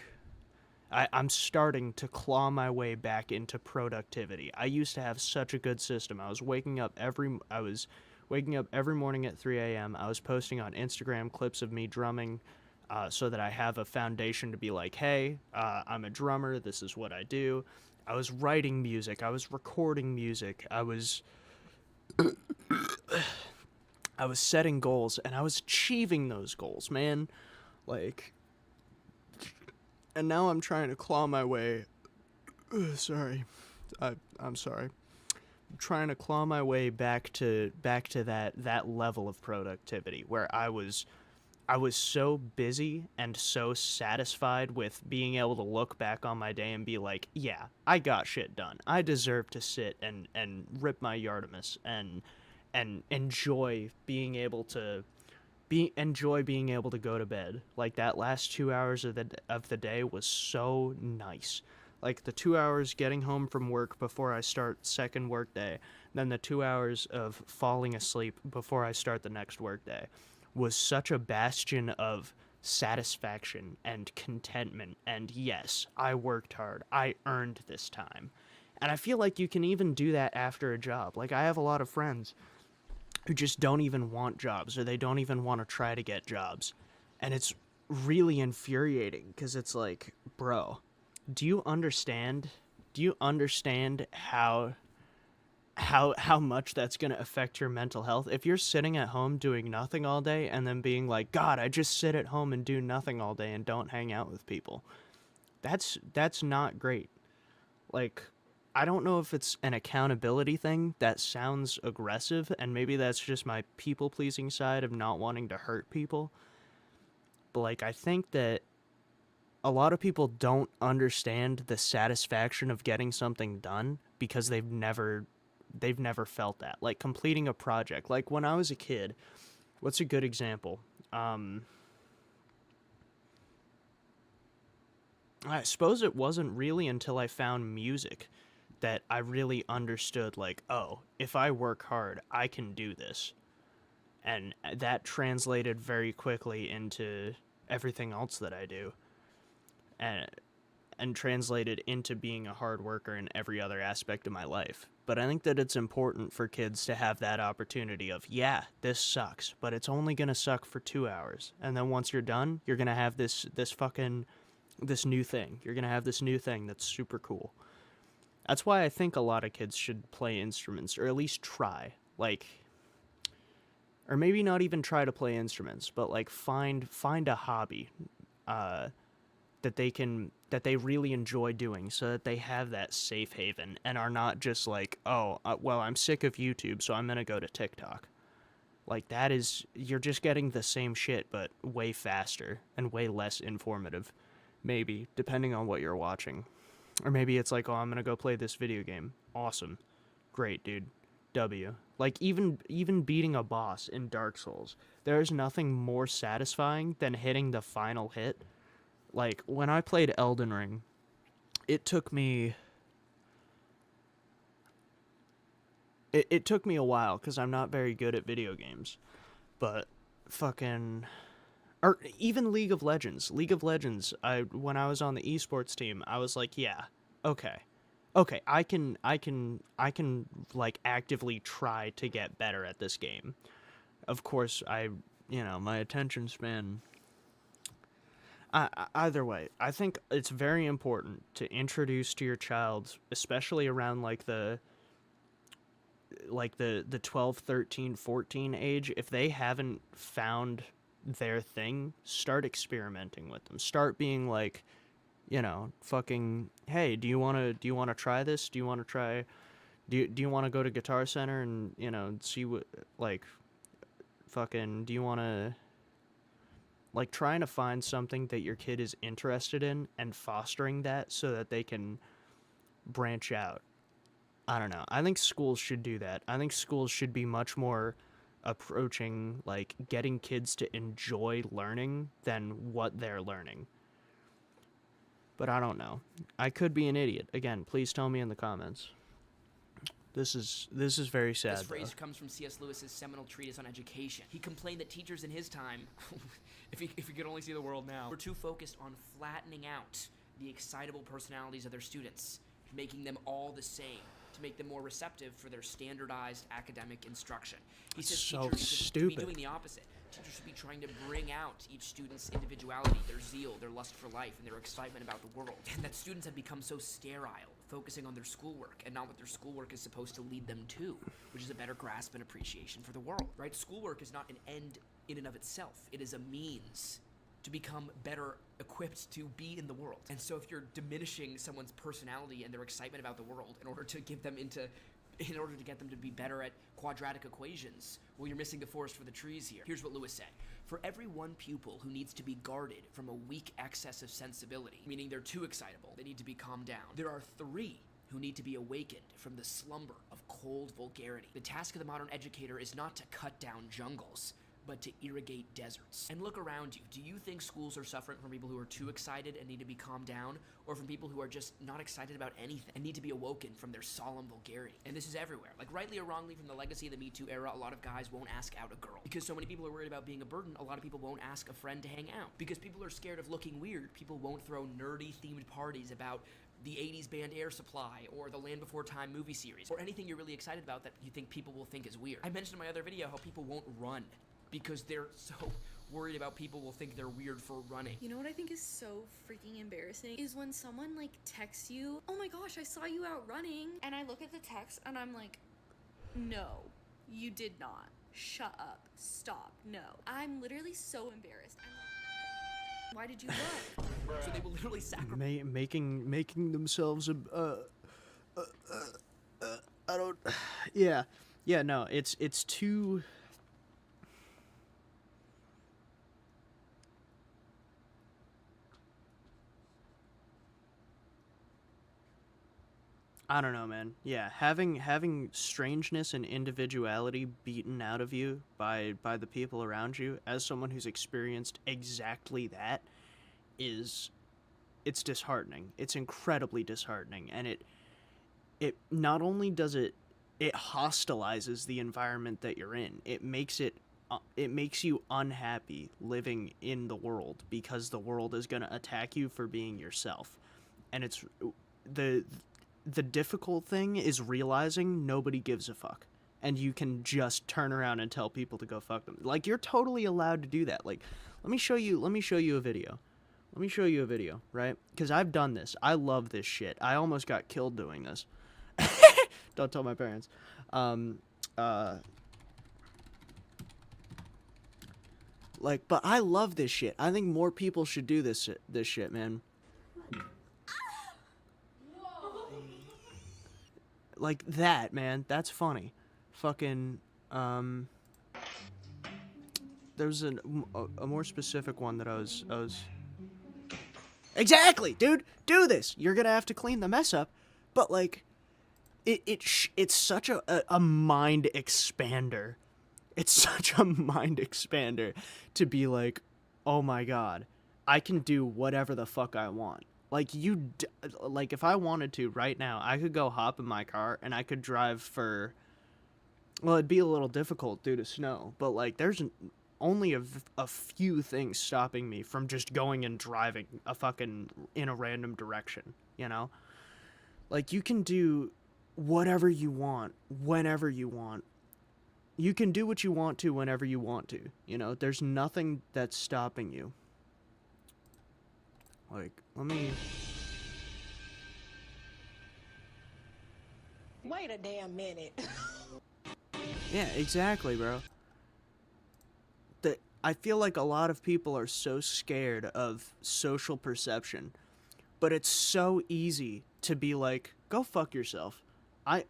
I'm starting to claw my way back into productivity. I used to have such a good system. I was waking up every morning at 3 a.m. I was posting on Instagram clips of me drumming, so that I have a foundation to be like, hey, I'm a drummer. This is what I do. I was writing music. I was recording music. I was setting goals, and I was achieving those goals, man. Like, and now I'm trying to claw my way. Sorry, I'm sorry. I'm trying to claw my way back to that level of productivity where I was so busy and so satisfied with being able to look back on my day and be like, yeah, I got shit done. I deserve to sit and rip my Yardamus and enjoy being able to go to bed. Like, that last 2 hours of the day was so nice. Like the 2 hours getting home from work before I start second work day, then the 2 hours of falling asleep before I start the next work day was such a bastion of satisfaction and contentment. And yes, I worked hard. I earned this time. And I feel like you can even do that after a job. Like I have a lot of friends who just don't even want jobs, or they don't even want to try to get jobs. And it's really infuriating because it's like, bro, do you understand how much that's going to affect your mental health? If you're sitting at home doing nothing all day and then being like, God, I just sit at home and do nothing all day and don't hang out with people, that's not great. Like, I don't know if it's an accountability thing that sounds aggressive, and maybe that's just my people-pleasing side of not wanting to hurt people. But like, I think that a lot of people don't understand the satisfaction of getting something done because they've never felt that. Like completing a project. Like when I was a kid, what's a good example? I suppose it wasn't really until I found music that I really understood, like, oh, if I work hard, I can do this. And that translated very quickly into everything else that I do. And translated into being a hard worker in every other aspect of my life. But I think that it's important for kids to have that opportunity of, yeah, this sucks, but it's only going to suck for 2 hours. And then once you're done, you're going to have this new thing. You're going to have this new thing that's super cool. That's why I think a lot of kids should play instruments, or at least try. Like, or maybe not even try to play instruments, but like find a hobby that they really enjoy doing, so that they have that safe haven and are not just like, oh, well, I'm sick of YouTube, so I'm gonna go to TikTok. Like, that is, you're just getting the same shit, but way faster and way less informative, maybe, depending on what you're watching. Or maybe it's like, oh, I'm gonna go play this video game. Awesome. Great, dude. W. Like, even beating a boss in Dark Souls, there's nothing more satisfying than hitting the final hit. Like, when I played Elden Ring, it took me a while, because I'm not very good at video games. But or even League of Legends. When I was on the esports team, I was like, yeah, okay, I can like actively try to get better at this game. Of course, my attention span. Either way, I think it's very important to introduce to your child, especially around like the 12, 13, 14 age, if they haven't found their thing, start experimenting with them. Start being like, fucking, hey, do you want to try this? Do you want to go to Guitar Center and, see what, like, fucking, do you want to, like, trying to find something that your kid is interested in and fostering that so that they can branch out. I don't know. I think schools should do that. I think schools should be much more approaching, like, getting kids to enjoy learning than what they're learning. But I don't know. I could be an idiot. Again, please tell me in the comments. This is very sad. This phrase comes from C.S. Lewis's seminal treatise on education. He complained that teachers in his time, if he could only see the world now, were too focused on flattening out the excitable personalities of their students, making them all the same, to make them more receptive for their standardized academic instruction. He says teachers should be doing the opposite. Teachers should be trying to bring out each student's individuality, their zeal, their lust for life, and their excitement about the world. And that students have become so sterile, focusing on their schoolwork and not what their schoolwork is supposed to lead them to, which is a better grasp and appreciation for the world, right? Schoolwork is not an end in and of itself. It is a means to become better equipped to be in the world. And so if you're diminishing someone's personality and their excitement about the world in order to get them to be better at quadratic equations, well, you're missing the forest for the trees here. Here's what Lewis said. For every one pupil who needs to be guarded from a weak excess of sensibility, meaning they're too excitable, they need to be calmed down, there are 3 who need to be awakened from the slumber of cold vulgarity. The task of the modern educator is not to cut down jungles, but to irrigate deserts. And look around you. Do you think schools are suffering from people who are too excited and need to be calmed down, or from people who are just not excited about anything and need to be awoken from their solemn vulgarity? And this is everywhere. Like, rightly or wrongly, from the legacy of the Me Too era, a lot of guys won't ask out a girl. Because so many people are worried about being a burden, a lot of people won't ask a friend to hang out. Because people are scared of looking weird, people won't throw nerdy-themed parties about the 80s band Air Supply, or the Land Before Time movie series, or anything you're really excited about that you think people will think is weird. I mentioned in my other video how people won't run because they're so worried about people will think they're weird for running. You know what I think is so freaking embarrassing is when someone like texts you, oh my gosh, I saw you out running, and I look at the text and I'm like, no, you did not. Shut up. Stop. No. I'm literally so embarrassed. Why did you run? So they will literally sacrifice. Making themselves I don't. Yeah, no, it's too. I don't know, man. Yeah, having strangeness and individuality beaten out of you by the people around you, as someone who's experienced exactly that, it's disheartening. It's incredibly disheartening, and it not only does it hostilizes the environment that you're in. It makes you unhappy living in the world because the world is going to attack you for being yourself. And it's the difficult thing is realizing nobody gives a fuck, and you can just turn around and tell people to go fuck them. Like, you're totally allowed to do that. Like, let me show you a video. Let me show you a video, right? Because I've done this. I love this shit. I almost got killed doing this. Don't tell my parents. Like, but I love this shit. I think more people should do this shit, man. Like that, man. That's funny. Fucking, there's a more specific one that I was... Exactly, dude! Do this! You're gonna have to clean the mess up, but, like, it's such a mind expander. It's such a mind expander to be like, oh my god, I can do whatever the fuck I want. Like, like, if I wanted to right now, I could go hop in my car and I could drive for, well, it'd be a little difficult due to snow, but, like, there's only a few things stopping me from just going and driving in a random direction, you know? Like, you can do whatever you want, whenever you want. You can do what you want to whenever you want to, you know? There's nothing that's stopping you. Like, let me... Wait a damn minute. Yeah, exactly, bro. I feel like a lot of people are so scared of social perception, but it's so easy to be like, go fuck yourself. I'm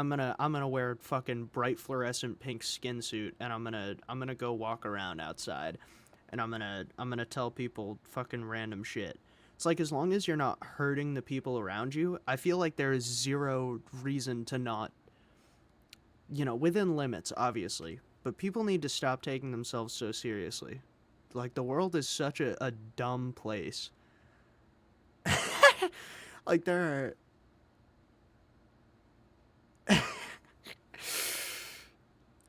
gonna wear fucking bright fluorescent pink skin suit, and I'm gonna go walk around outside, and I'm gonna tell people fucking random shit. It's like, as long as you're not hurting the people around you, I feel like there is zero reason to not, you know, within limits, obviously. But people need to stop taking themselves so seriously. Like, the world is such a dumb place. Like, there are...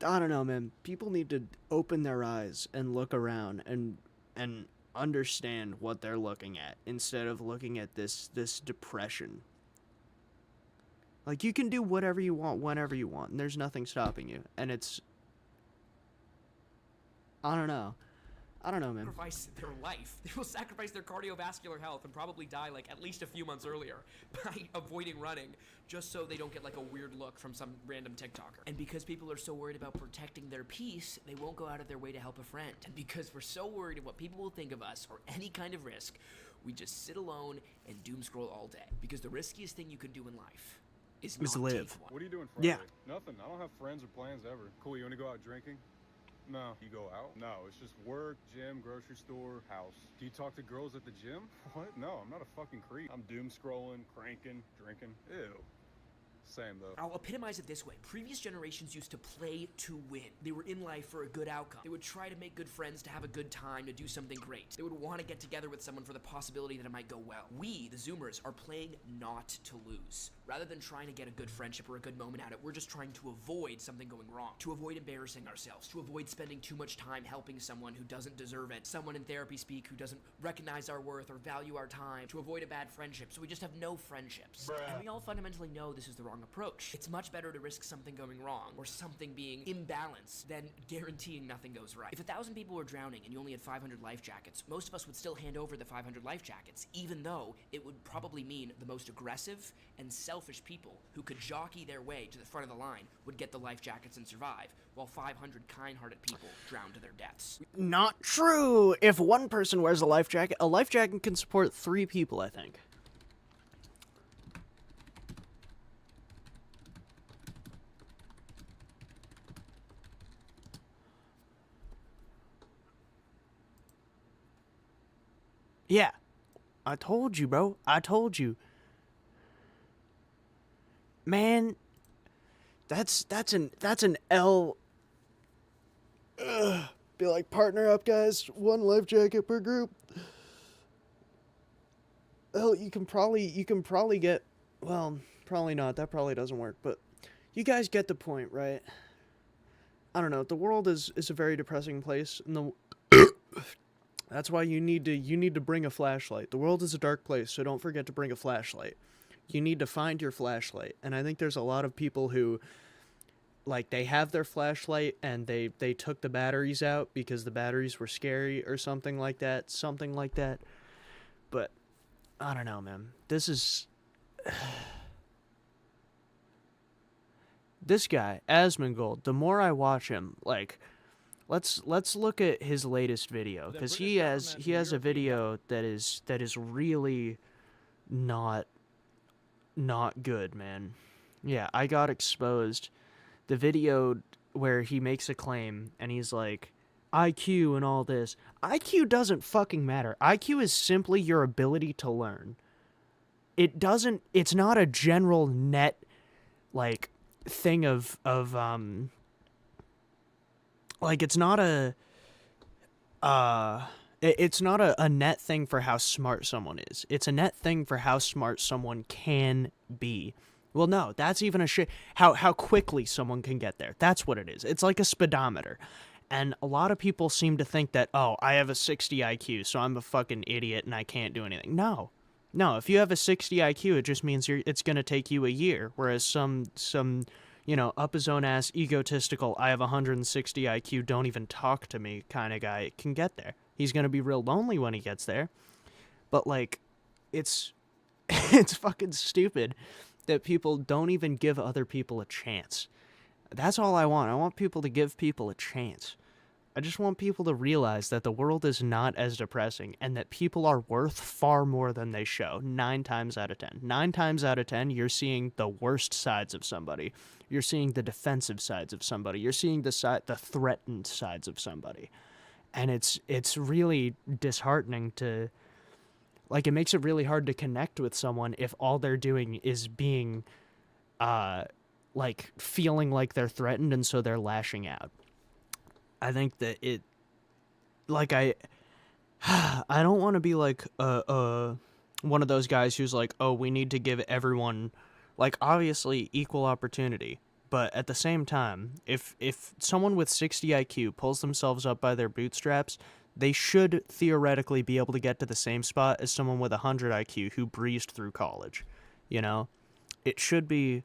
I don't know, man. People need to open their eyes and look around and understand what they're looking at instead of looking at this depression. Like, you can do whatever you want whenever you want, and there's nothing stopping you. And it's... I don't know, man. Sacrifice their life. They will sacrifice their cardiovascular health and probably die, like, at least a few months earlier by avoiding running, just so they don't get, like, a weird look from some random TikToker. And because people are so worried about protecting their peace, they won't go out of their way to help a friend. And because we're so worried of what people will think of us or any kind of risk, we just sit alone and doom scroll all day. Because the riskiest thing you can do in life is not live. take one. What are you doing Friday? Yeah. Nothing. I don't have friends or plans ever. Cool, you want to go out drinking? No. You go out? No, it's just work, gym, grocery store, house. Do you talk to girls at the gym? What? No, I'm not a fucking creep. I'm doom scrolling, cranking, drinking. Ew. Same, though. I'll epitomize it this way. Previous generations used to play to win. They were in life for a good outcome. They would try to make good friends, to have a good time, to do something great. They would want to get together with someone for the possibility that it might go well. We, the Zoomers, are playing not to lose. Rather than trying to get a good friendship or a good moment out of it, we're just trying to avoid something going wrong, to avoid embarrassing ourselves, to avoid spending too much time helping someone who doesn't deserve it, someone in therapy speak who doesn't recognize our worth or value our time, to avoid a bad friendship, so we just have no friendships. And we all fundamentally know this is the wrong approach. It's much better to risk something going wrong or something being imbalanced than guaranteeing nothing goes right. If 1,000 people were drowning and you only had 500 life jackets, most of us would still hand over the 500 life jackets, even though it would probably mean the most aggressive and selfish people who could jockey their way to the front of the line would get the life jackets and survive, while 500 kind-hearted people drown to their deaths. Not true! If one person wears a life jacket can support 3 people, I think. Yeah. I told you, bro. I told you. Man, that's an L. Ugh. Be like, partner up, guys. 1 life jacket per group. Hell, you can probably get, well, probably not. That probably doesn't work, but you guys get the point, right? I don't know. The world is a very depressing place, and that's why you need to bring a flashlight. The world is a dark place, so don't forget to bring a flashlight. You need to find your flashlight. And I think there's a lot of people who, like, they have their flashlight and they took the batteries out because the batteries were scary or something like that. But I don't know, man. This is this guy, Asmongold, the more I watch him, like, let's look at his latest video, because he has a video that is really not good, man. Yeah, I got exposed. The video where he makes a claim and he's like, IQ and all this. IQ doesn't fucking matter. IQ is simply your ability to learn. It's not a general net, like, thing of like, it's not a net thing for how smart someone is. It's a net thing for how smart someone can be. Well, no, that's even a shit. How quickly someone can get there. That's what it is. It's like a speedometer. And a lot of people seem to think that, oh, I have a 60 IQ, so I'm a fucking idiot and I can't do anything. No, if you have a 60 IQ, it just means it's going to take you a year. Whereas some up his own ass, egotistical, I have 160 IQ, don't even talk to me kind of guy can get there. He's going to be real lonely when he gets there. But, like, it's fucking stupid that people don't even give other people a chance. That's all I want. I want people to give people a chance. I just want people to realize that the world is not as depressing and that people are worth far more than they show 9 times out of 10. 9 times out of 10, you're seeing the worst sides of somebody. You're seeing the defensive sides of somebody. You're seeing the threatened sides of somebody. And it's really disheartening to, like, it makes it really hard to connect with someone if all they're doing is being, like, feeling like they're threatened and so they're lashing out. I think that it, like, I don't want to be like one of those guys who's like, oh, we need to give everyone, like, obviously equal opportunity. But at the same time, if someone with 60 IQ pulls themselves up by their bootstraps, they should theoretically be able to get to the same spot as someone with 100 IQ who breezed through college. You know? It should be,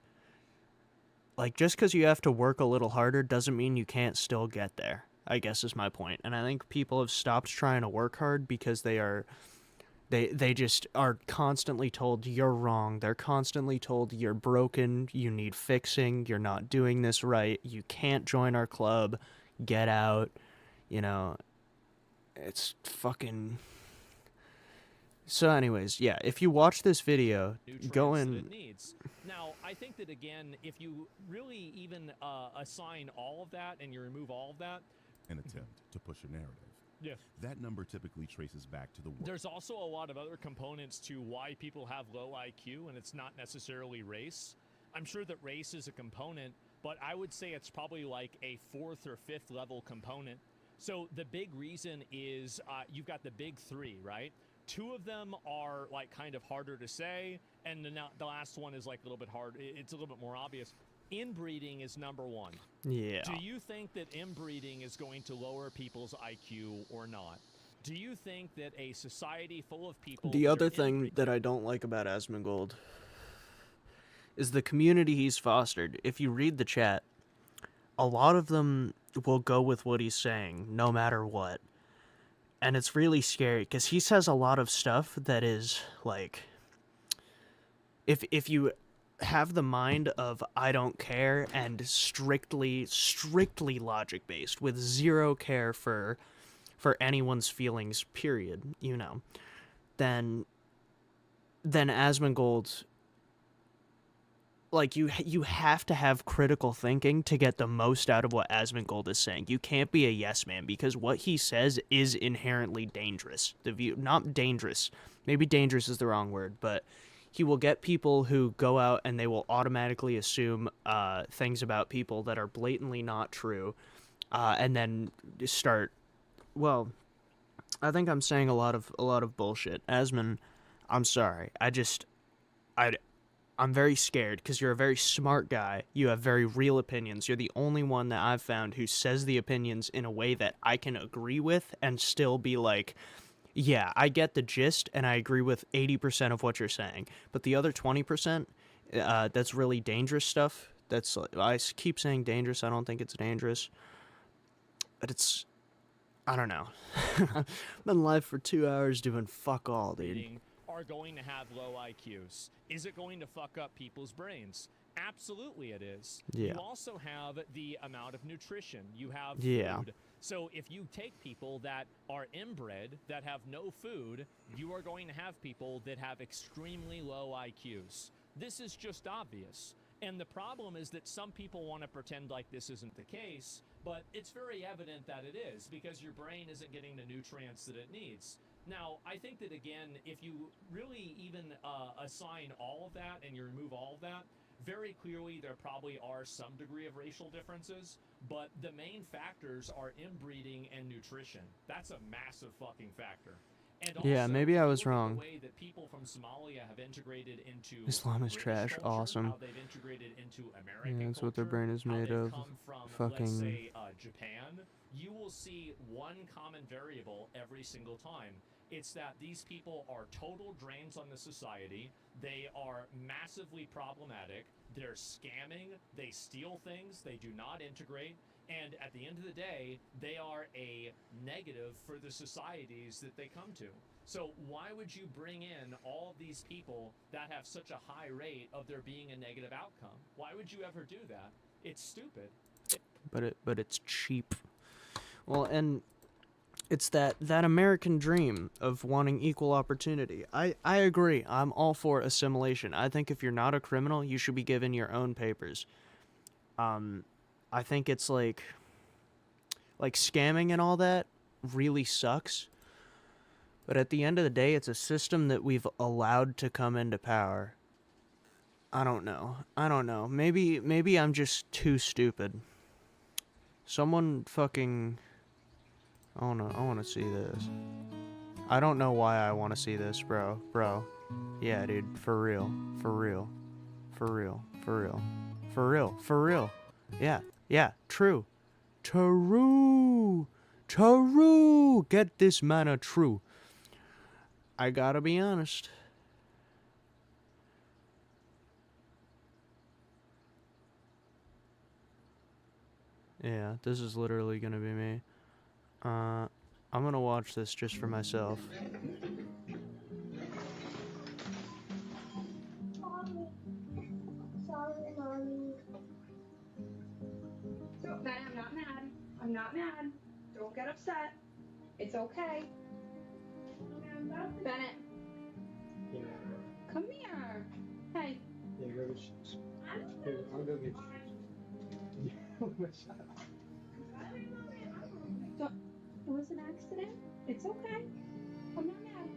like, just because you have to work a little harder doesn't mean you can't still get there, I guess is my point. And I think people have stopped trying to work hard because they just are constantly told you're wrong. They're constantly told you're broken, you need fixing, you're not doing this right, you can't join our club, get out, it's fucking... So anyways, yeah, if you watch this video, go in... Now, I think that, again, if you really even assign all of that and you remove all of that... An attempt to push a narrative. Yeah. That number typically traces back to the work. There's also a lot of other components to why people have low IQ, and it's not necessarily race. I'm sure that race is a component, but I would say it's probably like a 4th or 5th level component. So the big reason is you've got the big 3, right? 2 of them are like kind of harder to say, and the last one is like a little bit hard. It's a little bit more obvious. Inbreeding is number 1. Yeah. Do you think that inbreeding is going to lower people's IQ or not? Do you think that a society full of people... The other thing that I don't like about Asmongold is the community he's fostered. If you read the chat, a lot of them will go with what he's saying, no matter what. And it's really scary, because he says a lot of stuff that is, like... If you have the mind of I don't care and strictly logic-based, with zero care for anyone's feelings, period, you know, then Asmongold, like, you have to have critical thinking to get the most out of what Asmongold is saying. You can't be a yes man, because what he says is inherently dangerous. Not dangerous, maybe dangerous is the wrong word, but he will get people who go out and they will automatically assume things about people that are blatantly not true, and then start... Well, I think I'm saying a lot of bullshit. Asmon, I'm sorry. I'm very scared, because you're a very smart guy. You have very real opinions. You're the only one that I've found who says the opinions in a way that I can agree with and still be like, yeah, I get the gist, and I agree with 80% of what you're saying. But the other 20%, that's really dangerous stuff. I keep saying dangerous. I don't think it's dangerous. But it's... I don't know. I've been live for 2 hours doing fuck all, dude. Are going to have low IQs. Is it going to fuck up people's brains? Absolutely it is. Yeah. You also have the amount of nutrition. You have Yeah. food. So if you take people that are inbred, that have no food, you are going to have people that have extremely low IQs. This is just obvious. And the problem is that some people want to pretend like this isn't the case, but it's very evident that it is, because your brain isn't getting the nutrients that it needs. Now, I think that, again, if you really even assign all of that and you remove all of that, very clearly there probably are some degree of racial differences, but the main factors are inbreeding and nutrition. That's a massive fucking factor. And Yeah, also, maybe I was the wrong. way that people from Somalia have integrated into Islam is British trash. culture, Awesome. how they've integrated into American Yeah, that's what their culture, brain is how made they've of. come from, Fucking... let's say, Japan, you will see one common variable every single time. It's that these people are total drains on the society. They are massively problematic. They're scamming. They steal things. They do not integrate. And at the end of the day, they are a negative for the societies that they come to. So why would you bring in all of these people that have such a high rate of there being a negative outcome? Why would you ever do that? It's stupid. But it's cheap. Well, and it's that American dream of wanting equal opportunity. I agree. I'm all for assimilation. I think if you're not a criminal, you should be given your own papers. I think it's like scamming and all that really sucks. But at the end of the day, it's a system that we've allowed to come into power. I don't know. Maybe I'm just too stupid. Someone fucking... I wanna see this. I don't know why I wanna see this, bro. Yeah, dude, for real. Yeah, true. Get this man a true. I gotta be honest. Yeah, this is literally gonna be me. I'm gonna watch this just for myself. Sorry, Mommy. So, Benny, I'm not mad. I'm not mad. Don't get upset. It's okay. Bennett. Yeah. Come here. Hey. Yeah, go get shoes. I'll go get shoes. Shut up. It was an accident. It's okay. I'm not mad.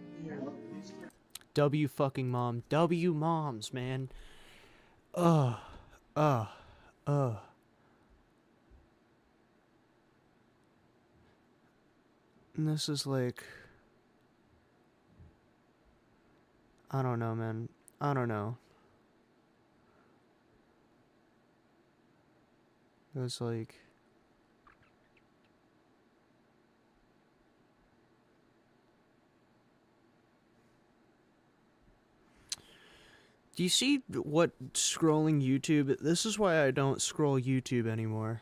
W fucking mom. W moms, man. Ugh. Ugh. Ugh. And this is like... I don't know, man. I don't know. It was like... Do you see what scrolling YouTube... This is why I don't scroll YouTube anymore.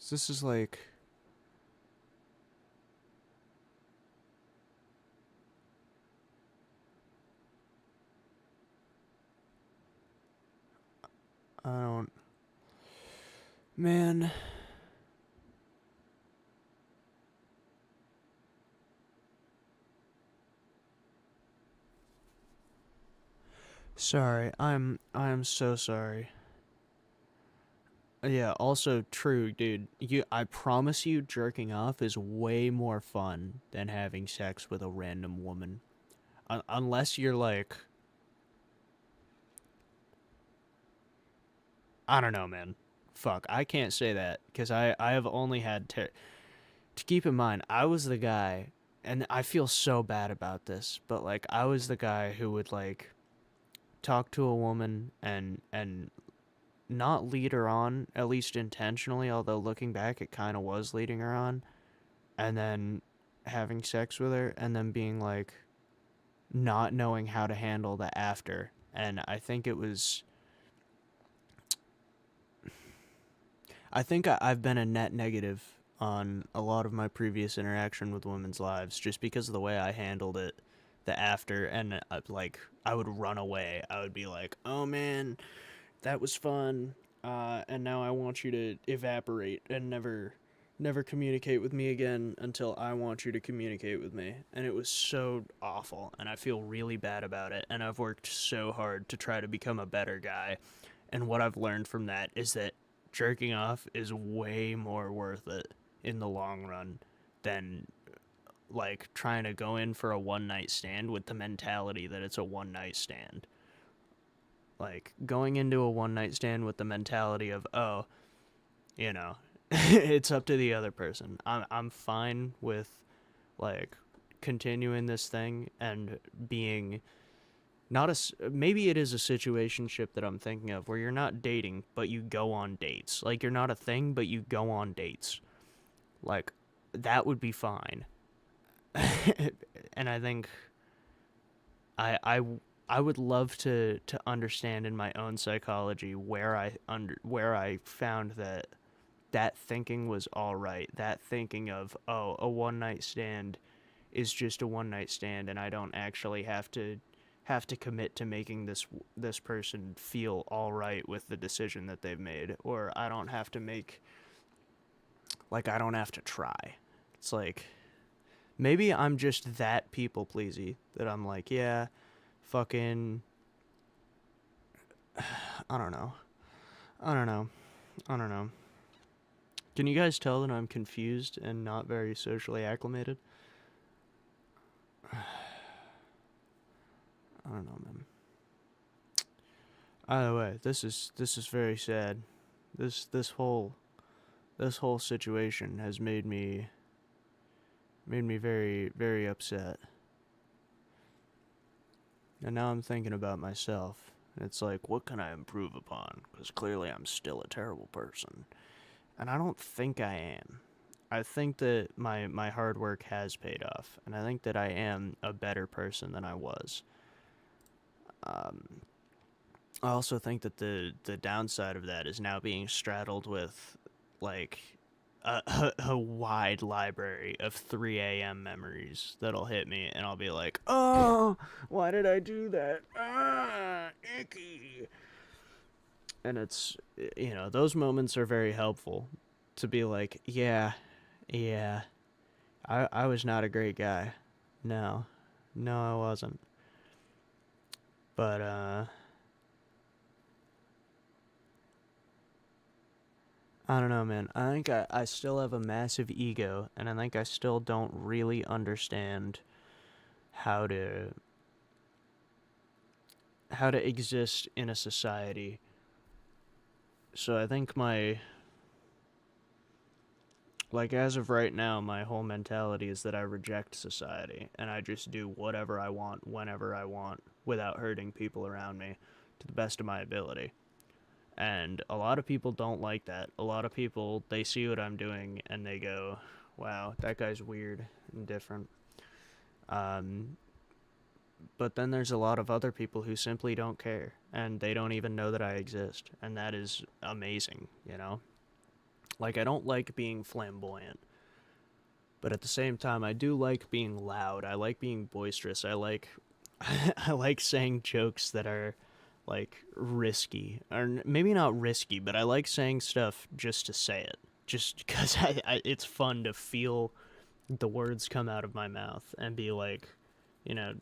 This is like... I don't... Man... Sorry, I'm so sorry. Yeah, also true, dude. I promise you jerking off is way more fun than having sex with a random woman. Unless you're like... I don't know, man. Fuck, I can't say that, because I have only had... To keep in mind, I was the guy, and I feel so bad about this, but, like, I was the guy who would, like, talk to a woman and not lead her on, at least intentionally, although looking back, it kind of was leading her on, and then having sex with her, and then being, like, not knowing how to handle the after, and I think it was... I think I've been a net negative on a lot of my previous interaction with women's lives, just because of the way I handled it, the after, and, like, I would run away. I would be like, oh man, that was fun, and now I want you to evaporate and never communicate with me again until I want you to communicate with me. And it was so awful, and I feel really bad about it, and I've worked so hard to try to become a better guy, and what I've learned from that is that jerking off is way more worth it in the long run than, like, trying to go in for a one-night stand with the mentality that it's a one-night stand. Like, going into a one-night stand with the mentality of, oh, you know, it's up to the other person. I'm fine with, like, continuing this thing and being not a... Maybe it is a situationship that I'm thinking of where you're not dating, but you go on dates. Like, you're not a thing, but you go on dates. Like, that would be fine. And I think I would love to understand in my own psychology where I found that thinking was all right. That thinking of, oh, a one night stand is just a one night stand, and I don't actually have to commit to making this person feel all right with the decision that they've made, or I don't have to make, like, I don't have to try. It's like, maybe I'm just that people pleasy that I'm like, yeah, fucking, I don't know. Can you guys tell that I'm confused and not very socially acclimated? I don't know, man. Either way, this is very sad. This whole situation has made me very, very upset. And now I'm thinking about myself. And it's like, what can I improve upon? Because clearly I'm still a terrible person. And I don't think I am. I think that my hard work has paid off. And I think that I am a better person than I was. I also think that the downside of that is now being straddled with, like, a wide library of 3 a.m. memories that'll hit me, and I'll be like, oh, why did I do that? Ah, icky. And it's, you know, those moments are very helpful to be like, yeah, I was not a great guy. No, I wasn't. But, I don't know, man. I think I still have a massive ego, and I think I still don't really understand how to exist in a society. So I think as of right now, my whole mentality is that I reject society, and I just do whatever I want, whenever I want, without hurting people around me, to the best of my ability. And a lot of people don't like that. A lot of people, they see what I'm doing, and they go, wow, that guy's weird and different. But then there's a lot of other people who simply don't care, and they don't even know that I exist, and that is amazing, you know? Like, I don't like being flamboyant, but at the same time, I do like being loud. I like being boisterous. I like I like saying jokes that are, like, risky. Or maybe not risky, but I like saying stuff just to say it. Just because it's fun to feel the words come out of my mouth and be like, you know,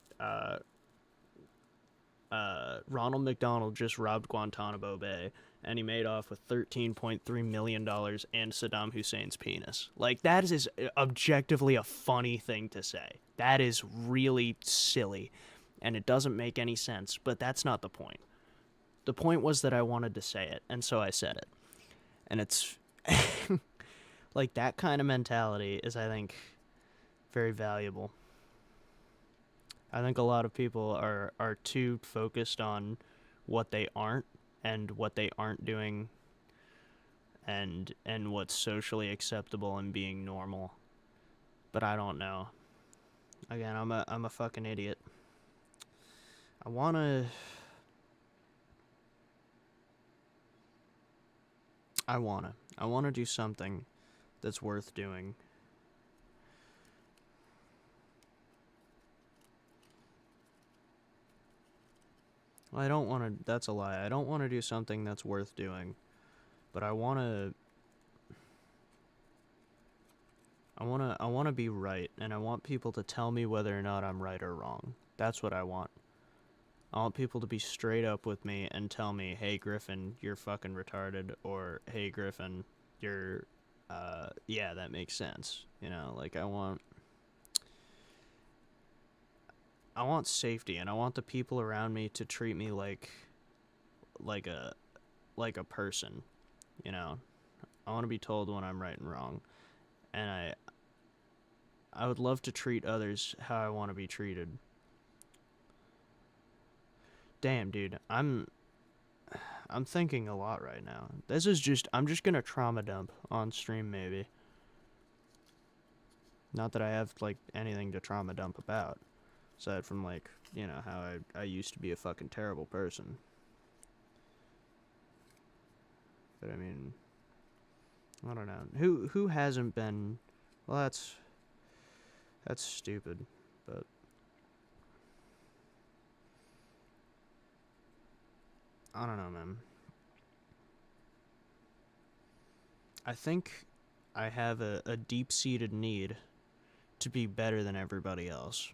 Ronald McDonald just robbed Guantanamo Bay, and he made off with $13.3 million and Saddam Hussein's penis. Like, that is objectively a funny thing to say. That is really silly, and it doesn't make any sense, but that's not the point. The point was that I wanted to say it, and so I said it. And it's... like, that kind of mentality is, I think, very valuable. I think a lot of people are too focused on what they aren't and what they aren't doing and what's socially acceptable and being normal. But I don't know. Again, I'm a fucking idiot. I wanna do something that's worth doing. I don't want to, that's a lie. I don't want to do something that's worth doing, but I want to be right, and I want people to tell me whether or not I'm right or wrong. That's what I want. I want people to be straight up with me and tell me, hey Griffin, you're fucking retarded, or hey Griffin, you're, yeah, that makes sense. You know, like, I want safety, and I want the people around me to treat me like a person, you know. I want to be told when I'm right and wrong, and I would love to treat others how I want to be treated. Damn, dude, I'm thinking a lot right now. I'm just gonna trauma dump on stream, maybe. Not that I have, like, anything to trauma dump about. Aside from, like, you know, how I used to be a fucking terrible person. But, I mean, I don't know. Who hasn't been... Well, that's stupid, but... I don't know, man. I think I have a deep-seated need to be better than everybody else.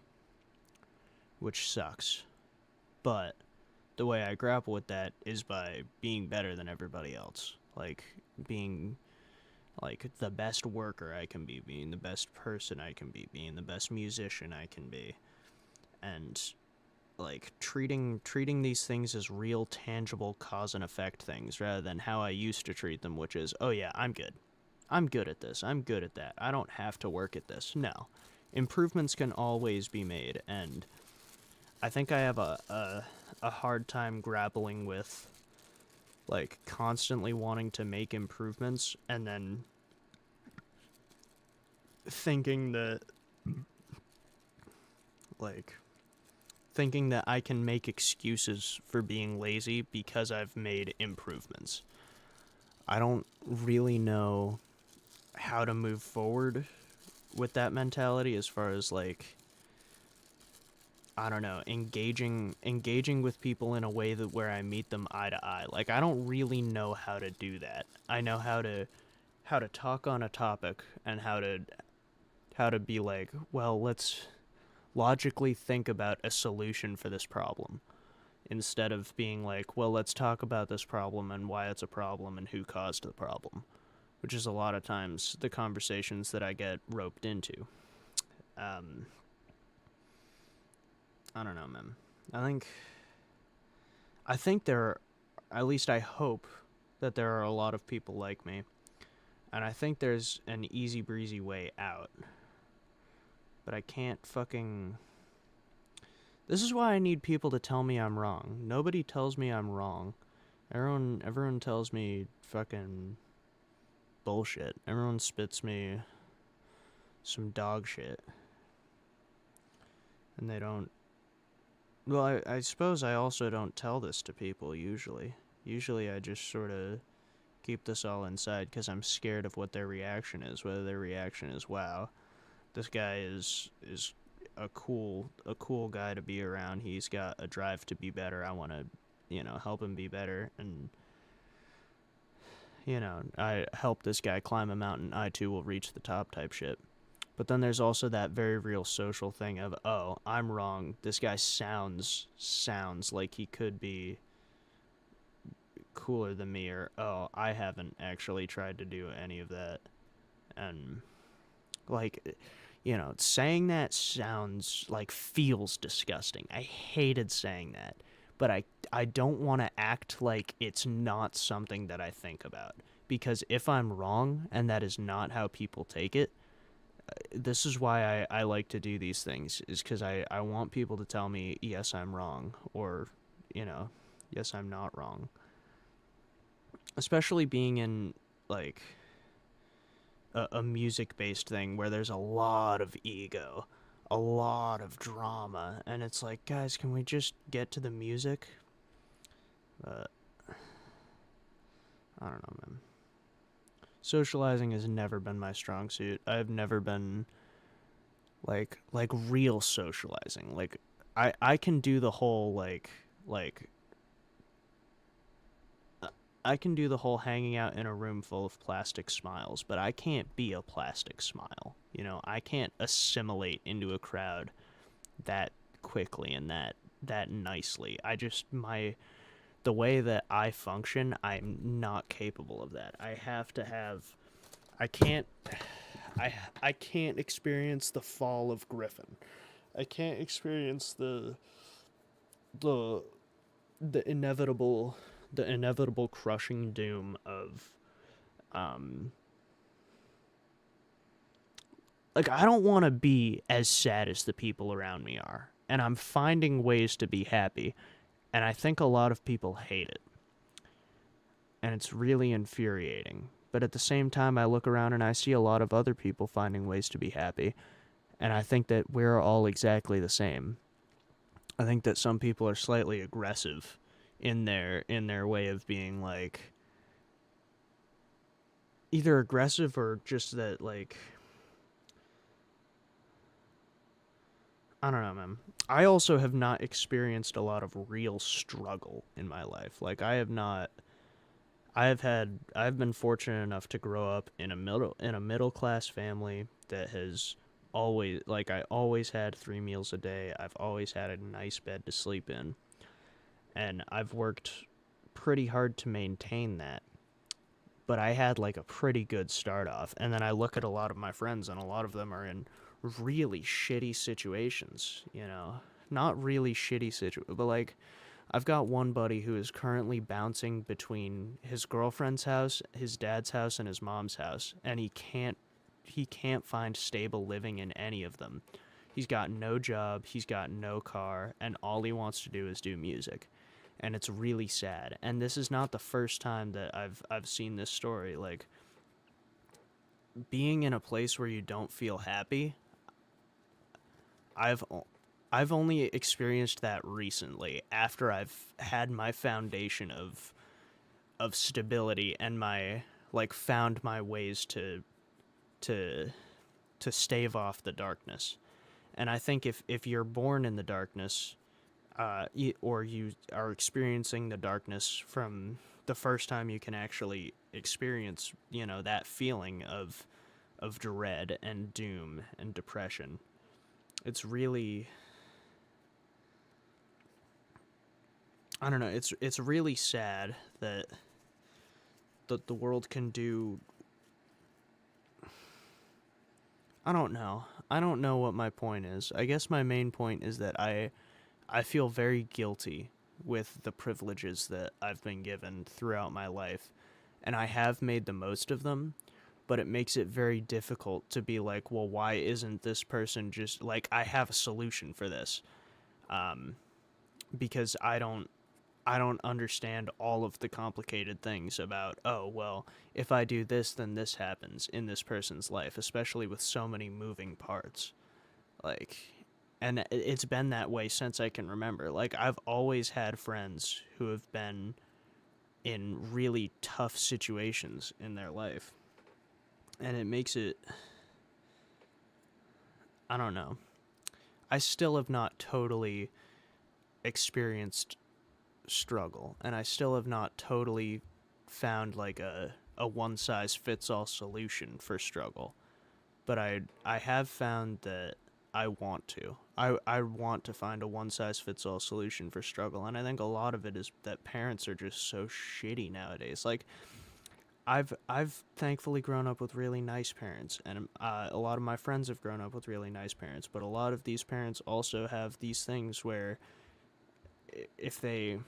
Which sucks. But the way I grapple with that is by being better than everybody else. Like, being, like, the best worker I can be, being the best person I can be, being the best musician I can be. And, like, treating these things as real, tangible cause and effect things, rather than how I used to treat them, which is, oh yeah, I'm good. I'm good at this. I'm good at that. I don't have to work at this. No. Improvements can always be made, and... I think I have a hard time grappling with, like, constantly wanting to make improvements and then thinking that I can make excuses for being lazy because I've made improvements. I don't really know how to move forward with that mentality as far as, like, I don't know, engaging with people in a way that where I meet them eye to eye. Like, I don't really know how to do that. I know how to talk on a topic and how to be like, well, let's logically think about a solution for this problem, instead of being like, well, let's talk about this problem and why it's a problem and who caused the problem, which is a lot of times the conversations that I get roped into. I don't know, man. I think I think at least I hope that there are a lot of people like me. And I think there's an easy breezy way out. But I can't fucking... This is why I need people to tell me I'm wrong. Nobody tells me I'm wrong. Everyone tells me fucking bullshit. Everyone spits me some dog shit. And they don't... Well, I suppose I also don't tell this to people, usually. Usually I just sort of keep this all inside because I'm scared of what their reaction is. Whether their reaction is, wow, this guy is a cool guy to be around. He's got a drive to be better. I want to, help him be better. And, I help this guy climb a mountain. I too will reach the top type shit. But then there's also that very real social thing of, oh, I'm wrong. This guy sounds like he could be cooler than me, or, oh, I haven't actually tried to do any of that. And, like, saying that feels disgusting. I hated saying that. But I don't want to act like it's not something that I think about. Because if I'm wrong, and that is not how people take it, this is why I like to do these things, is because I want people to tell me, yes, I'm wrong, or, yes, I'm not wrong. Especially being in, like, a music-based thing where there's a lot of ego, a lot of drama, and it's like, guys, can we just get to the music? But I don't know, man. Socializing has never been my strong suit. I've never been like real socializing. Like I can do the whole I can do the whole hanging out in a room full of plastic smiles, but I can't be a plastic smile. I can't assimilate into a crowd that quickly and that nicely. The way that I function, I'm not capable of that. I can't experience the fall of Griffin. I can't experience the inevitable crushing doom of I don't want to be as sad as the people around me are, and I'm finding ways to be happy, and I think a lot of people hate it, and it's really infuriating. But at the same time, I look around and I see a lot of other people finding ways to be happy, and I think that we're all exactly the same. I think that some people are slightly aggressive in their way of being, like, either aggressive or just that, like, I don't know, man. I also have not experienced a lot of real struggle in my life. Like, I've been fortunate enough to grow up in a middle class family that has always, like, I always had 3 meals a day. I've always had a nice bed to sleep in. And I've worked pretty hard to maintain that. But I had, like, a pretty good start off. And then I look at a lot of my friends, and a lot of them are in really shitty situations, Not really shitty situations, but, like, I've got one buddy who is currently bouncing between his girlfriend's house, his dad's house, and his mom's house. And he can't find stable living in any of them. He's got no job, he's got no car, and all he wants to do is do music. And it's really sad. And this is not the first time that I've seen this story. Like, being in a place where you don't feel happy, I've only experienced that recently, after I've had my foundation of stability and found my ways to stave off the darkness. And I think if you're born in the darkness, or you are experiencing the darkness from the first time you can actually experience, that feeling of dread and doom and depression, it's really, I don't know, it's really sad that the world can do, I don't know what my point is. I guess my main point is that I feel very guilty with the privileges that I've been given throughout my life, and I have made the most of them, but it makes it very difficult to be like, well, why isn't this person just, like, I have a solution for this, because I don't understand all of the complicated things about, oh, well, if I do this, then this happens in this person's life, especially with so many moving parts. Like, and it's been that way since I can remember. Like, I've always had friends who have been in really tough situations in their life. And it makes it, I don't know. I still have not totally experienced struggle, and I still have not totally found like a one-size-fits-all solution for struggle. But I have found that I want to. I want to find a one-size-fits-all solution for struggle, and I think a lot of it is that parents are just so shitty nowadays. Like, I've thankfully grown up with really nice parents, and a lot of my friends have grown up with really nice parents, but a lot of these parents also have these things where if they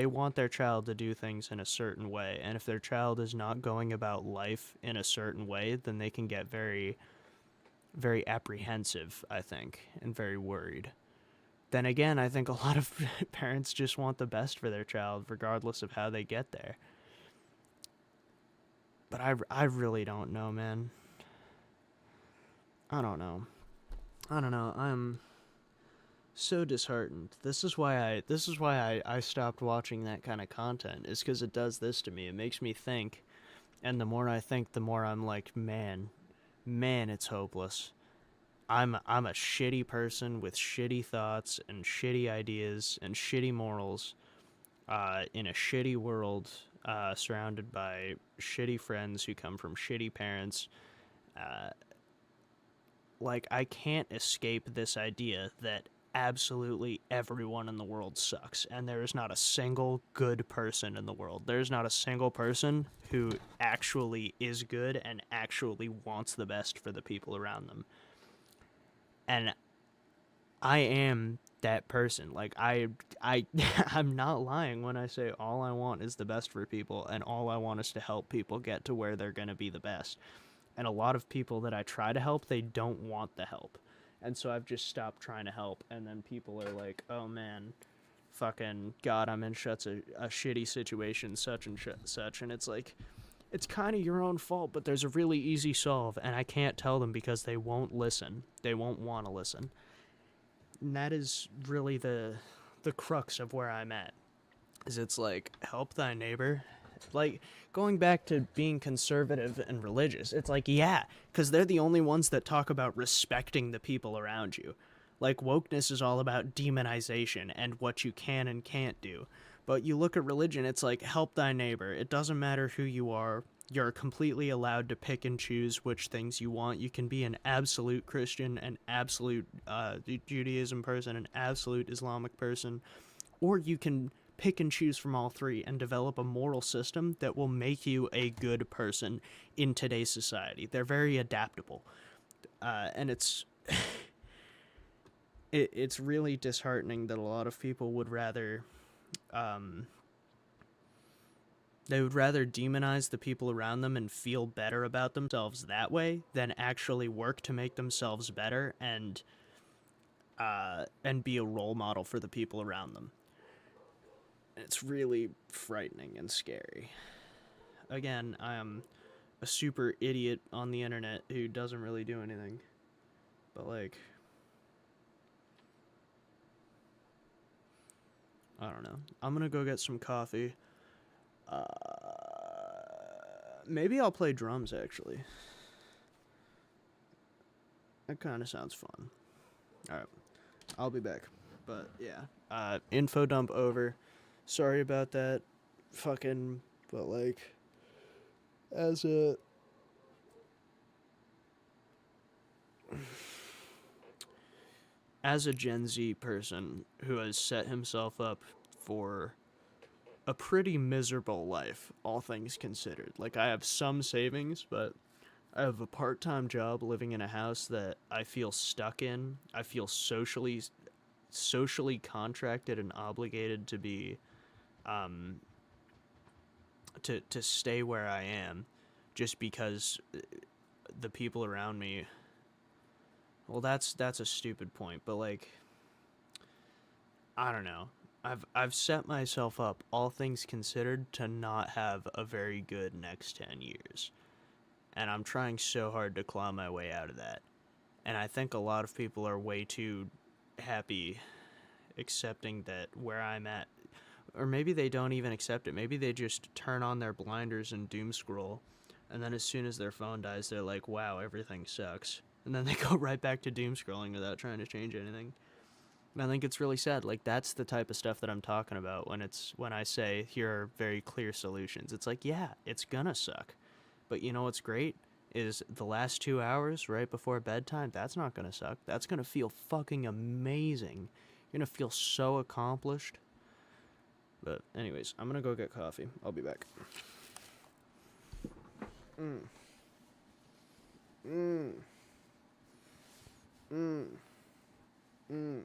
want their child to do things in a certain way, and if their child is not going about life in a certain way, then they can get very, very apprehensive, I think, and very worried. Then again, I think a lot of parents just want the best for their child, regardless of how they get there. But I really don't know, man. I don't know. I'm so disheartened. This is why I stopped watching that kind of content, is because it does this to me. It makes me think, and the more I think, the more I'm like, man, it's hopeless. I'm a shitty person with shitty thoughts and shitty ideas and shitty morals, in a shitty world, surrounded by shitty friends who come from shitty parents. Like, I can't escape this idea that absolutely everyone in the world sucks, and there is not a single good person in the world. There's not a single person who actually is good and actually wants the best for the people around them. And I am that person. Like, I'm not lying when I say all I want is the best for people, and all I want is to help people get to where they're going to be the best. And a lot of people that I try to help, they don't want the help. And so I've just stopped trying to help, and then people are like, oh man, fucking God, I'm in such a shitty situation, such and such, and it's like, it's kind of your own fault, but there's a really easy solve, and I can't tell them because they won't listen. They won't want to listen. And that is really the crux of where I'm at, is it's like, help thy neighbor. Like, going back to being conservative and religious, it's like, yeah, because they're the only ones that talk about respecting the people around you. Like, wokeness is all about demonization and what you can and can't do. But you look at religion, it's like, help thy neighbor. It doesn't matter who you are. You're completely allowed to pick and choose which things you want. You can be an absolute Christian, an absolute Judaism person, an absolute Islamic person, or you can pick and choose from all three and develop a moral system that will make you a good person in today's society. They're very adaptable. And it's it's really disheartening that a lot of people would rather demonize the people around them and feel better about themselves that way than actually work to make themselves better and be a role model for the people around them. It's really frightening and scary. Again, I am a super idiot on the internet who doesn't really do anything. But, like, I don't know. I'm gonna go get some coffee. Maybe I'll play drums, actually. That kind of sounds fun. Alright. I'll be back. But, yeah. Info dump over. Sorry about that. Fucking, but like, as a Gen Z person who has set himself up for a pretty miserable life, all things considered. Like, I have some savings, but I have a part-time job living in a house that I feel stuck in. I feel socially socially contracted and obligated to be to stay where I am just because the people around me, well, that's a stupid point, but like, I don't know. I've set myself up, all things considered, to not have a very good next 10 years. And I'm trying so hard to claw my way out of that. And I think a lot of people are way too happy accepting that where I'm at, or maybe they don't even accept it. Maybe they just turn on their blinders and doom scroll, and then as soon as their phone dies, they're like, wow, everything sucks. And then they go right back to doom scrolling without trying to change anything. And I think it's really sad. Like, that's the type of stuff that I'm talking about when I say here are very clear solutions. It's like, yeah, it's gonna suck. But you know what's great? Is the last 2 hours right before bedtime, that's not gonna suck. That's gonna feel fucking amazing. You're gonna feel so accomplished. But anyways, I'm gonna go get coffee. I'll be back. Mm. Mm. Mm. Mm.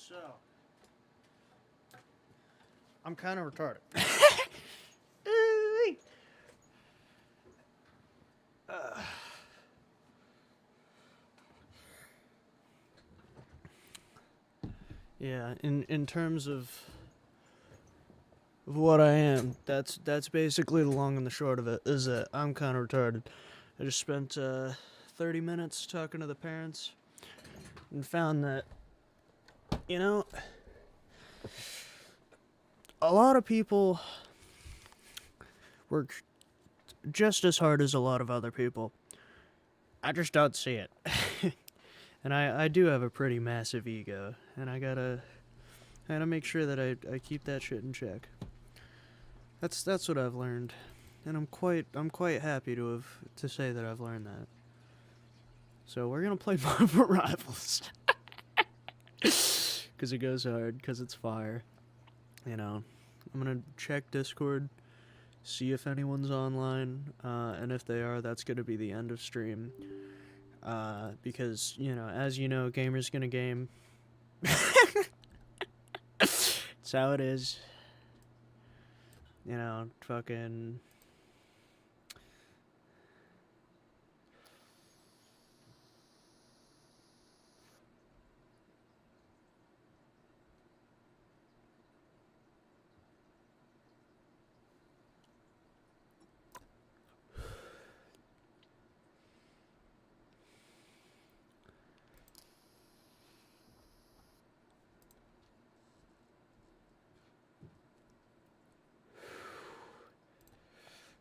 So, I'm kind of retarded. Yeah, in terms of what I am, that's basically the long and the short of it, is that I'm kind of retarded. I just spent 30 minutes talking to the parents and found that, you know, a lot of people work just as hard as a lot of other people. I just don't see it. And I do have a pretty massive ego, and I gotta make sure that I keep that shit in check. That's what I've learned, and I'm quite happy to say that I've learned that. So we're gonna play Marvel Rivals, cause it goes hard, cause it's fire. You know, I'm gonna check Discord, see if anyone's online, and if they are, that's gonna be the end of stream. Because, you know, as you know, gamers gonna game. It's how it is. You know, fucking...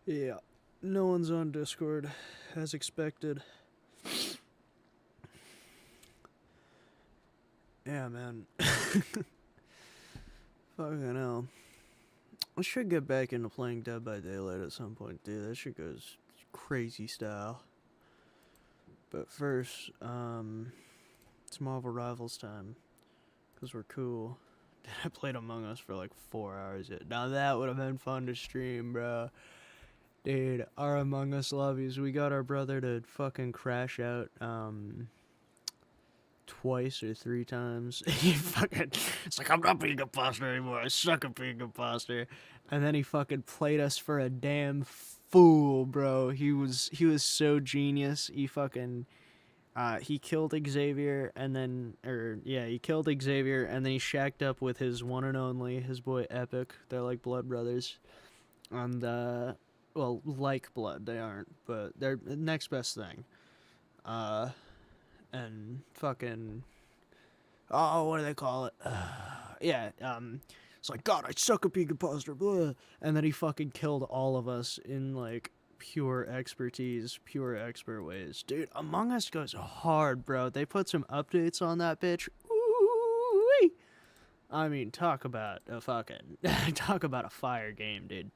Yeah, no one's on Discord, as expected. Yeah, man. Fucking hell. I should get back into playing Dead by Daylight at some point, dude. That shit goes crazy style. But first, it's Marvel Rivals time. Because we're cool. I played Among Us for like 4 hours. Now that would have been fun to stream, bro. Dude, our Among Us lobbies, we got our brother to fucking crash out, twice or 3 times. He fucking, it's like, I'm not being a imposter anymore, I suck at being a imposter. And then he fucking played us for a damn fool, bro. He was so genius. He fucking, he killed Xavier, and then, he killed Xavier, and then he shacked up with his one and only, his boy Epic. They're like blood brothers. And, well, like blood, they aren't, but they're the next best thing. And fucking, oh, what do they call it? It's like, God, I suck at being imposter, blah. And then he fucking killed all of us in, like, pure expertise, pure expert ways. Dude, Among Us goes hard, bro. They put some updates on that bitch. Ooh-wee. I mean, talk about a fire game, dude.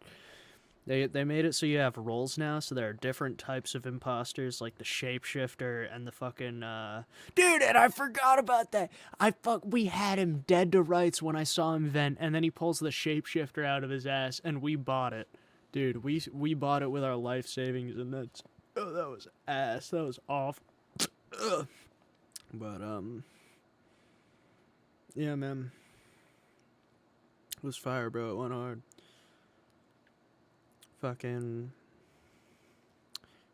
They made it so you have roles now, so there are different types of imposters, like the shapeshifter and the fucking, Dude, and I forgot about that! We had him dead to rights when I saw him vent, and then he pulls the shapeshifter out of his ass, and we bought it. Dude, we bought it with our life savings, and that was ass. That was awful. But, yeah, man. It was fire, bro. It went hard. Fucking,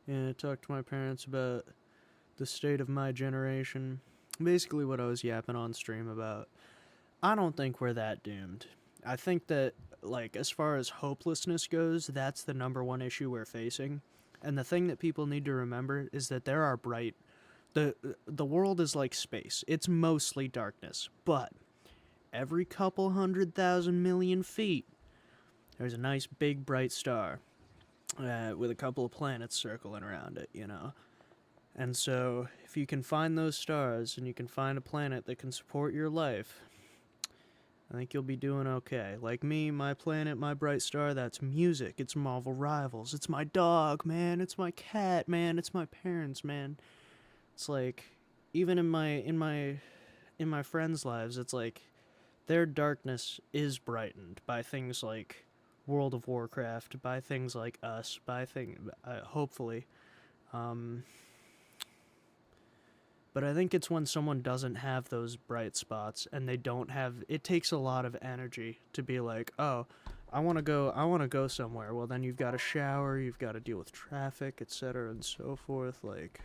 yeah, I talked to my parents about the state of my generation. Basically what I was yapping on stream about. I don't think we're that doomed. I think that, like, as far as hopelessness goes, that's the #1 issue we're facing. And the thing that people need to remember is that there are the world is like space. It's mostly darkness. But every couple 100,000 million feet, there's a nice big bright star with a couple of planets circling around it, you know? And so, if you can find those stars and you can find a planet that can support your life, I think you'll be doing okay. Like me, my planet, my bright star, that's music. It's Marvel Rivals. It's my dog, man. It's my cat, man. It's my parents, man. It's like, even in my friends' lives, it's like their darkness is brightened by things like World of Warcraft, by things like us, by hopefully. But I think it's when someone doesn't have those bright spots and they don't have, it takes a lot of energy to be like, oh, I want to go somewhere. Well, then you've got to shower, you've got to deal with traffic, etc. and so forth. Like,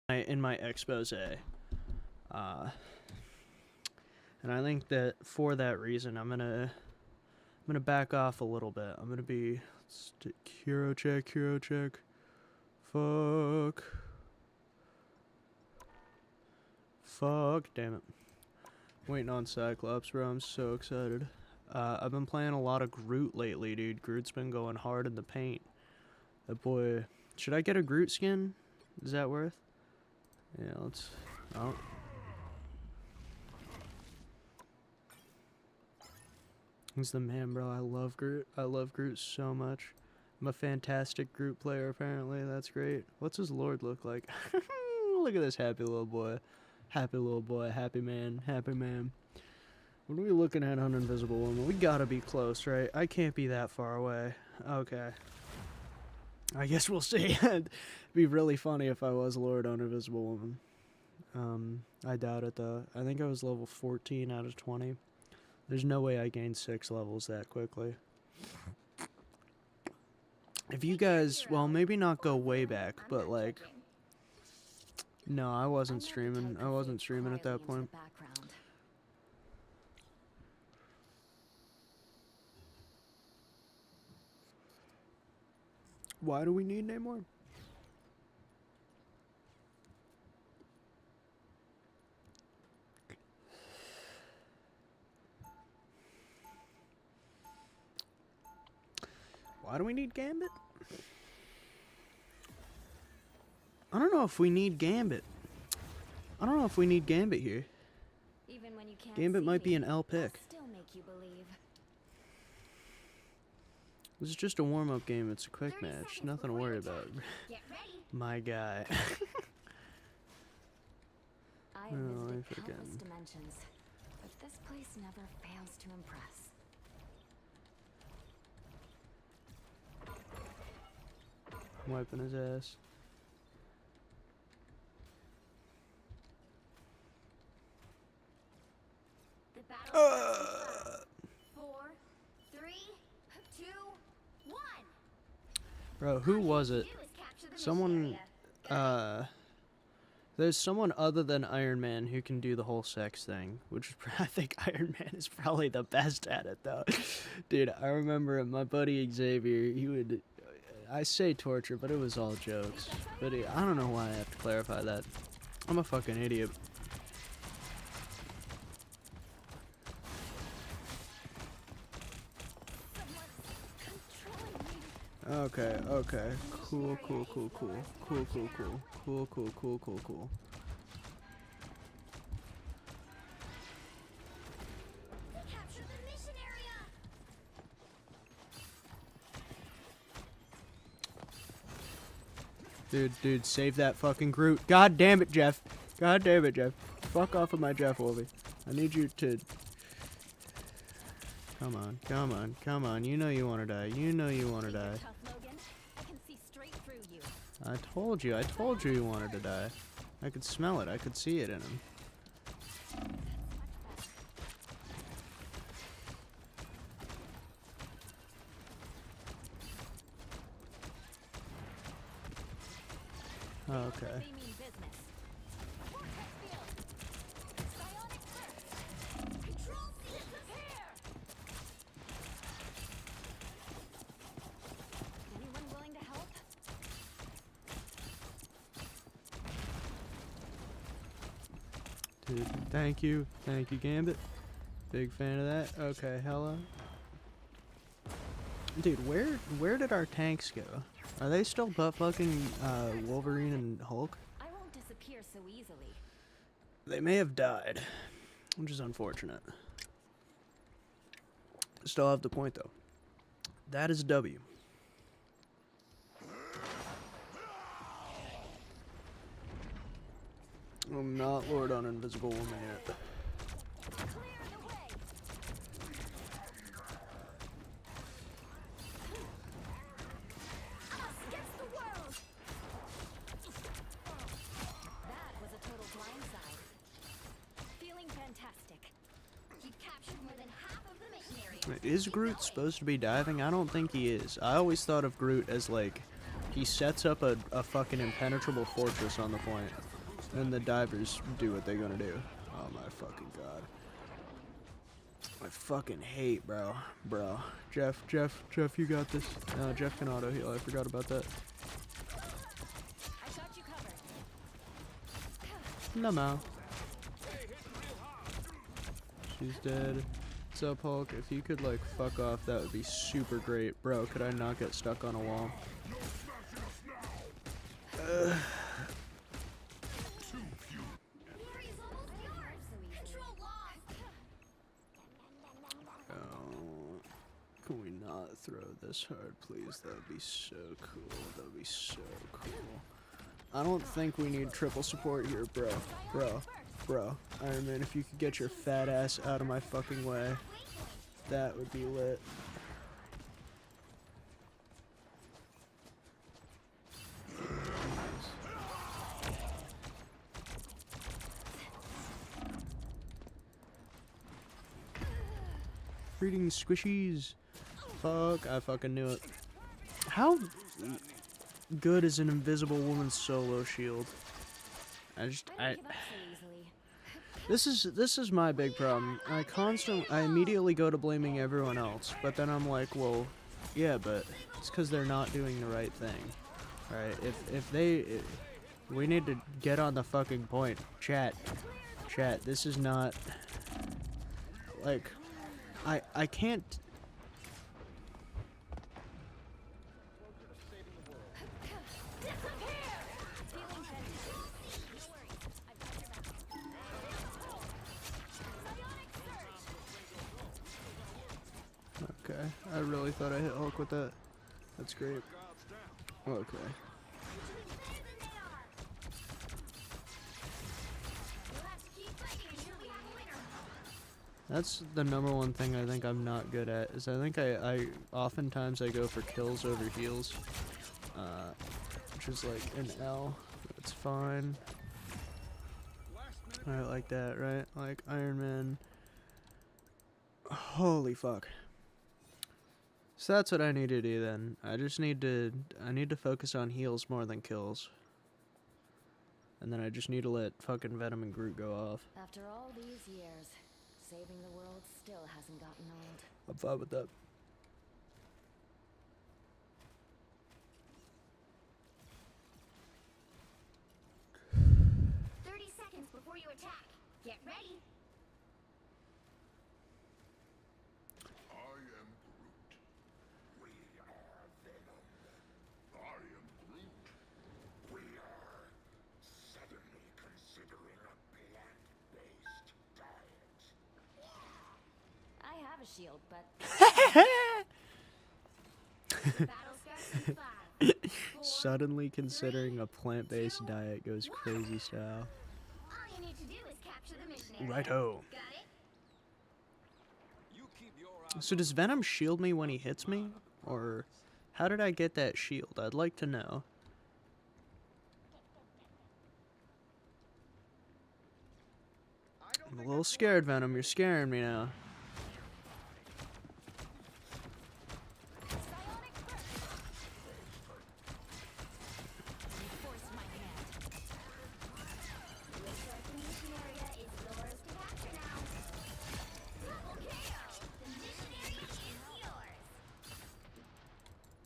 in my expose, and I think that for that reason, I'm gonna back off a little bit. I'm gonna be hero check. Fuck, damn it. Waiting on Cyclops, bro. I'm so excited. I've been playing a lot of Groot lately, dude. Groot's been going hard in the paint. That boy. Should I get a Groot skin? Is that worth? Yeah, let's. Oh. He's the man, bro. I love Groot. I love Groot so much. I'm a fantastic Groot player, apparently. That's great. What's his lord look like? Look at this happy little boy. Happy little boy. Happy man. Happy man. What are we looking at on Invisible Woman? We gotta be close, right? I can't be that far away. Okay. I guess we'll see. It'd be really funny if I was Lord on Invisible Woman. I doubt it, though. I think I was level 14 out of 20. There's no way I gained 6 levels that quickly. If you guys, well, maybe not go way back, but like, no, I wasn't streaming. I wasn't streaming at that point. Why do we need Namor? Why do we need Gambit? I don't know if we need Gambit. I don't know if we need Gambit here. Even when you can't Gambit might be an L pick. still make you believe. This is just a warm-up game. It's a quick match. Nothing to worry about. My guy. I Oh, I visited forget. countless dimensions, but this place never fails to impress. Wiping his ass. The battle 4, 3, 2, 1. Bro, who was it? Someone, there's someone other than Iron Man who can do the whole sex thing, which I think Iron Man is probably the best at it, though. Dude, I remember my buddy Xavier, he would, I say torture, but it was all jokes. But I don't know why I have to clarify that. I'm a fucking idiot. Okay, okay. Cool. Dude, save that fucking Groot. God damn it, Jeff. God damn it, Jeff. Fuck off of my Jeff, Wolvie. I need you to... Come on. You know you want to die. I told you you wanted to die. I could smell it. I could see it in him. Okay. Anyone willing to help? Dude, thank you, Gambit. Big fan of that. Okay, hello. Dude, where did our tanks go? Are they still butt fucking Wolverine and Hulk? I won't disappear so easily. They may have died, which is unfortunate. Still have the point though. That is a W. I'm not Lord on Invisible Woman yet. Is Groot supposed to be diving? I don't think he is. I always thought of Groot as like, he sets up a fucking impenetrable fortress on the point, and the divers do what they're gonna do. Oh my fucking god. I fucking hate, bro. Jeff, you got this. Jeff can auto heal. I forgot about that. No. She's dead. What's up, Hulk? If you could, like, fuck off, that would be super great. Bro, could I not get stuck on a wall? Can we not throw this hard, please? That would be so cool. That would be so cool. I don't think we need triple support here, bro. Iron Man, if you could get your fat ass out of my fucking way, that would be lit. Greetings, squishies. Fuck, I fucking knew it. How good is an invisible woman's solo shield? This is my big problem. I immediately go to blaming everyone else, but then I'm like, well, yeah, but it's because they're not doing the right thing, right? We need to get on the fucking point. Chat, this is not, like, I can't. Okay, I really thought I hit Hulk with that. That's great. Okay. That's the number one thing I think I'm not good at, is I think I oftentimes I go for kills over heals, which is like an L. It's fine. Alright, like that, right? Like Iron Man. Holy fuck. So that's what I need to do then. I need to focus on heals more than kills. And then I just need to let fucking Venom and Groot go off. After all these years, saving the world still hasn't gotten old. I'm fine with that. Before you attack, get ready. I am Groot. We are Venom. I am Groot. We are suddenly considering a plant-based diet. I have a shield, but suddenly considering a plant-based diet goes crazy style. Righto. So does Venom shield me when he hits me? Or how did I get that shield? I'd like to know. I'm a little scared, Venom. You're scaring me now.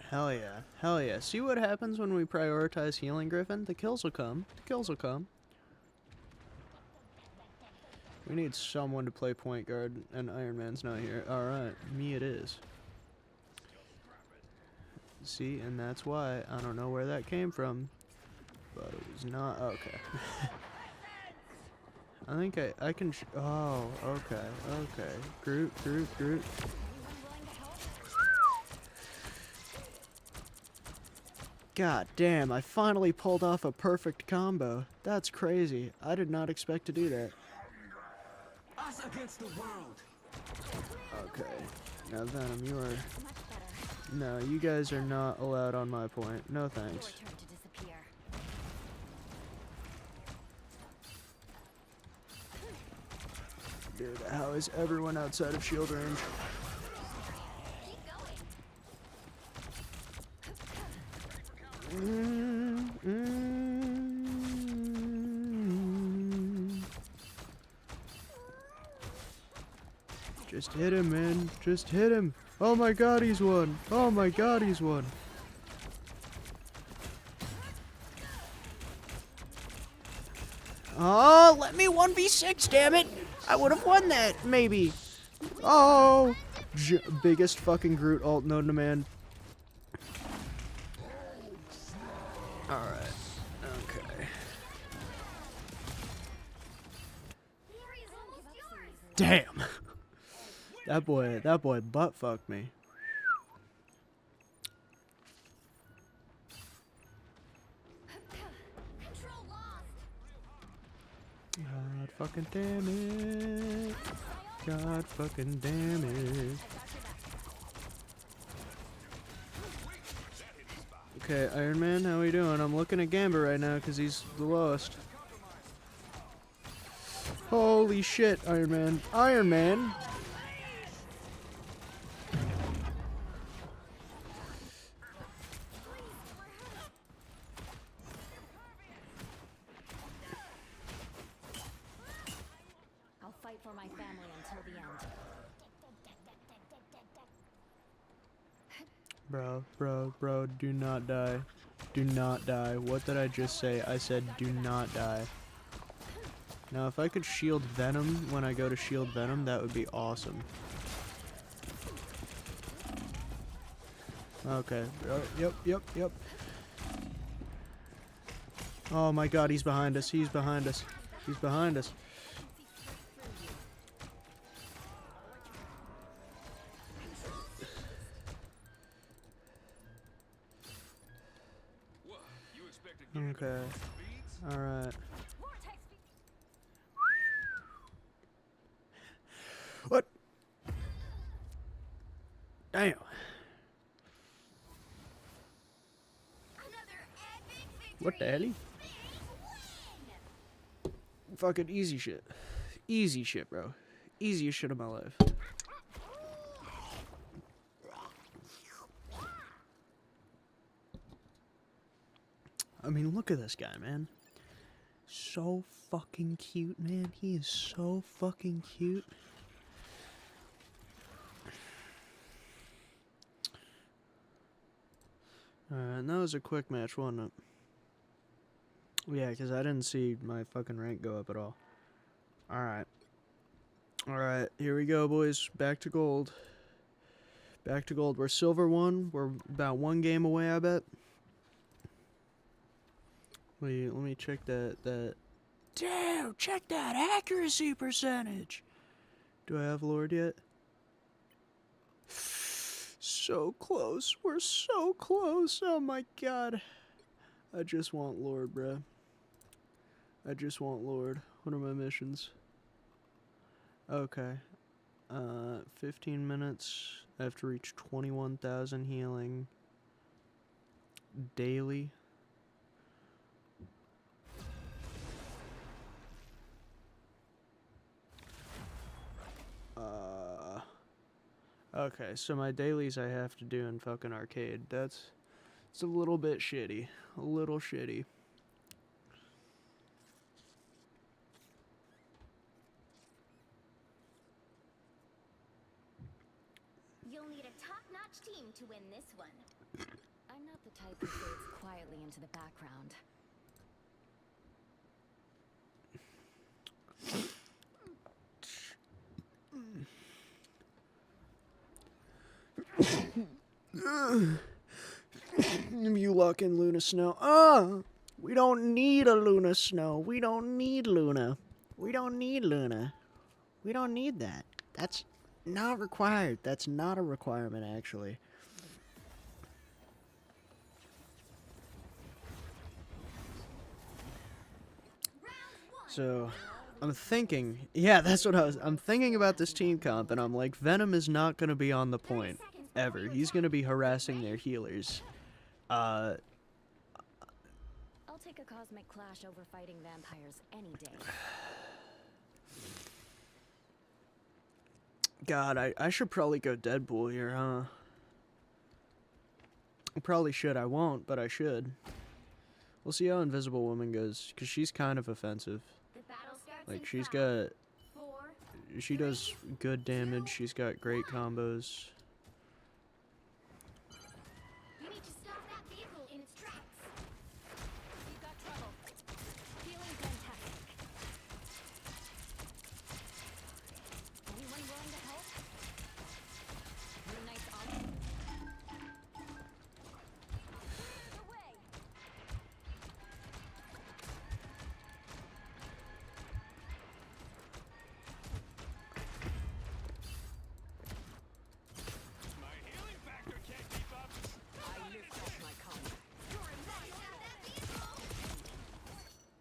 Hell yeah. Hell yeah. See what happens when we prioritize healing, Griffin? The kills will come. The kills will come. We need someone to play point guard, and Iron Man's not here. Alright, me it is. See, and that's why. I don't know where that came from, but it was not. Okay. I think I can. Oh, okay. Groot. God damn, I finally pulled off a perfect combo. That's crazy. I did not expect to do that. Us against the world. Okay. Now Venom, you are... No, you guys are not allowed on my point. No thanks. Dude, how is everyone outside of shield range? Just hit him, man. Just hit him. Oh my god, he's won. Oh my god, he's won. Oh, let me 1v6, damn it. I would have won that, maybe. Oh. Biggest fucking Groot ult known to man. Alright. Okay. Damn. That boy butt fucked me. God fucking damn it. God fucking damn it. Okay, Iron Man, how we doing? I'm looking at Gamba right now because he's the lowest. Holy shit, Iron Man. Iron Man! I'll fight for my family until the end. Bro, do not die. Do not die. What did I just say? I said do not die. Now, if I could shield Venom when I go to shield Venom, that would be awesome. Okay. Yep. Oh my god, he's behind us. He's behind us. He's behind us. Okay. Alright. What? Damn. What the hell? Fucking easy shit. Easy shit, bro. Easiest shit of my life. I mean, look at this guy, man. So fucking cute, man. He is so fucking cute. Alright, and that was a quick match, wasn't it? Yeah, because I didn't see my fucking rank go up at all. Alright. Alright, here we go, boys. Back to gold. Back to gold. We're silver 1. We're about 1 game away, I bet. Wait, let me check that. Damn, check that accuracy percentage. Do I have Lord yet? So close. We're so close. Oh my god. I just want Lord, bruh. I just want Lord. What are my missions? Okay. 15 minutes. I have to reach 21,000 healing daily. Okay, so my dailies I have to do in fucking arcade. It's a little bit shitty. A little shitty. You'll need a top-notch team to win this one. I'm not the type who fades quietly into the background. You luck in Luna Snow. Oh, we don't need a Luna Snow. We don't need Luna. We don't need Luna. We don't need that. That's not required. That's not a requirement, actually. So, I'm thinking, yeah, that's what I'm thinking about this team comp, and I'm like, Venom is not going to be on the point, ever. He's going to be harassing their healers. I'll take a cosmic clash over fighting vampires any day. God, I should probably go Deadpool here, huh? I probably should. I won't, but I should. We'll see how Invisible Woman goes, because she's kind of offensive. Like, she's got she does good damage. She's got great combos. You need to stop that vehicle in its tracks. We've got trouble. Feeling fantastic. Anyone willing to help? Really nice on. Away. My healing factor can't keep up. I lift off my combat. You're in my that vehicle.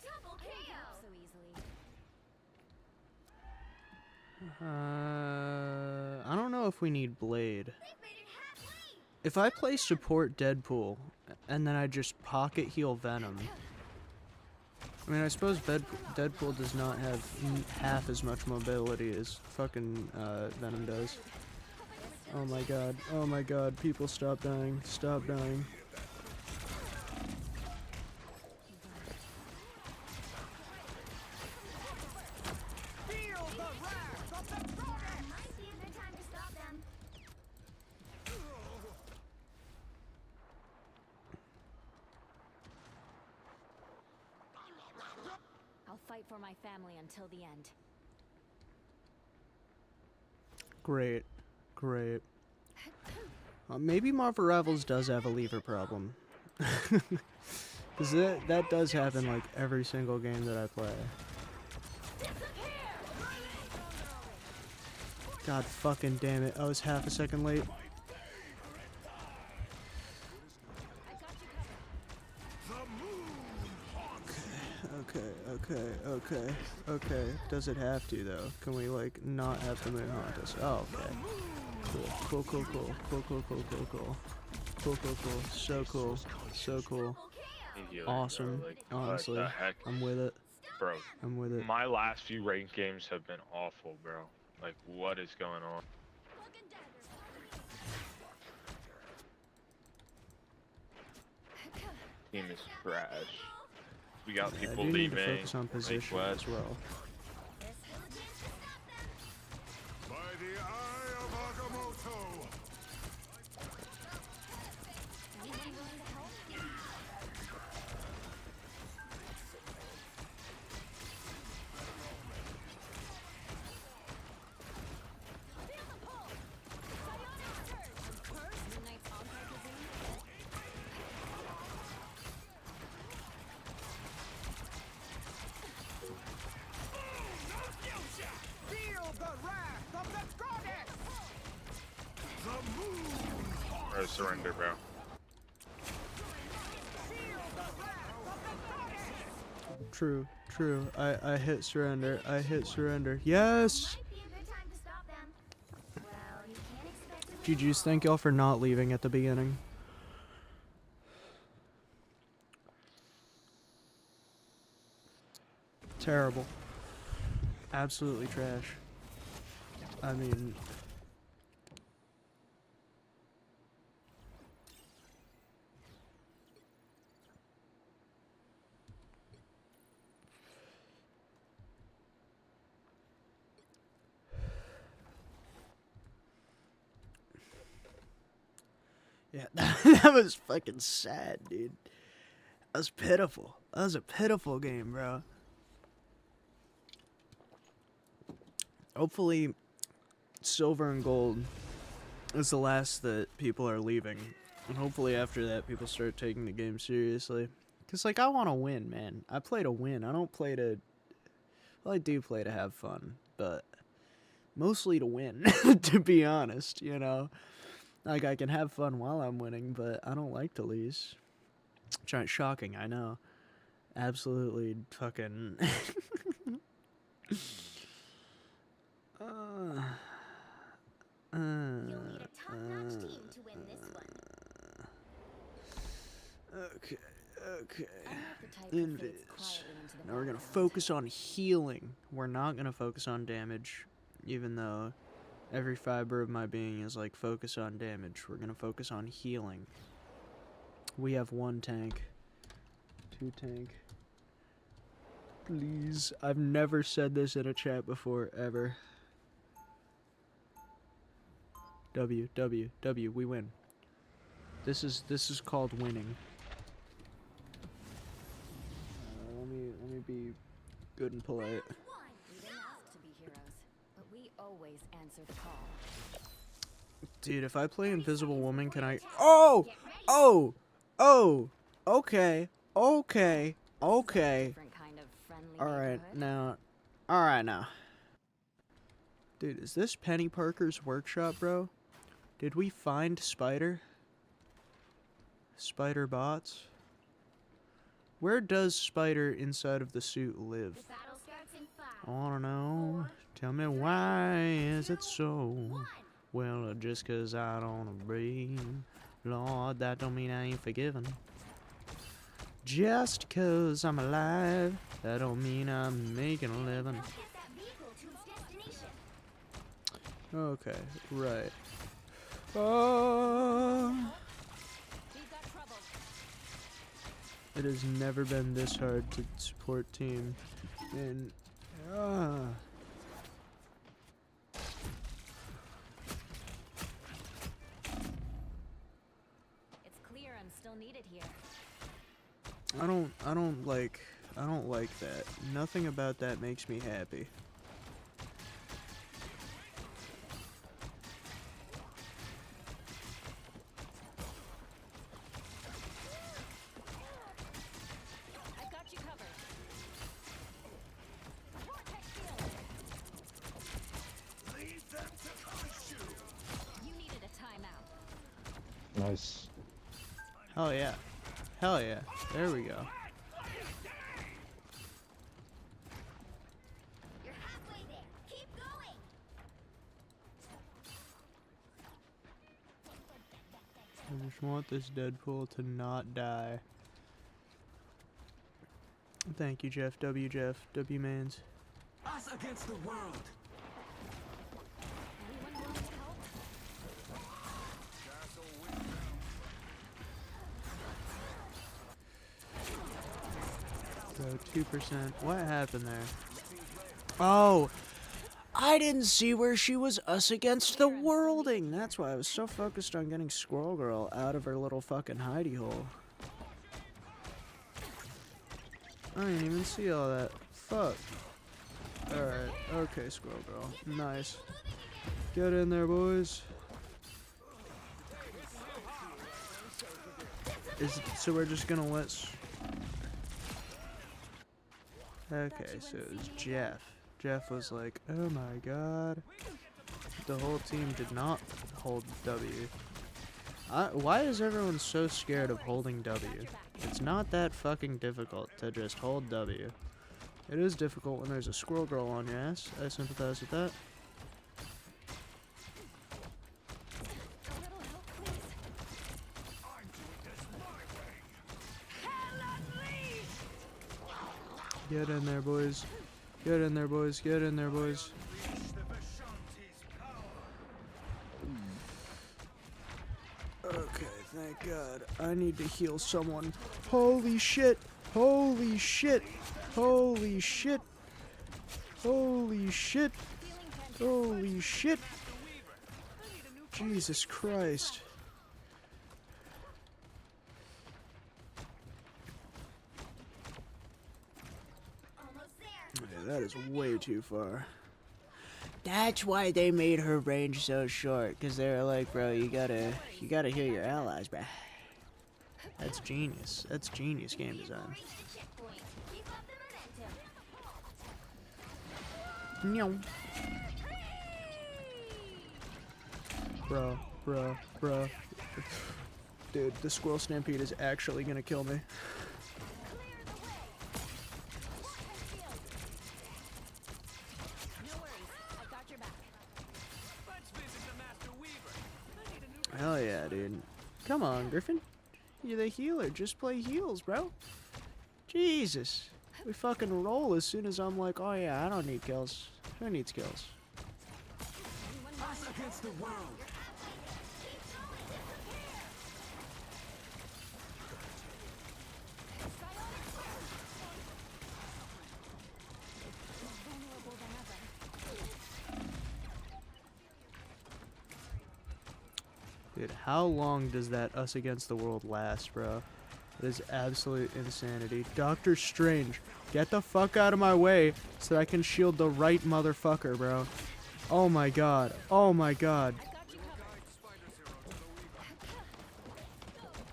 Double KO. So easily. I don't know if we need Blade. If I play support Deadpool, and then I just pocket heal Venom. I mean, I suppose Deadpool does not have half as much mobility as fucking Venom does. Oh my god, people stop dying, stop dying. Feel the wrath of the goddess. Might be a good time to stop them. I'll fight for my family until the end. Great, great. Maybe Marvel Rivals does have a lever problem. Because that does happen like every single game that I play. God fucking damn it, I was half a second late. Okay. Does it have to though? Can we like not have the moon haunt us? Oh, okay. Cool. So cool. Awesome. Honestly, I'm with it. Bro, I'm with it. my last few ranked games have been awful, bro. Like, what is going on? Team is trash. We got Yeah, people I do need leaving. to focus on position as well. By the eye of Agamotto. Feel the wrath of the goddess. The moon. Or surrender, bro. True. I hit surrender. Yes! GG's, thank y'all for not leaving at the beginning. Terrible. Absolutely trash. I mean... Yeah, that was fucking sad, dude. That was pitiful. That was a pitiful game, bro. Hopefully, silver and gold is the last that people are leaving. And hopefully after that, people start taking the game seriously. Because, like, I want to win, man. I play to win. I don't play to... Well, I do play to have fun, but mostly to win, to be honest, you know? Like, I can have fun while I'm winning, but I don't like to lose. Shocking, I know. Absolutely fucking... You'll need a top-notch team to win this one. Okay. Invis. Now we're gonna focus on healing. We're not gonna focus on damage, even though every fiber of my being is like, focus on damage. We're gonna focus on healing. We have 1 tank. 2 tank. Please. I've never said this in a chat before, ever. W, W, W. We win. This is called winning. Let me be good and polite. We didn't ask to be heroes, but we always answer the call. Dude, if I play Invisible Woman, can I... Oh! Oh! Oh! Okay. Okay. Okay. Alright, now. Alright, now. Dude, is this Penny Parker's workshop, bro? Did we find Spider? Spider bots? Where does Spider inside of the suit live? I wanna know. Tell me why is it so? Well, just 'cause I don't breathe. Lord, that don't mean I ain't forgiven. Just 'cause I'm alive, that don't mean I'm making a living. Okay, right. It has never been this hard to support team. And It's clear I'm still needed here. I don't like that. Nothing about that makes me happy. I've got you covered. Leave them to crush you. You needed a timeout. Nice. Hell yeah. Hell yeah. There we go. You're halfway there. Keep going. I just want this Deadpool to not die. Thank you, Jeff. Jeff. W Mans. Us against the world. Anyone willing to help? So 2%. What happened there? Oh! I didn't see where she was us against the worlding! That's why I was so focused on getting Squirrel Girl out of her little fucking hidey hole. I didn't even see all that. Fuck. Alright. Okay, Squirrel Girl. Nice. Get in there, boys. So we're just gonna let... Okay, so it was Jeff. Jeff was like, oh my god. The whole team did not hold W. Why is everyone so scared of holding W? It's not that fucking difficult to just hold W. It is difficult when there's a Squirrel Girl on your ass. I sympathize with that. Get in there, boys. Get in there, boys. Get in there, boys. Okay, thank God. I need to heal someone. Holy shit! Holy shit! Holy shit! Holy shit! Holy shit! Jesus Christ. Okay, that is way too far. That's why they made her range so short, because they were like, bro, you gotta heal your allies, bruh. That's genius. That's genius game design. No. Bro. Dude, the Squirrel Stampede is actually gonna kill me. Hell yeah, dude. Come on, Griffin. You're the healer. Just play heals, bro. Jesus. We fucking roll as soon as I'm like, oh yeah, I don't need kills. Who needs kills? Us against the world. Dude, how long does that us against the world last, bro? That is absolute insanity. Doctor Strange, get the fuck out of my way so that I can shield the right motherfucker, bro. Oh my god. Oh my god.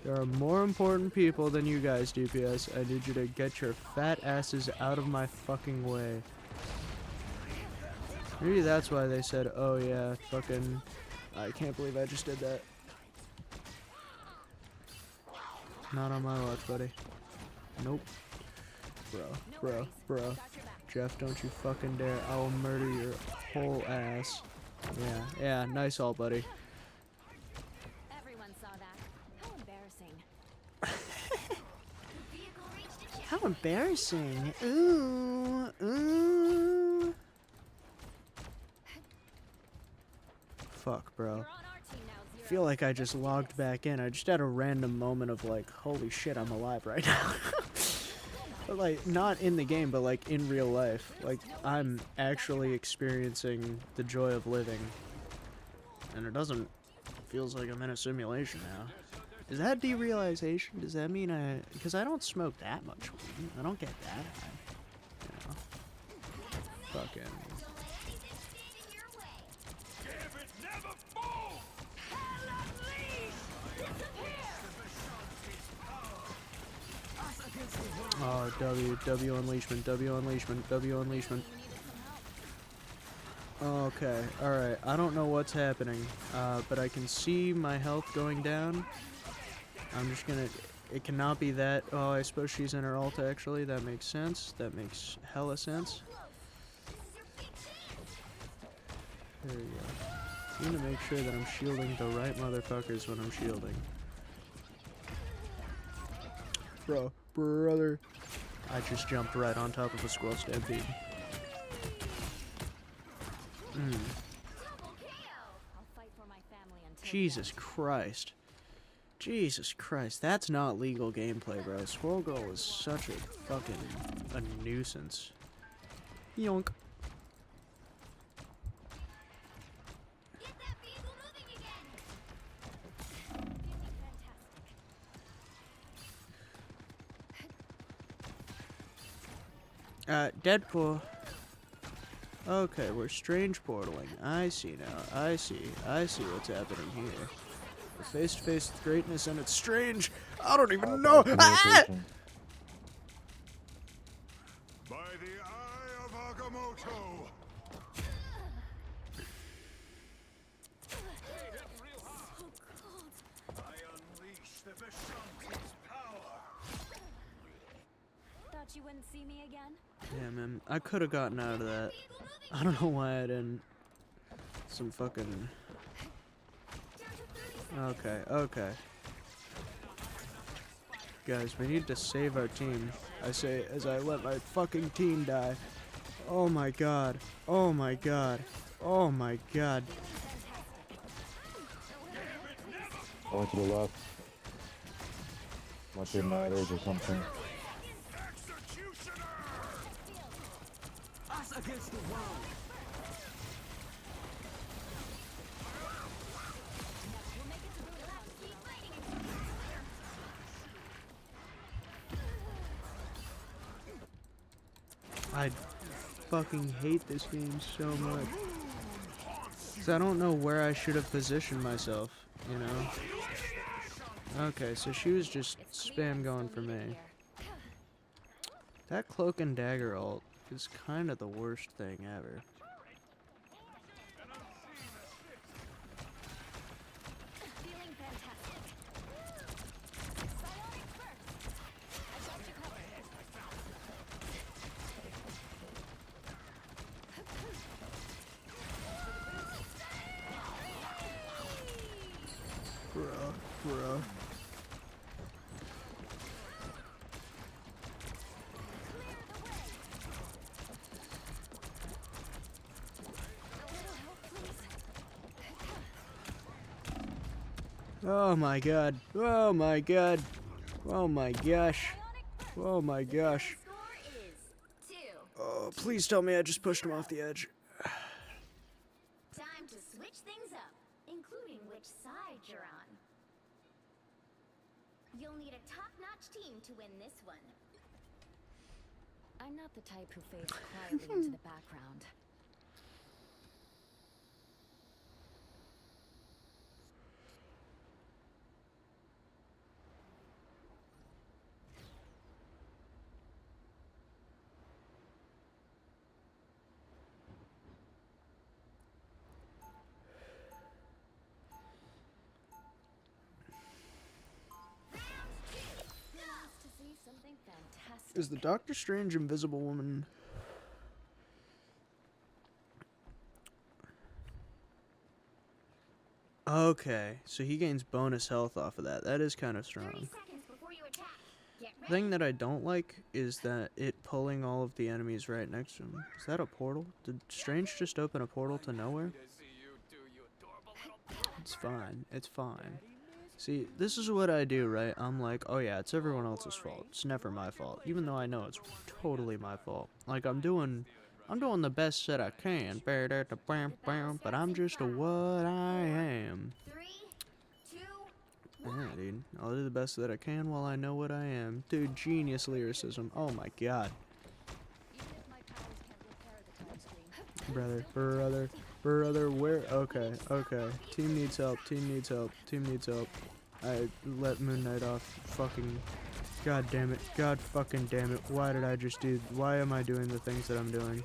There are more important people than you guys, DPS. I need you to get your fat asses out of my fucking way. Maybe that's why they said, oh yeah, fucking... I can't believe I just did that. Not on my watch, buddy. Nope. Bro. Jeff, don't you fucking dare. I will murder your whole ass. Yeah, nice all, buddy. Everyone saw that. How embarrassing. How embarrassing. Ooh. Fuck, bro. I feel like I just logged back in. I just had a random moment of like, holy shit, I'm alive right now. But like, not in the game, but like in real life. Like, I'm actually experiencing the joy of living. And it doesn't... feels like I'm in a simulation now. Is that derealization? Does that mean I... because I don't smoke that much weed. I don't get that high. You know? Fucking... Oh, W unleashment. Okay, alright, I don't know what's happening, but I can see my health going down. I'm just gonna, it cannot be that, oh, I suppose she's in her ult actually, that makes sense, that makes hella sense. There we go. I'm gonna make sure that I'm shielding the right motherfuckers when I'm shielding. Brother. I just jumped right on top of a squirrel stampede. Jesus Christ. Jesus Christ. That's not legal gameplay, bro. Squirrel Girl is such a fucking a nuisance. Yonk. Deadpool. Okay, we're strange portaling. I see now. I see what's happening here. We're face to face with greatness and it's strange. I don't even know. Ah! By the eye of Agamotto. I unleash the Vishanti's power. Thought you wouldn't see me again? Yeah, man. I could have gotten out of that. I don't know why I didn't. Some fucking... Okay. Guys, we need to save our team. I say as I let my fucking team die. Oh my god. Oh my god. Oh my god. Going to the left. Might be matters or something. Us against the world. I fucking hate this game so much. Cause I don't know where I should have positioned myself, you know? Okay, so she was just spam going for me. That cloak and dagger ult is kind of the worst thing ever. Bruh. Oh my god. Oh my god. Oh my gosh. Oh my gosh. Oh, please tell me I just pushed him off the edge. Time to switch things up. including which side you're on. You'll need a top-notch team to win this one. I'm not the type who fades quietly into the background. Is the Doctor Strange Invisible Woman? Okay, so he gains bonus health off of that. That is kind of strong. The thing that I don't like is that it pulling all of the enemies right next to him. Is that a portal? Did Strange just open a portal to nowhere? It's fine. It's fine. See, this is what I do, right? I'm like, oh yeah, it's everyone else's fault. It's never my fault, even though I know it's totally my fault. Like I'm doing the best that I can, but I'm just what I am. Yeah, dude. I'll do the best that I can while I know what I am. Dude, genius lyricism. Oh my god. Brother, where? Okay. Team needs help. I let Moon Knight off. Fucking. God damn it. God fucking damn it. Why did I just do. Why am I doing the things that I'm doing?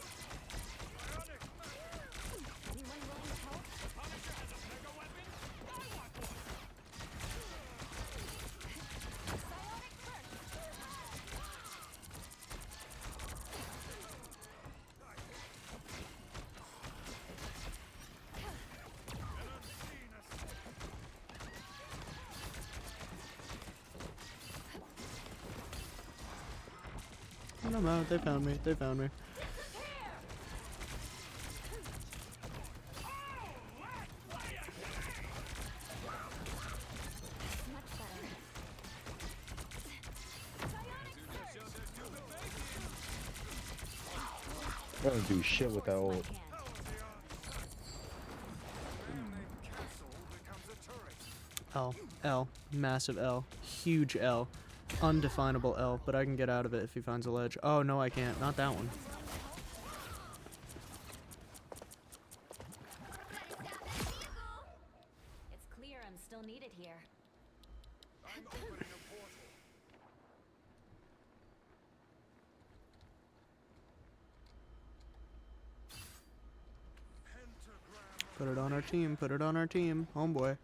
I'm out. They found me. I don't do shit with that ult. L. Massive L. Huge L. Undefinable L, but I can get out of it if he finds a ledge. Oh, no, I can't. Not that one. It's clear I'm still needed here. I'm opening a portal. Put it on our team. Homeboy.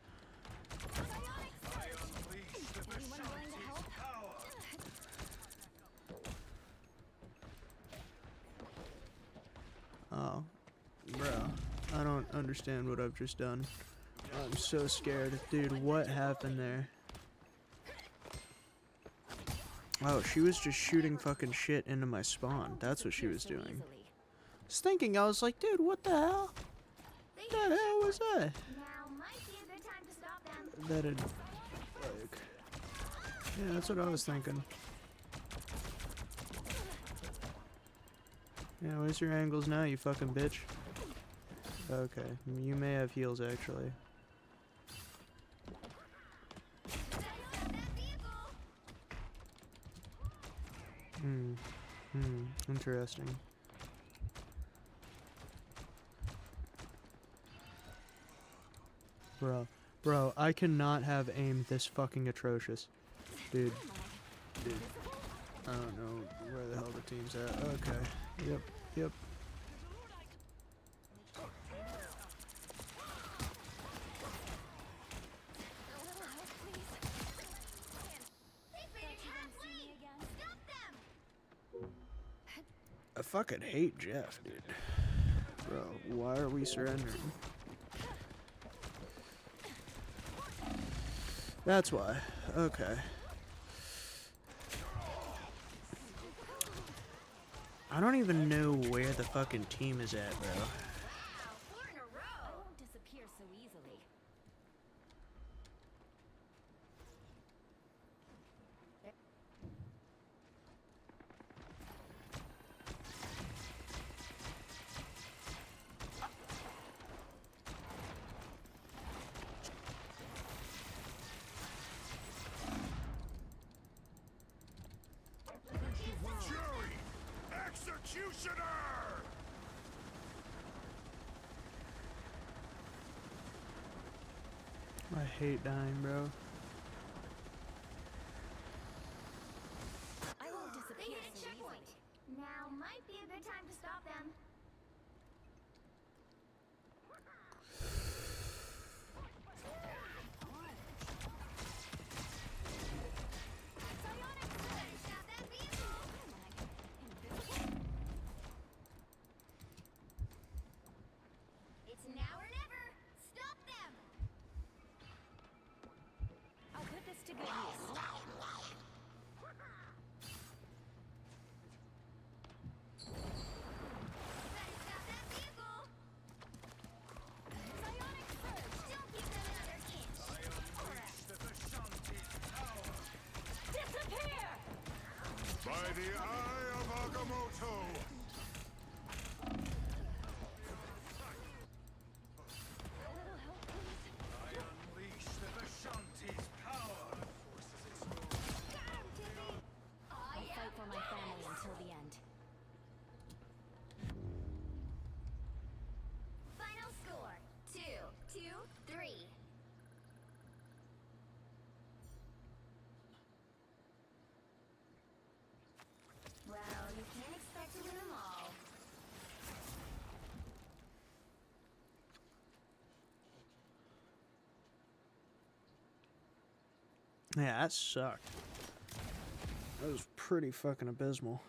Oh, bro, I don't understand what I've just done. I'm so scared. Dude, what happened there? Oh, she was just shooting fucking shit into my spawn. That's what she was doing. I was thinking, I was like, dude, what the hell? What the hell was that? That had, like... Yeah, that's what I was thinking. Yeah, where's your angles now, you fucking bitch? Okay, you may have heals, actually. Interesting. Bro, I cannot have aim this fucking atrocious. Dude. I don't know where the hell the team's at. Okay. Yep. I fucking hate Jeff, dude. Bro, why are we surrendering? That's why. Okay. I don't even know where the fucking team is at, bro. I won't disappear so easily. I hate dying, bro. I won't disappear so easily. Now might be a good time to stop them. It's now or never. Stop them. I'll put this to good use. By the eye of Agamotto! I unleash the Vishanti's power! I'll fight for my family until the end. Final score: 2-3. Well, you can't expect to win them all. Yeah, that sucked. That was pretty fucking abysmal.